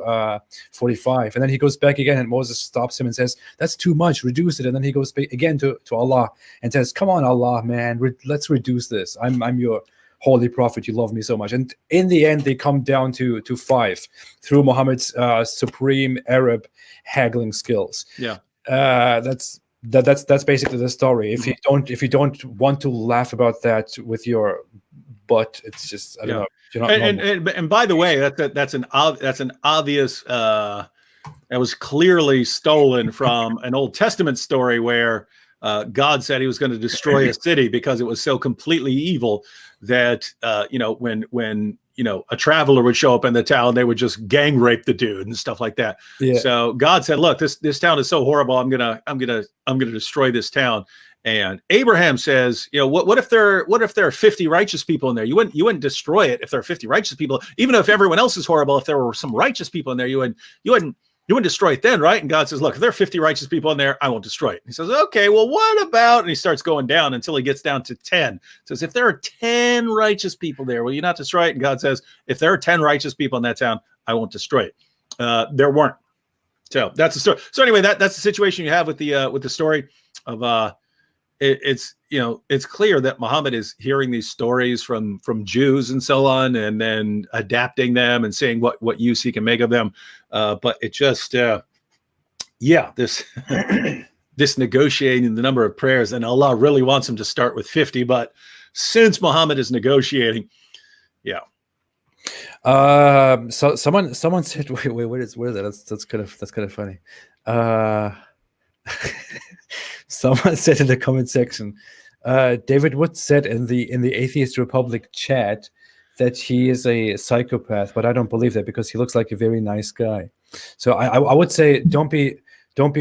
45. And then he goes back again, and Moses stops him and says, that's too much, reduce it. And then he goes back again to Allah and says, come on, Allah, man, let's reduce this. I'm your holy prophet, you love me so much. And in the end, they come down to 5 through Muhammad's supreme Arab haggling skills. Yeah. That's basically the story. If you don't want to laugh about that with your butt, it's just I don't know. You're not and by the way, that's an obvious. That was clearly stolen from an Old Testament story where God said He was going to destroy a city because it was so completely evil that when a traveler would show up in the town, they would just gang rape the dude and stuff like that. Yeah. So God said, look, this town is so horrible. I'm gonna destroy this town. And Abraham says, what if there are 50 righteous people in there? You wouldn't destroy it if there are 50 righteous people, even if everyone else is horrible. If there were some righteous people in there, you wouldn't destroy it then, right? And God says, look, if there are 50 righteous people in there, I won't destroy it. He says, okay, well, what about? And he starts going down until he gets down to 10. Says, if there are 10 righteous people there, will you not destroy it? And God says, if there are 10 righteous people in that town, I won't destroy it. There weren't. So that's the story. So anyway, that's the situation you have with the story of it's clear that Muhammad is hearing these stories from Jews and so on, and then adapting them and saying what use he can make of them. But it just, this this negotiating the number of prayers, and Allah really wants him to start with 50. But since Muhammad is negotiating, so someone said, wait, where is that? That's kind of funny. Someone said in the comment section, David Wood said in the Atheist Republic chat that he is a psychopath, but I don't believe that because he looks like a very nice guy. So I would say don't be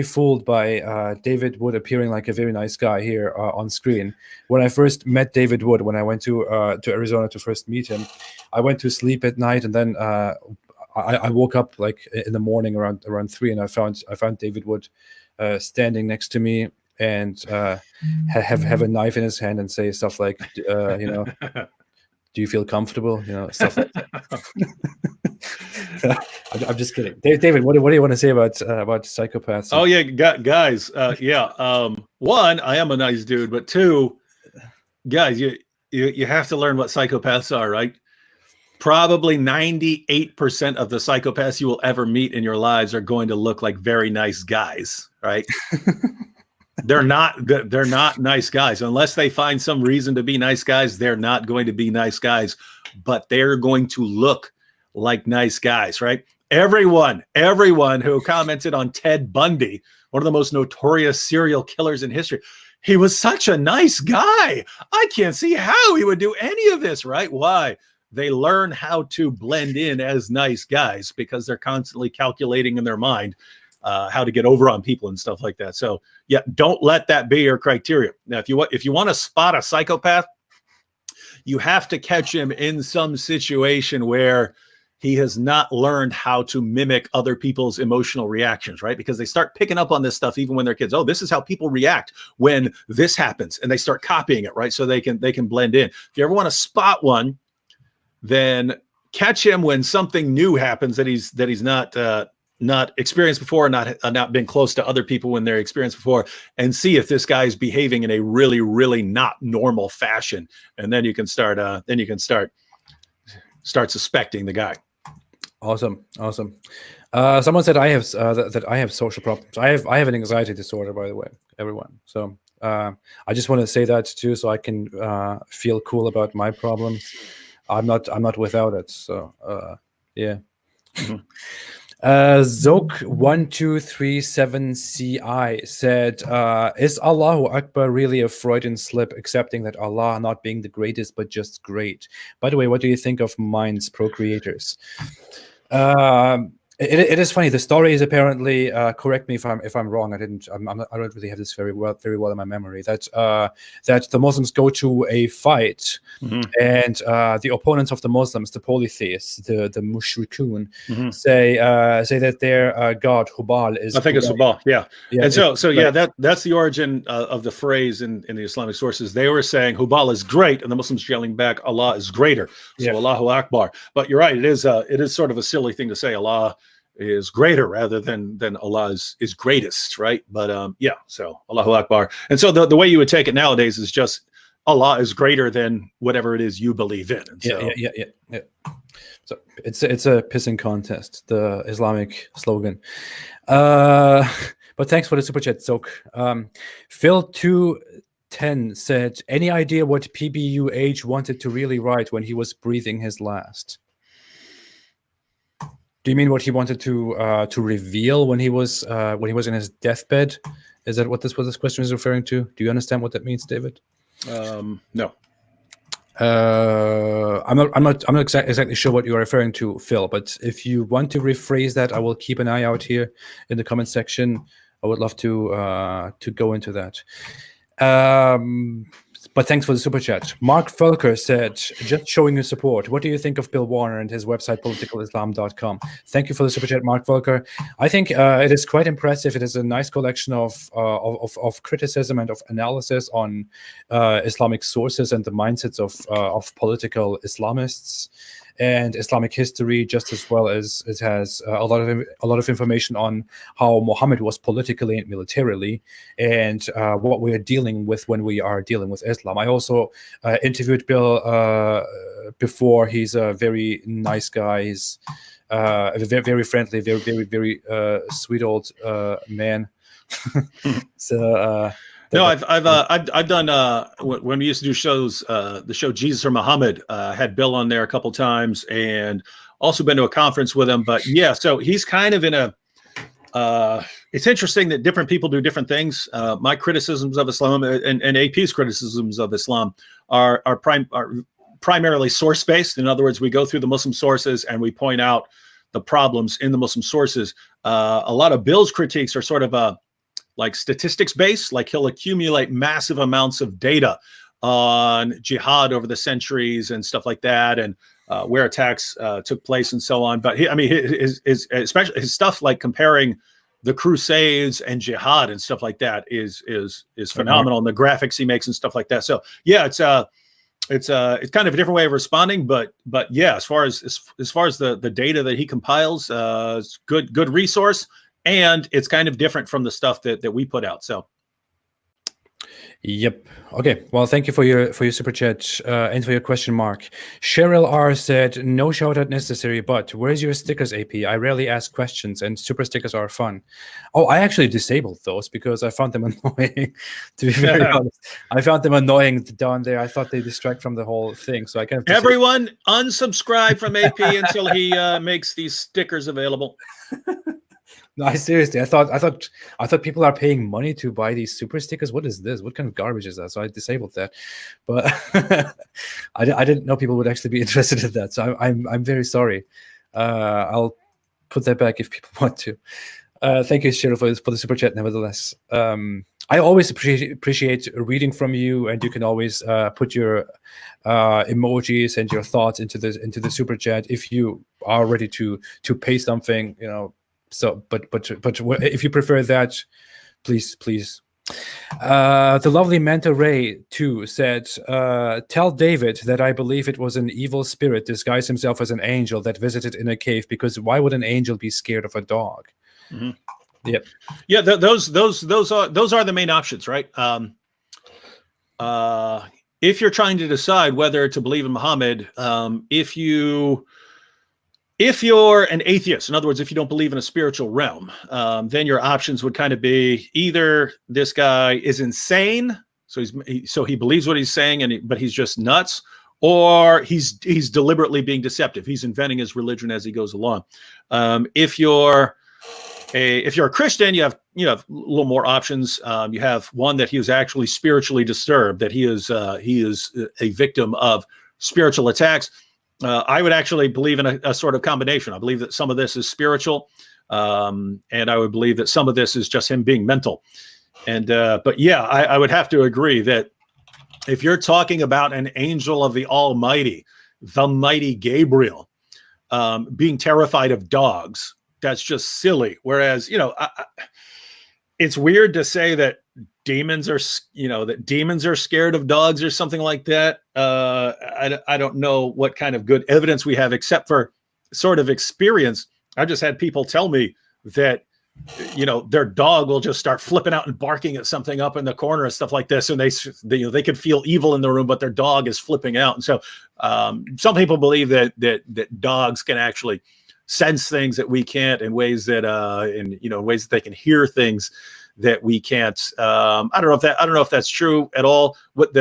fooled by David Wood appearing like a very nice guy here on screen. When I first met David Wood, when I went to Arizona to first meet him, I went to sleep at night, and then I woke up like in the morning around 3, and I found David Wood standing next to me and have a knife in his hand and say stuff like, do you feel comfortable? Stuff like that. I'm just kidding. David, what do you want to say about psychopaths? Oh yeah, guys. One, I am a nice dude, but two, guys, you have to learn what psychopaths are, right? Probably 98% of the psychopaths you will ever meet in your lives are going to look like very nice guys, right? They're not nice guys unless they find some reason to be nice guys. They're not going to be nice guys, but they're going to look like nice guys, right? Everyone who commented on Ted Bundy, one of the most notorious serial killers in history, he was such a nice guy. I can't see how he would do any of this, right? Why? They learn how to blend in as nice guys because they're constantly calculating in their mind how to get over on people and stuff like that. So yeah, don't let that be your criteria. Now, if you want to spot a psychopath, you have to catch him in some situation where he has not learned how to mimic other people's emotional reactions, right? Because they start picking up on this stuff even when they're kids. Oh, this is how people react when this happens, and they start copying it, right? So they can blend in. If you ever want to spot one, then catch him when something new happens that he's not experienced before, not been close to other people when they're experienced before, and see if this guy's behaving in a really, really not normal fashion. And then you can start suspecting the guy. Awesome. Someone said I have that I have social problems. I have an anxiety disorder, by the way, everyone. So I just want to say that too, so I can feel cool about my problems. I'm not without it. So yeah. Mm-hmm. Zoke1237CI said, is Allahu Akbar really a Freudian slip, accepting that Allah not being the greatest but just great? By the way, what do you think of Mind's procreators? It is funny. The story is apparently, correct me if I'm wrong. I don't really have this very well in my memory. That the Muslims go to a fight, mm-hmm. and the opponents of the Muslims, the polytheists, the mushrikun, mm-hmm. say that their god Hubal is. I think it's Hubal. Yeah. And so that's the origin of the phrase in the Islamic sources. They were saying Hubal is great, and the Muslims yelling back, Allah is greater. So Allahu Akbar. But you're right. It is sort of a silly thing to say. Allah is greater rather than Allah is greatest, right? But so Allahu Akbar. And so the way you would take it nowadays is just Allah is greater than whatever it is you believe in. And so, yeah. So it's a pissing contest, the Islamic slogan. But thanks for the super chat, Zoke. Phil210 said, any idea what PBUH wanted to really write when he was breathing his last? Do you mean what he wanted to reveal when he was in his deathbed? Is that what this question is referring to? Do you understand what that means, David? No. I'm not exactly sure what you are referring to, Phil. But if you want to rephrase that, I will keep an eye out here in the comment section. I would love to go into that. But thanks for the super chat. Mark Felker said, just showing your support. What do you think of Bill Warner and his website, politicalislam.com? Thank you for the super chat, Mark Felker. I think it is quite impressive. It is a nice collection of criticism and of analysis on Islamic sources and the mindsets of political Islamists and Islamic history, just as well as it has a lot of information on how Muhammad was politically and militarily, and what we are dealing with when we are dealing with Islam. I also interviewed Bill before. He's a very nice guy. He's very, very friendly, very, very, very sweet old man. So. No, I've done when we used to do shows, the show Jesus or Muhammad, had Bill on there a couple times, and also been to a conference with him. But yeah, so he's kind of in a. It's interesting that different people do different things. My criticisms of Islam and AP's criticisms of Islam are primarily source-based. In other words, we go through the Muslim sources and we point out the problems in the Muslim sources. A lot of Bill's critiques are sort of like statistics-based, like he'll accumulate massive amounts of data on jihad over the centuries and stuff like that, and where attacks took place and so on. But especially his stuff like comparing the Crusades and jihad and stuff like that is phenomenal, and the graphics he makes and stuff like that. So yeah, it's kind of a different way of responding, but yeah, as far as the data that he compiles, it's good resource, and it's kind of different from the stuff that we put out. So. Yep. Okay. Well, thank you for your super chat and for your question, Mark. Cheryl R said, "No shout out necessary, but where's your stickers, AP? I rarely ask questions, and super stickers are fun." Oh, I actually disabled those because I found them annoying. To be very honest, I found them annoying down there. I thought they distract from the whole thing, so I kind of everyone unsubscribe from AP until he makes these stickers available. No, seriously, I thought people are paying money to buy these super stickers. What is this? What kind of garbage is that? So I disabled that, but I didn't know people would actually be interested in that. So I'm very sorry. I'll put that back if people want to. Thank you, Cheryl, for the super chat. Nevertheless, I always appreciate reading from you, and you can always put your emojis and your thoughts into the super chat if you are ready to pay something, you know. So, but if you prefer that, please. The lovely Manta Ray too said, "Tell David that I believe it was an evil spirit disguised himself as an angel that visited in a cave. Because why would an angel be scared of a dog?" Mm-hmm. Yep. Yeah, those are the main options, right? If you're trying to decide whether to believe in Muhammad, if you're an atheist, in other words, if you don't believe in a spiritual realm, then your options would kind of be either this guy is insane, so he believes what he's saying, but he's just nuts, or he's deliberately being deceptive. He's inventing his religion as he goes along. If you're a Christian, you have a little more options. You have one that he was actually spiritually disturbed, that he is a victim of spiritual attacks. I would actually believe in a sort of combination. I believe that some of this is spiritual, and I would believe that some of this is just him being mental. And but yeah, I would have to agree that if you're talking about an angel of the Almighty, the mighty Gabriel, being terrified of dogs, that's just silly. Whereas, it's weird to say that demons are scared of dogs or something like that. I don't know what kind of good evidence we have, except for sort of experience. I just had people tell me that, their dog will just start flipping out and barking at something up in the corner and stuff like this. And they could feel evil in the room, but their dog is flipping out. And so some people believe that dogs can actually sense things that we can't, in ways that ways that they can hear things that we can't. I don't know if that's true at all. What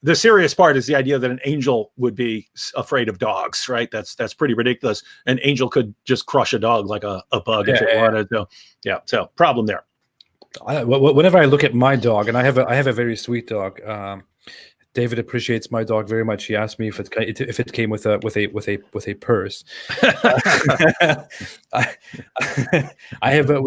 the serious part is the idea that an angel would be afraid of dogs, right? That's pretty ridiculous. An angel could just crush a dog like a bug if it wanted. So so problem there. Whenever I look at my dog, and I have a very sweet dog. David appreciates my dog very much. He asked me if it came with a purse. We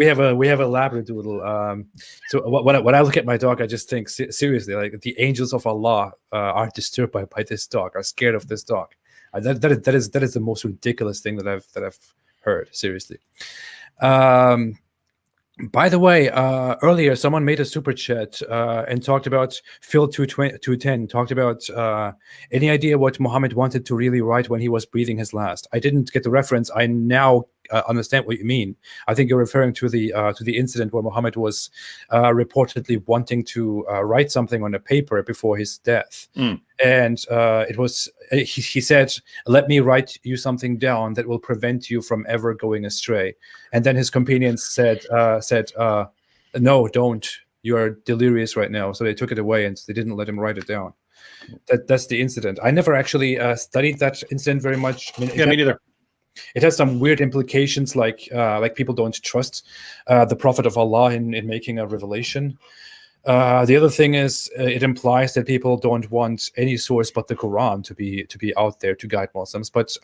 have a Labradoodle. So when I look at my dog, I just think seriously, like the angels of Allah are disturbed by this dog, are scared of this dog. That is the most ridiculous thing that I've heard. Seriously. By the way, earlier someone made a super chat and talked about Phil 210, talked about any idea what Muhammad wanted to really write when he was breathing his last. I didn't get the reference. I now understand what you mean. I think you're referring to the incident where Muhammad was reportedly wanting to write something on a paper before his death. And it was he said, "Let me write you something down that will prevent you from ever going astray." And then his companions said, "No, don't. You are delirious right now." So they took it away and they didn't let him write it down. That's the incident. I never actually studied that incident very much. Me neither. It has some weird implications, like people don't trust the Prophet of Allah in making a revelation. The other thing is, it implies that people don't want any source but the Quran to be out there to guide Muslims. But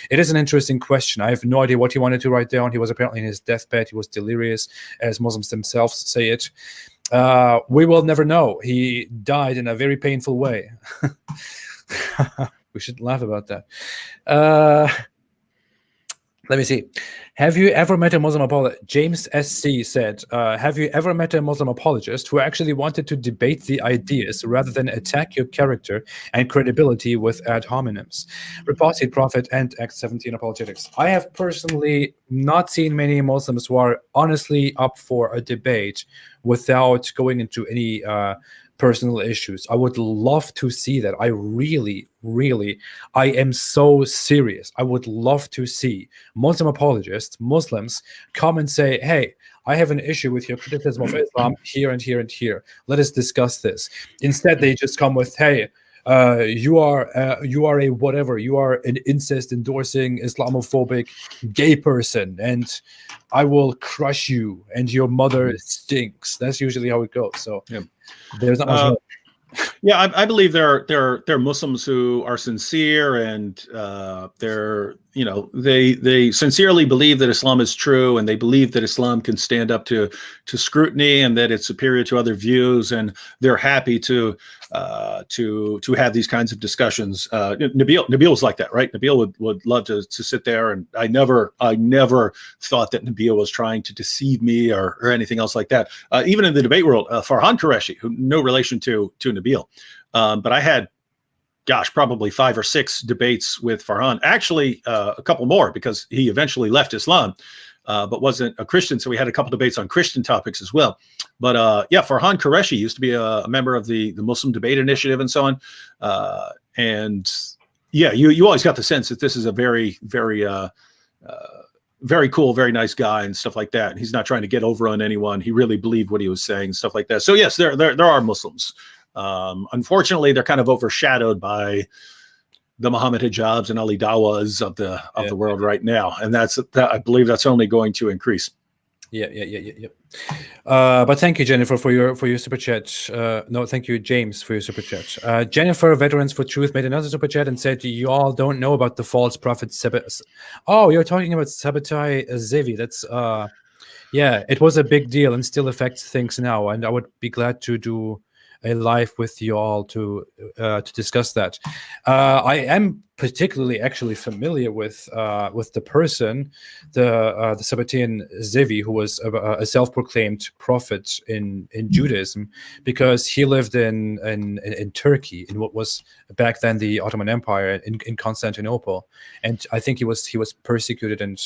it is an interesting question. I have no idea what he wanted to write down. He was apparently in his deathbed. He was delirious, as Muslims themselves say it. We will never know. He died in a very painful way. We shouldn't laugh about that. Let me see. Have you ever met a Muslim apologist? James SC said, have you ever met a Muslim apologist who actually wanted to debate the ideas rather than attack your character and credibility with ad hominems? Apostate, Prophet, and Acts 17 apologetics. I have personally not seen many Muslims who are honestly up for a debate without going into any personal issues. I would love to see that. I really, I am so serious. I would love to see Muslim apologists, Muslims, come and say, hey, I have an issue with your criticism of Islam here and here and here. Let us discuss this. Instead, they just come with, hey, you are a whatever. You are an incest-endorsing, Islamophobic gay person, and I will crush you, and your mother stinks. That's usually how it goes. So yeah. There's not much. Yeah, I believe there are Muslims who are sincere, and they sincerely believe that Islam is true, and they believe that Islam can stand up to scrutiny, and that it's superior to other views, and they're happy to have these kinds of discussions. Nabil was like that, right? Nabil would love to sit there, and I never thought that Nabil was trying to deceive me or anything else like that. Even in the debate world, Farhan Qureshi, who no relation to Nabil, but I had, probably 5 or 6 debates with Farhan. Actually, a couple more, because he eventually left Islam, but wasn't a Christian. So we had a couple debates on Christian topics as well. But Farhan Qureshi used to be a member of the Muslim Debate Initiative and so on. You always got the sense that this is a very, very, very cool, very nice guy and stuff like that. And he's not trying to get over on anyone. He really believed what he was saying, stuff like that. So yes, there are Muslims. Unfortunately, they're kind of overshadowed by the Muhammad hijabs and Ali Dawas of the world right now, and I believe that's only going to increase. Yeah. But thank you, Jennifer, for your super chat. No, thank you, James, for your super chat. Jennifer, Veterans for Truth, made another super chat and said, "You all don't know about the false prophet." Oh, you're talking about Sabbatai Zevi. That's it was a big deal and still affects things now. And I would be glad to do a live with you all to discuss that. I am particularly actually familiar with the person, the Sabbatean Zevi, who was a self-proclaimed prophet in Judaism, because he lived in Turkey, in what was back then the Ottoman Empire, in Constantinople, and I think he was persecuted, and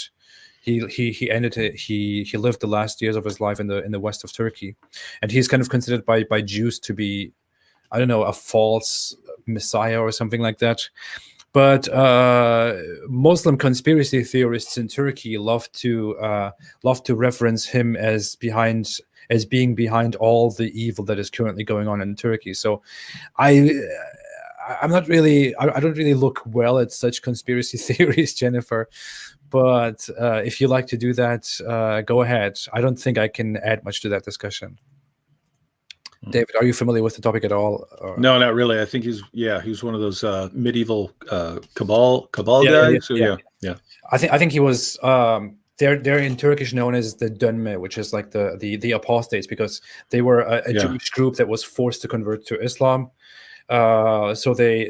he lived the last years of his life in the west of Turkey, and he's kind of considered by Jews to be, I don't know, a false messiah or something like that. But Muslim conspiracy theorists in Turkey love to reference him as being behind all the evil that is currently going on in Turkey. So I don't really look well at such conspiracy theories, Jennifer. But if you like to do that, go ahead. I don't think I can add much to that discussion. David, are you familiar with the topic at all? Or? No, not really. I think he's one of those medieval cabal guys. Yeah. I think he was. They're in Turkish known as the Dönme, which is like the apostates, because they were a Jewish group that was forced to convert to Islam. So they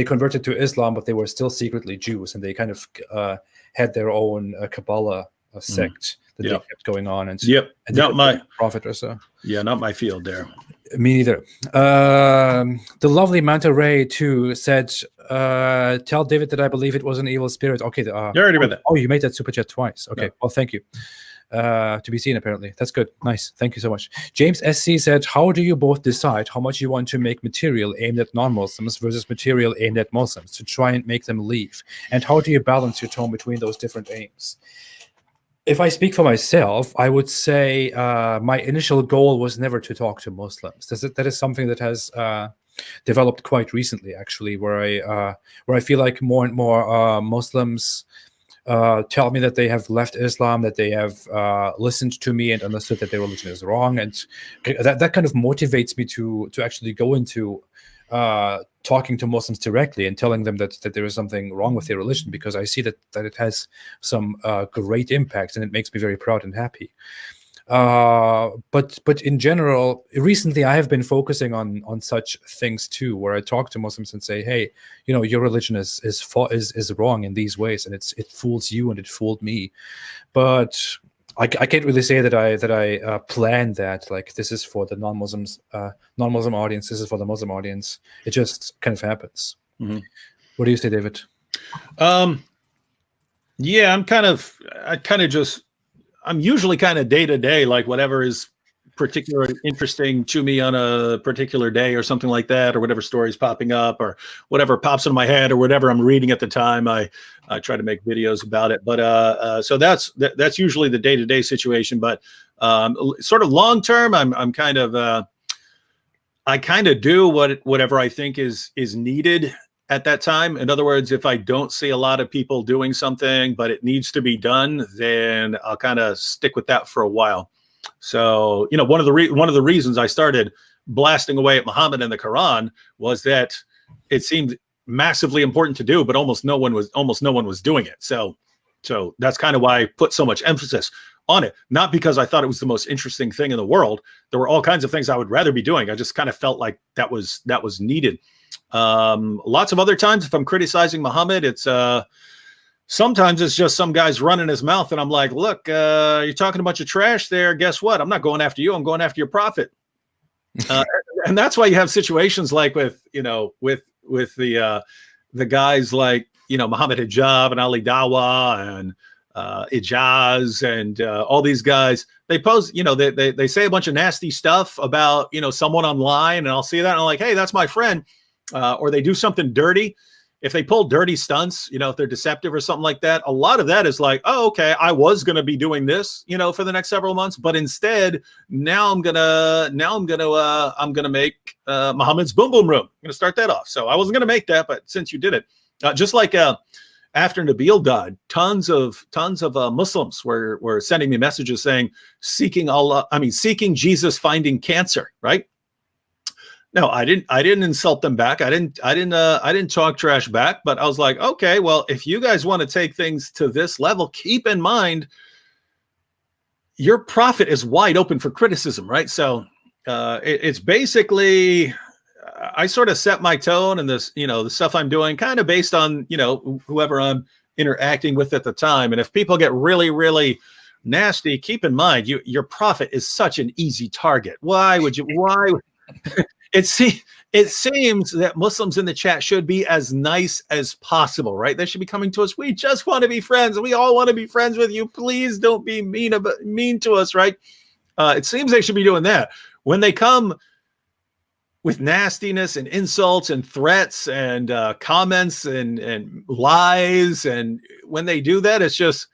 converted to Islam, but they were still secretly Jews, and they kind of had their own Kabbalah sect that they kept going on. And not my prophet or so. Yeah, not my field there. Me neither. The lovely Manta Ray too said, "Tell David that I believe it was an evil spirit." Okay, you already read that. Oh, you made that super chat twice. Okay, well, thank you. To be seen, apparently. That's good. Nice. Thank you so much. James SC said, "How do you both decide how much you want to make material aimed at non-Muslims versus material aimed at Muslims to try and make them leave? And how do you balance your tone between those different aims?" If I speak for myself, I would say my initial goal was never to talk to Muslims. That is something that has developed quite recently, actually, where I feel like more and more Muslims tell me that they have left Islam, that they have listened to me and understood that their religion is wrong, and that kind of motivates me to actually go into talking to Muslims directly and telling them that there is something wrong with their religion, because I see that it has some great impact, and it makes me very proud and happy. But in general, recently I have been focusing on such things too, where I talk to Muslims and say, hey, your religion is wrong in these ways, and it fools you and it fooled me. But I can't really say that I planned that, like, this is for the non-Muslim audience, this is for the Muslim audience. It just kind of happens. Mm-hmm. What do you say, David? Yeah, I'm usually kind of day to day, like whatever is particularly interesting to me on a particular day or something like that, or whatever story's popping up or whatever pops in my head or whatever I'm reading at the time. I try to make videos about it. But so that's usually the day to day situation. But sort of long term, I'm kind of I kind of do whatever I think is needed at that time. In other words, if I don't see a lot of people doing something, but it needs to be done, then I'll kind of stick with that for a while. So, one of the reasons I started blasting away at Muhammad and the Quran was that it seemed massively important to do, but almost no one was doing it. So that's kind of why I put so much emphasis on it. Not because I thought it was the most interesting thing in the world. There were all kinds of things I would rather be doing. I just kind of felt like that was needed. Lots of other times, if I'm criticizing Muhammad, it's sometimes it's just some guy's running his mouth, and I'm like, look, you're talking a bunch of trash there. Guess what? I'm not going after you. I'm going after your prophet. And that's why you have situations like with the guys like, Muhammad Hijab and Ali Dawa and Ijaz and all these guys. They post, they say a bunch of nasty stuff about, someone online, and I'll see that and I'm like, hey, that's my friend. Or they do something dirty. If they pull dirty stunts, if they're deceptive or something like that, a lot of that is like, oh, okay, I was going to be doing this, for the next several months, but instead now I'm gonna make Muhammad's Boom Boom Room. I'm gonna start that off. So I wasn't gonna make that, but since you did it, just like after Nabil died, tons of Muslims were sending me messages saying seeking Jesus finding cancer, right? No, I didn't insult them back. I didn't talk trash back, but I was like, okay, well, if you guys want to take things to this level, keep in mind your prophet is wide open for criticism, right? So it's basically, I sort of set my tone and this, the stuff I'm doing kind of based on, whoever I'm interacting with at the time. And if people get really, really nasty, keep in mind your prophet is such an easy target. Why? It seems that Muslims in the chat should be as nice as possible, right? They should be coming to us. We just want to be friends. We all want to be friends with you. Please don't be mean to us, right? It seems they should be doing that. When they come with nastiness and insults and threats and comments and lies, and when they do that, it's just,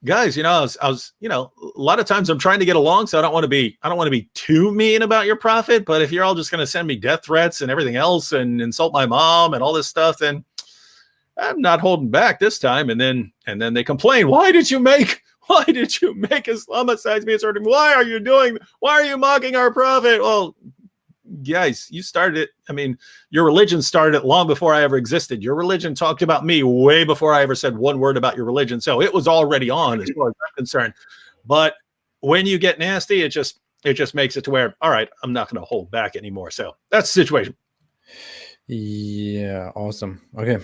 guys, I was, a lot of times I'm trying to get along, so I don't want to be too mean about your prophet. But if you're all just going to send me death threats and everything else and insult my mom and all this stuff, then I'm not holding back this time. And then they complain, why did you make Islamicize me? Why are you mocking our prophet? Well, guys, you started it. I mean, your religion started it long before I ever existed. Your religion talked about me way before I ever said one word about your religion. So it was already on as far as I'm concerned. But when you get nasty, it just makes it to where, all right, I'm not going to hold back anymore. So that's the situation. Yeah, awesome. Okay.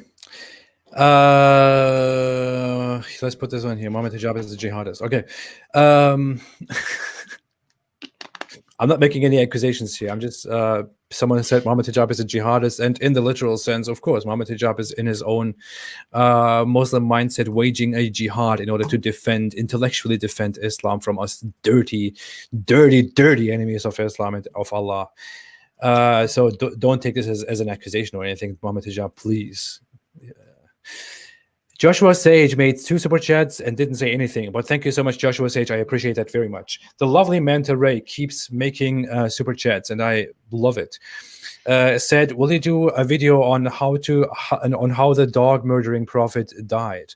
Let's put this one here. Muhammad Hijab is a jihadist. Okay. I'm not making any accusations here. I'm just, someone said Muhammad Hijab is a jihadist, and in the literal sense, of course, Muhammad Hijab is in his own Muslim mindset waging a jihad in order to intellectually defend Islam from us dirty enemies of Islam and of Allah. So don't take this as an accusation or anything, Muhammad Hijab, please. Yeah. Joshua Sage made 2 super chats and didn't say anything, but thank you so much, Joshua Sage. I appreciate that very much. The lovely Manta Ray keeps making super chats, and I love it. said, will you do a video on how the dog murdering prophet died?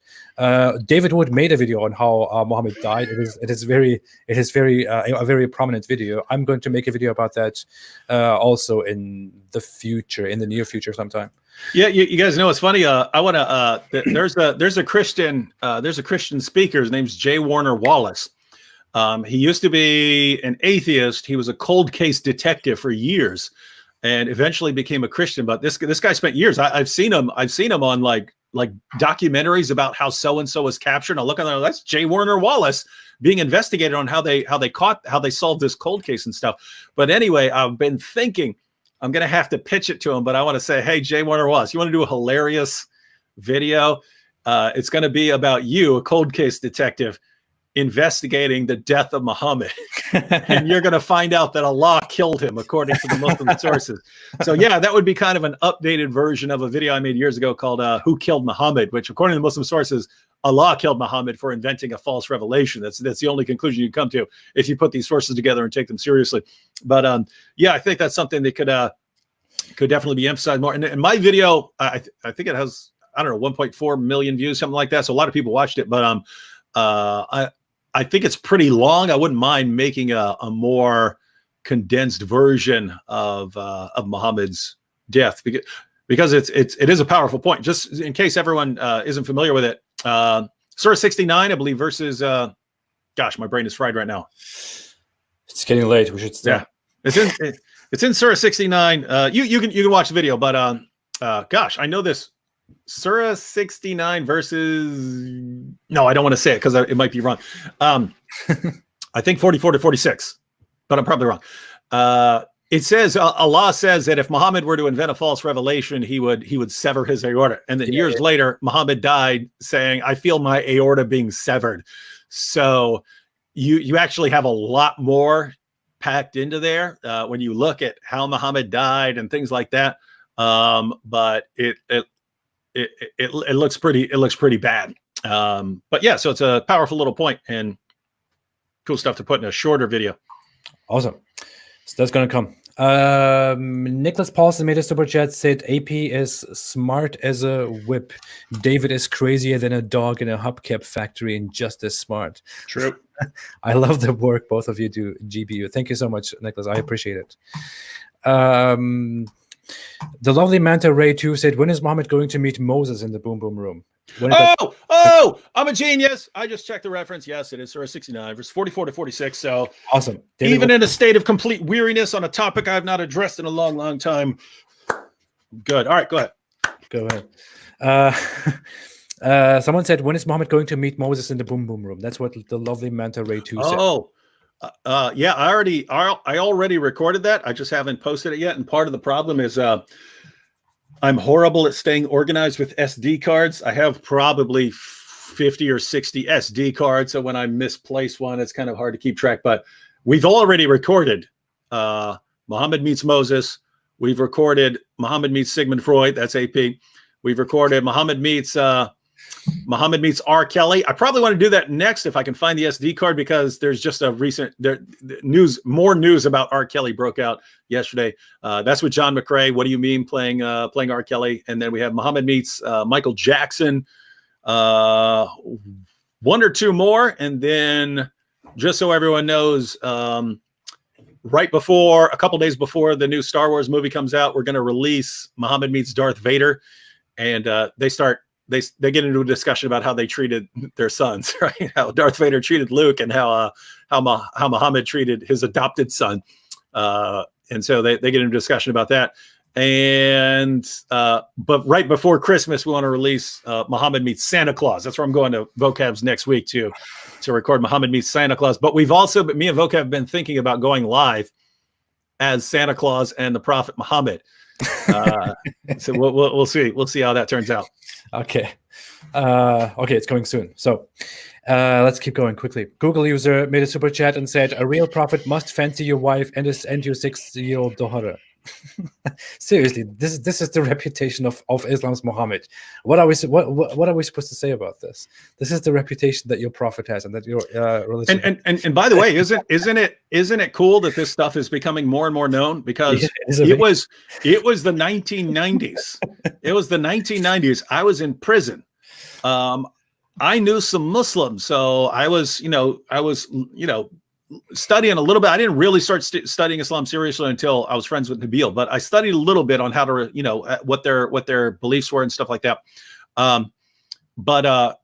David Wood made a video on how Muhammad died. It is a very prominent video. I'm going to make a video about that also in the near future sometime. Yeah, you guys know it's funny. I want to. There's a Christian speaker. His name's J. Warner Wallace. He used to be an atheist. He was a cold case detective for years, and eventually became a Christian. But this guy spent years. I've seen him on like documentaries about how so and so was captured. I look on there. That's J. Warner Wallace being investigated on how they solved this cold case and stuff. But anyway, I've been thinking I'm gonna have to pitch it to him. But I want to say, hey, J. Warner Wallace, you want to do a hilarious video? It's going to be about you, a cold case detective, investigating the death of Muhammad. And you're going to find out that Allah killed him, according to the Muslim sources. So yeah, that would be kind of an updated version of a video I made years ago called Who Killed Muhammad, which according to the Muslim sources, Allah killed Muhammad for inventing a false revelation. That's the only conclusion you come to if you put these sources together and take them seriously. But yeah, I think that's something that could definitely be emphasized more. And my video, I think it has, I don't know, 1.4 million views, something like that. So a lot of people watched it, but I think it's pretty long. I wouldn't mind making a more condensed version of Muhammad's death because it is a powerful point. Just in case everyone isn't familiar with it, Surah 69, I believe, verses. Gosh, my brain is fried right now. It's getting late. We should stop. Yeah, it's in Surah 69. You can watch the video, but gosh, I know this. Surah 69 verses. No, I don't want to say it because it might be wrong. I think 44 to 46, but I'm probably wrong. It says Allah says that if Muhammad were to invent a false revelation, he would sever his aorta. And then years later, Muhammad died saying, "I feel my aorta being severed." So you actually have a lot more packed into there when you look at how Muhammad died and things like that. But it looks pretty bad. But yeah, so it's a powerful little point and cool stuff to put in a shorter video. Awesome. So that's going to come. Nicholas Paulson made a super chat, said AP is smart as a whip. David is crazier than a dog in a hubcap factory and just as smart. True. I love the work both of you do, GBU. Thank you so much, Nicholas. I appreciate it. The lovely Manta Ray 2 said, when is Muhammad going to meet Moses in the Boom Boom Room? Oh, I'm a genius. I just checked the reference. Yes, it is Surah 69, verse 44 to 46. So awesome. Even in a state of complete weariness on a topic I have not addressed in a long, long time. Good. All right, go ahead. Go ahead. Someone said, when is Muhammad going to meet Moses in the Boom Boom Room? That's what the lovely Manta Ray 2 said. Yeah, I already recorded that. I just haven't posted it yet. And part of the problem is I'm horrible at staying organized with SD cards. I have probably 50 or 60 SD cards. So when I misplace one, it's kind of hard to keep track. But we've already recorded Muhammad meets Moses. We've recorded Muhammad meets Sigmund Freud. That's AP. We've recorded Muhammad meets R. Kelly. I probably want to do that next if I can find the SD card, because there's just a recent more news about R. Kelly broke out yesterday. That's with John McRae. What do you mean playing R. Kelly? And then we have Muhammad meets Michael Jackson. One or two more, and then just so everyone knows, a couple days before the new Star Wars movie comes out, we're going to release Muhammad meets Darth Vader, and they get into a discussion about how they treated their sons, right? How Darth Vader treated Luke, and how Muhammad treated his adopted son. And so they get into a discussion about that. And but right before Christmas, we want to release Muhammad meets Santa Claus. That's where I'm going to Vocab's next week to record Muhammad meets Santa Claus. But me and Vocab have been thinking about going live as Santa Claus and the Prophet Muhammad. So we'll see how that turns out. Okay, it's coming soon. So let's keep going quickly. Google user made a super chat and said, a real prophet must fancy your wife and your 6-year-old daughter. Seriously, this is the reputation of Islam's Muhammad. What are we supposed to say about this? This is the reputation that your prophet has, and that your religion. And by the way, isn't it cool that this stuff is becoming more and more known? Because it was the 1990s. It was the 1990s. I was in prison. I knew some Muslims, so I was studying a little bit. I didn't really start studying Islam seriously until I was friends with Nabil, but I studied a little bit on how to, what their beliefs were and stuff like that. But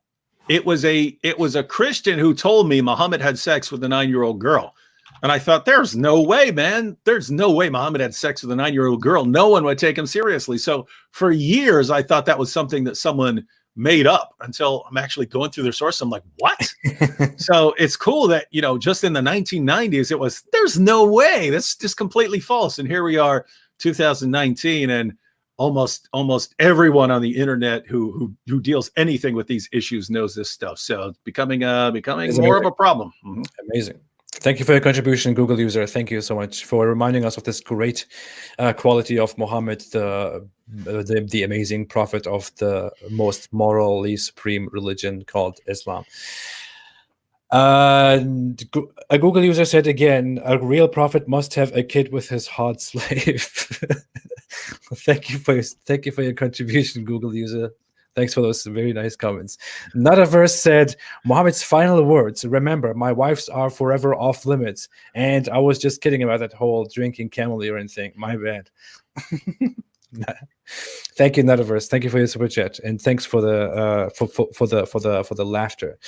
it was a Christian who told me Muhammad had sex with a 9-year-old girl. And I thought, there's no way, man. There's no way Muhammad had sex with a 9-year-old girl. No one would take him seriously. So for years, I thought that was something that someone made up, until I'm actually going through their source. I'm like, what? So it's cool that, just in the 1990s, there's no way. That's just completely false. And here we are, 2019, and almost everyone on the internet who deals anything with these issues knows this stuff. So it's becoming more of a problem. Mm-hmm. Amazing. Thank you for your contribution, Google user. Thank you so much for reminding us of this great quality of Muhammad, the amazing prophet of the most morally supreme religion called Islam. A Google user said again, a real prophet must have a kid with his hot slave. Thank you for your contribution, Google user. Thanks for those very nice comments. Another verse said, Muhammad's final words, remember, my wives are forever off limits. And I was just kidding about that whole drinking camel urine thing. My bad. Thank you, another verse. Thank you for your super chat, and thanks for the for the laughter.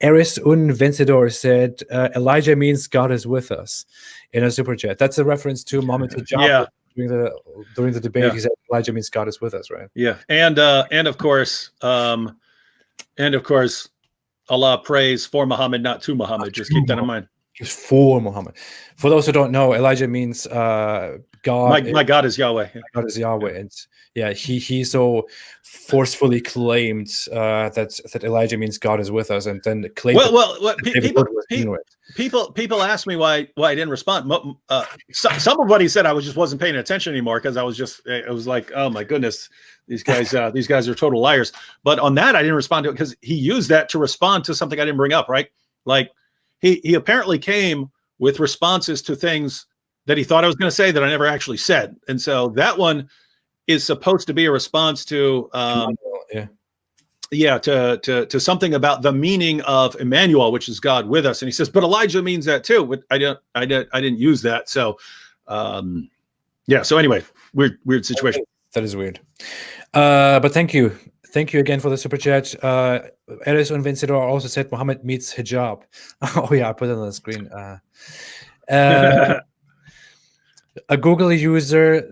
Eris un Vencedor said, Elijah means God is with us, in a super chat. That's a reference to Muhammad Hijab. Yeah. During the debate, He said Elijah means God is with us, right? Yeah, and of course, Allah prays for Muhammad, not to Muhammad. Just keep that in mind. Just for Muhammad. For those who don't know, Elijah means God. My God is Yahweh. God is Yahweh, and he so forcefully claimed that Elijah means God is with us, and then claimed. People ask me why I didn't respond. Some of what he said, I just wasn't paying attention anymore, because I was like, oh my goodness, these guys are total liars. But on that, I didn't respond to it, because he used that to respond to something I didn't bring up. Right, like he apparently came with responses to things that he thought I was going to say that I never actually said, and so that one is supposed to be a response to to something about the meaning of Emmanuel, which is God with us. And he says, but Elijah means that too. But I didn't use that. So so anyway, weird situation. That is weird. But thank you again for the super chat. Eris un Vencedor also said Muhammad meets hijab. Oh yeah, I put it on the screen. A Google user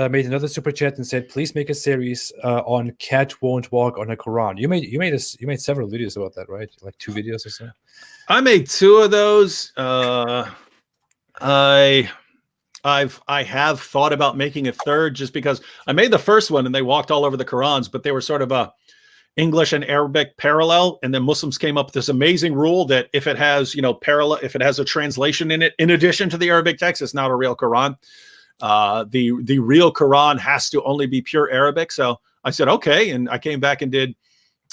made another super chat and said, "Please make a series on cat won't walk on a Quran." You made several videos about that, right? Like 2 videos or so. I made 2 of those. I have thought about making a third, just because I made the first one and they walked all over the Qurans, but they were sort of a English and Arabic parallel, and then Muslims came up with this amazing rule that if it has, if it has a translation in it, in addition to the Arabic text, it's not a real Quran. The real Quran has to only be pure Arabic. So I said, okay. And I came back and did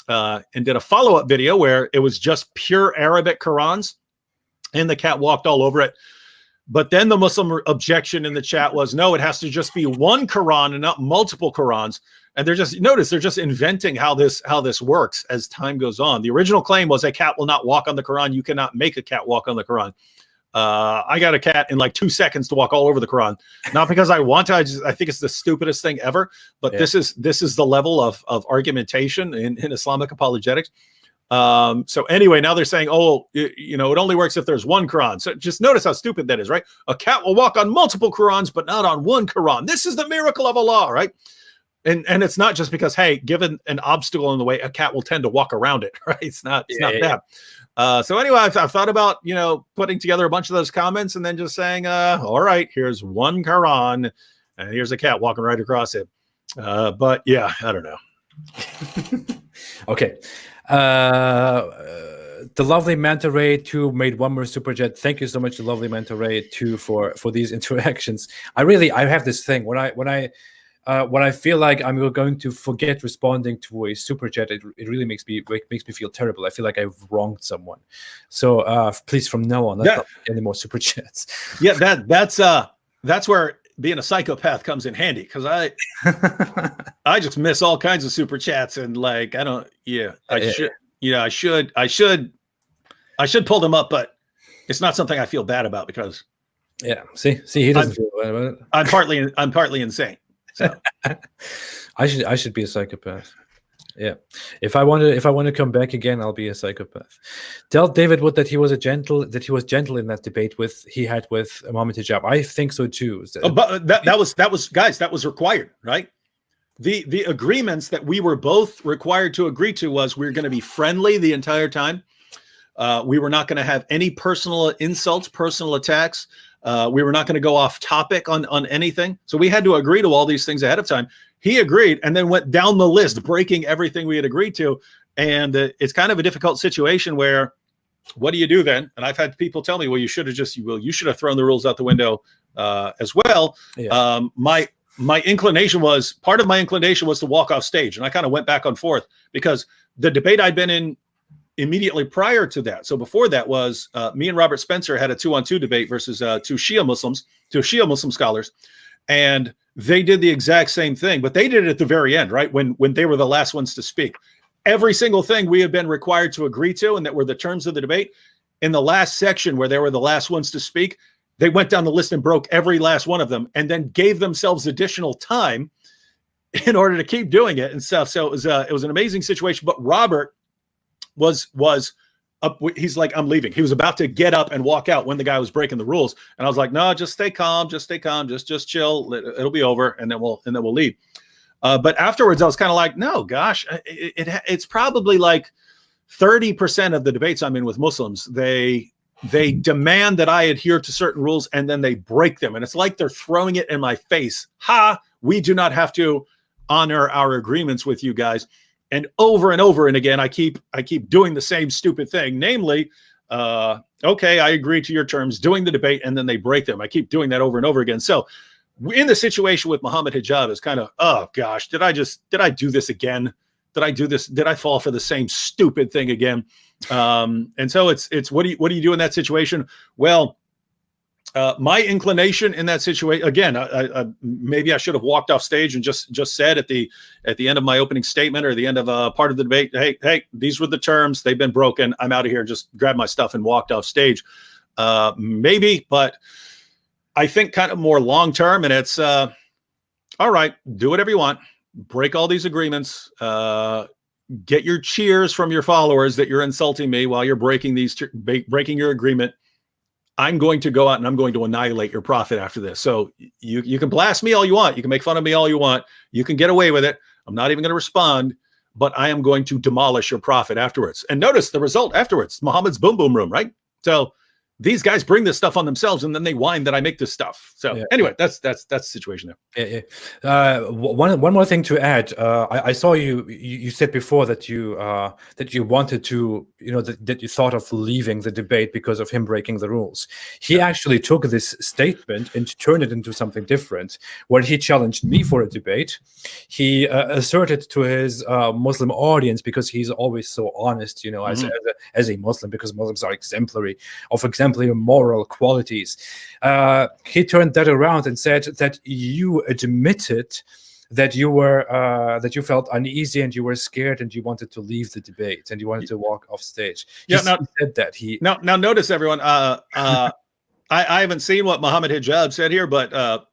a follow-up video where it was just pure Arabic Qurans, and the cat walked all over it. But then the Muslim objection in the chat was, no, it has to just be one Quran and not multiple Qurans. And they're just inventing how this works as time goes on. The original claim was a cat will not walk on the Quran. You cannot make a cat walk on the Quran. I got a cat in like 2 seconds to walk all over the Quran. Not because I want to. I think it's the stupidest thing ever. But this is the level of argumentation in Islamic apologetics. So anyway, now they're saying, it only works if there's one Quran. So just notice how stupid that is, right? A cat will walk on multiple Qurans, but not on one Quran. This is the miracle of Allah, right? And it's not just because, hey, given an obstacle in the way, a cat will tend to walk around it, right? It's not bad. So anyway, I've thought about, putting together a bunch of those comments and then just saying, all right, here's one Quran and here's a cat walking right across it. But yeah, I don't know. Okay. the lovely Manta Ray 2 made one more super chat. Thank you so much, the lovely Manta Ray 2, for these interactions. I have this thing when I feel like I'm going to forget responding to a super chat, it really makes me feel terrible. I feel like I've wronged someone. So please, from now on, let's not make any more super chats. Yeah, that's where being a psychopath comes in handy, because I just miss all kinds of super chats, and like I should pull them up, but it's not something I feel bad about, because see he doesn't feel bad about it. I'm partly insane. So I should be a psychopath. Yeah. If I want to come back again, I'll be a psychopath. Tell David Wood that he was gentle in that debate he had with Mohammed Hijab. I think so too. But that was required, right? The agreements that we were both required to agree to was we're going to be friendly the entire time. We were not going to have any personal insults, personal attacks. We were not going to go off topic on anything. So we had to agree to all these things ahead of time. He agreed and then went down the list, breaking everything we had agreed to. And it's kind of a difficult situation where, what do you do then? And I've had people tell me, well, you should have thrown the rules out the window as well. Yeah. My inclination was to walk off stage. And I kind of went back and forth, because the debate I'd been in immediately prior to that, so before that, was me and Robert Spencer had a 2-on-2 debate versus two Shia Muslim scholars, and they did the exact same thing, but they did it at the very end, right when they were the last ones to speak. Every single thing we had been required to agree to, and that were the terms of the debate, in the last section where they were the last ones to speak, they went down the list and broke every last one of them, and then gave themselves additional time in order to keep doing it and stuff. So it was an amazing situation. But Robert was up. He's like, I'm leaving. He was about to get up and walk out when the guy was breaking the rules, and I was like, no, just stay calm, just chill. It'll be over, and then we'll leave. But afterwards, I was kind of like, no, gosh, it's probably like 30% of the debates I'm in with Muslims. They demand that I adhere to certain rules, and then they break them, and it's like they're throwing it in my face. We do not have to honor our agreements with you guys. And over and again, I keep doing the same stupid thing, namely, okay, I agree to your terms, doing the debate, and then they break them. I keep doing that over and over again. So in the situation with Mohammed Hijab, is kind of, oh gosh, did I do this again? Did I do this? Did I fall for the same stupid thing again? And so it's what do you do in that situation? Well, my inclination in that situation, again, maybe I should have walked off stage and just said at the end of my opening statement, or the end of a part of the debate, hey, these were the terms, they've been broken, I'm out of here, just grabbed my stuff and walked off stage. Maybe, but I think kind of more long term, and it's all right, do whatever you want, break all these agreements, get your cheers from your followers that you're insulting me while you're breaking your agreement. I'm going to go out and I'm going to annihilate your prophet after this. So you can blast me all you want. You can make fun of me all you want. You can get away with it. I'm not even going to respond, but I am going to demolish your prophet afterwards. And notice the result afterwards, Muhammad's boom boom room, right? So these guys bring this stuff on themselves, and then they whine that I make this stuff. So anyway, that's the situation there. One more thing to add. I saw you said before that you wanted to, that you thought of leaving the debate because of him breaking the rules. He actually took this statement and turned it into something different. When he challenged me for a debate, he asserted to his Muslim audience, because he's always so honest, as a Muslim, because Muslims are exemplary moral qualities. He turned that around and said that you admitted that you felt uneasy and you were scared and you wanted to leave the debate and you wanted to walk off stage. He said that. Now notice, everyone. I haven't seen what Mohammed Hijab said here, but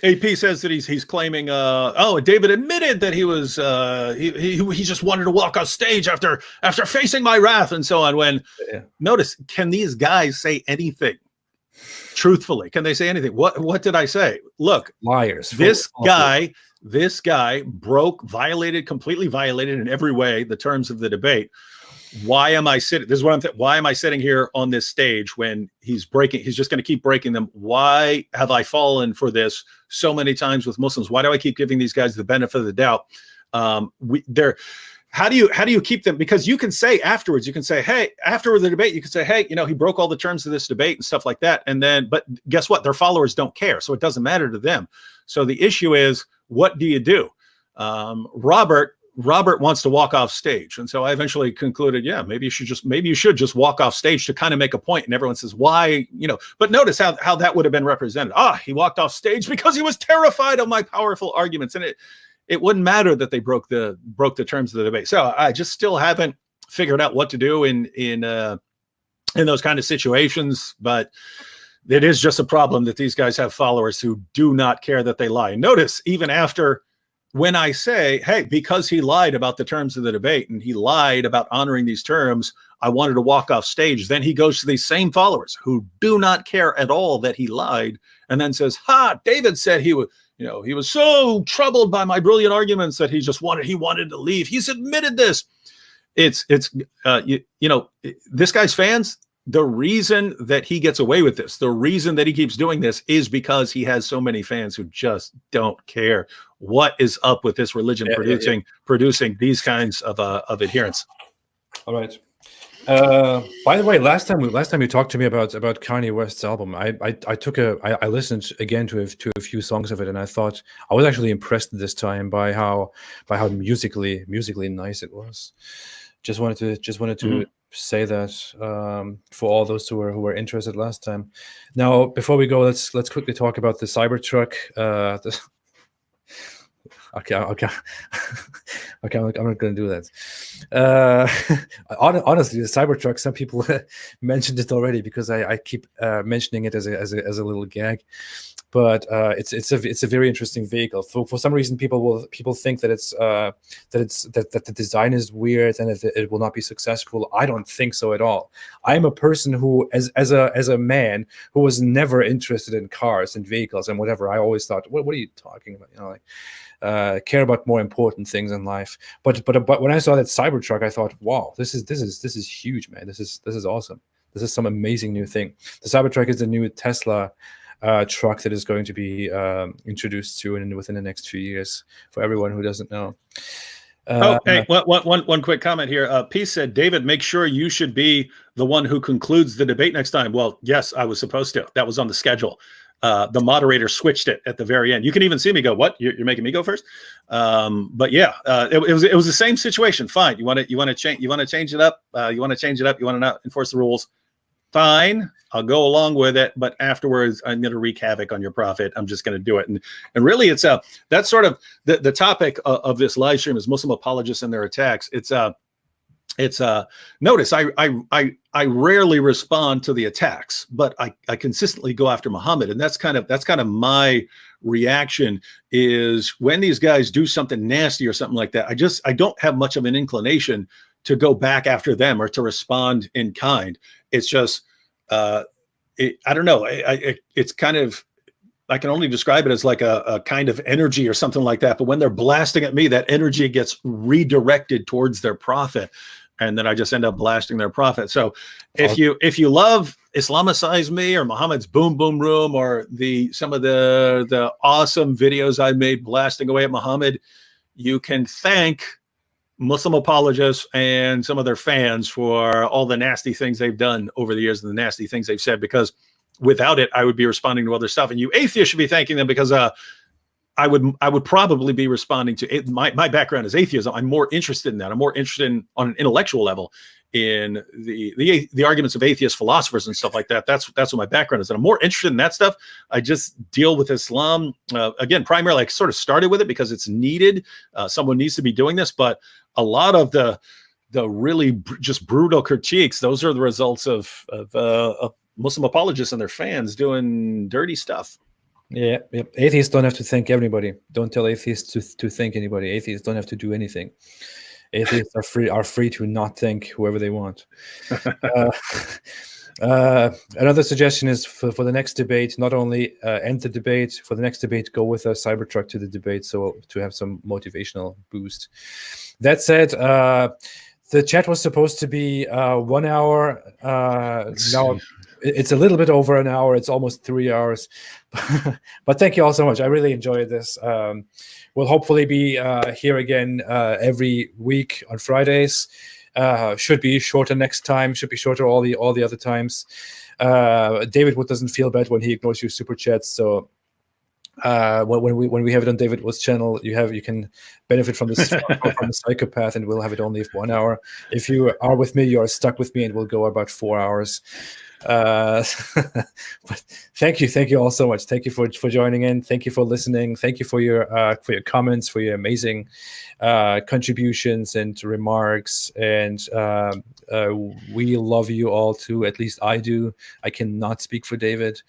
AP says that he's claiming. David admitted that he was he just wanted to walk off stage after facing my wrath and so on. Notice, can these guys say anything truthfully? Can they say anything? What did I say? Look, liars. This guy completely violated in every way the terms of the debate. Why am I sitting? This is what I'm why am I sitting here on this stage when he's just going to keep breaking them? Why have I fallen for this so many times with Muslims? Why do I keep giving these guys the benefit of the doubt? how do you keep them? Because you can say afterwards, you can say, hey, after the debate, you can say, hey, he broke all the terms of this debate and stuff like that. And then, but guess what? Their followers don't care. So it doesn't matter to them. So the issue is, what do you do? Robert wants to walk off stage. And so I eventually concluded, yeah, maybe you should just walk off stage to kind of make a point. And everyone says, why, but notice how that would have been represented. He walked off stage because he was terrified of my powerful arguments. And it wouldn't matter that they broke the terms of the debate. So I just still haven't figured out what to do in those kind of situations. But it is just a problem that these guys have followers who do not care that they lie. Notice even after, when I say, hey, because he lied about the terms of the debate and he lied about honoring these terms, I wanted to walk off stage. Then he goes to these same followers who do not care at all that he lied, and then says, David said he was so troubled by my brilliant arguments that he wanted to leave. He's admitted this. This guy's fans, the reason that he gets away with this, the reason that he keeps doing this is because he has so many fans who just don't care. What is up with this religion producing these kinds of adherents? All right. By the way, last time you talked to me about Kanye West's album, I listened again to a few songs of it, and I thought I was actually impressed this time by how musically nice it was. Just wanted to say that for all those who were interested last time. Now, before we go, let's quickly talk about the Cybertruck. Okay, I'm not going to do that. Honestly, the Cybertruck, some people mentioned it already because I keep mentioning it as a little gag. But it's a very interesting vehicle. For some reason, people think that that the design is weird and it will not be successful. I don't think so at all. I'm a person who, as a man who was never interested in cars and vehicles and whatever, I always thought, what are you talking about? Care about more important things in life. But when I saw that Cybertruck, I thought, wow, this is huge, man. This is awesome. This is some amazing new thing. The Cybertruck is the new Tesla truck that is going to be introduced to within the next few years. For everyone who doesn't know. One quick comment here. P said, David, make sure you should be the one who concludes the debate next time. Well, yes, I was supposed to. That was on the schedule. The moderator switched it at the very end. You can even see me go, what? You're making me go first? But yeah, it was the same situation. Fine. You want to change it up? You want to not enforce the rules? Fine. I'll go along with it. But afterwards, I'm going to wreak havoc on your profit. I'm just going to do it. And really, it's that's sort of the topic of this live stream is Muslim apologists and their attacks. Notice I rarely respond to the attacks, but I consistently go after Muhammad, and that's kind of my reaction is when these guys do something nasty or something like that. I don't have much of an inclination to go back after them or to respond in kind. It's just I don't know. It's kind of, I can only describe it as like a kind of energy or something like that. But when they're blasting at me, that energy gets redirected towards their prophet. And then I just end up blasting their prophet. So if you love Islamicize Me or Muhammad's Boom Boom Room or some of the awesome videos I made blasting away at Muhammad, you can thank Muslim apologists and some of their fans for all the nasty things they've done over the years and the nasty things they've said, because without it, I would be responding to other stuff. And you atheists should be thanking them, because I would probably be responding to it. My background is atheism. I'm more interested in that. I'm more interested on an intellectual level in the arguments of atheist philosophers and stuff like that. That's what my background is. And I'm more interested in that stuff. I just deal with Islam. Again, primarily, I sort of started with it because it's needed. Someone needs to be doing this. But a lot of the really just brutal critiques, those are the results of Muslim apologists and their fans doing dirty stuff. Yeah. Atheists don't have to thank everybody. Don't tell atheists to thank anybody. Atheists don't have to do anything. Atheists are free to not thank whoever they want. Another suggestion is for the next debate, not only end the debate, for the next debate, go with a Cybertruck to the debate, so to have some motivational boost. That said, the chat was supposed to be 1 hour. Now it's a little bit over an hour. It's almost 3 hours. But thank you all so much. I really enjoyed this. We'll hopefully be here again every week on Fridays. Should be shorter next time. Should be shorter all the other times. David Wood doesn't feel bad when he ignores your super chats. So when we have it on David Wood's channel, you can benefit from this from the psychopath, and we'll have it only for 1 hour. If you are with me, you are stuck with me, and we'll go about 4 hours. But thank you all so much. Thank you for joining in. Thank you for listening. Thank you for your comments, for your amazing contributions and remarks. And we love you all too. At least I do. I cannot speak for David.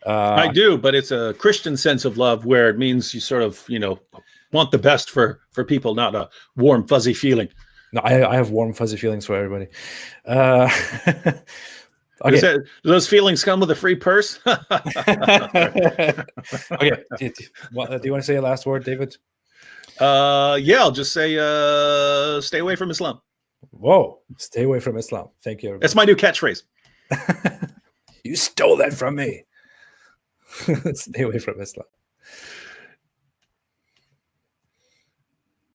I do, but it's a Christian sense of love where it means you sort of, want the best for people, not a warm, fuzzy feeling. No, I have warm, fuzzy feelings for everybody. Okay. Do those feelings come with a free purse? Okay. Do you want to say a last word, David? Yeah, I'll just say stay away from Islam. Whoa. Stay away from Islam. Thank you, everybody. That's my new catchphrase. You stole that from me. Stay away from Islam.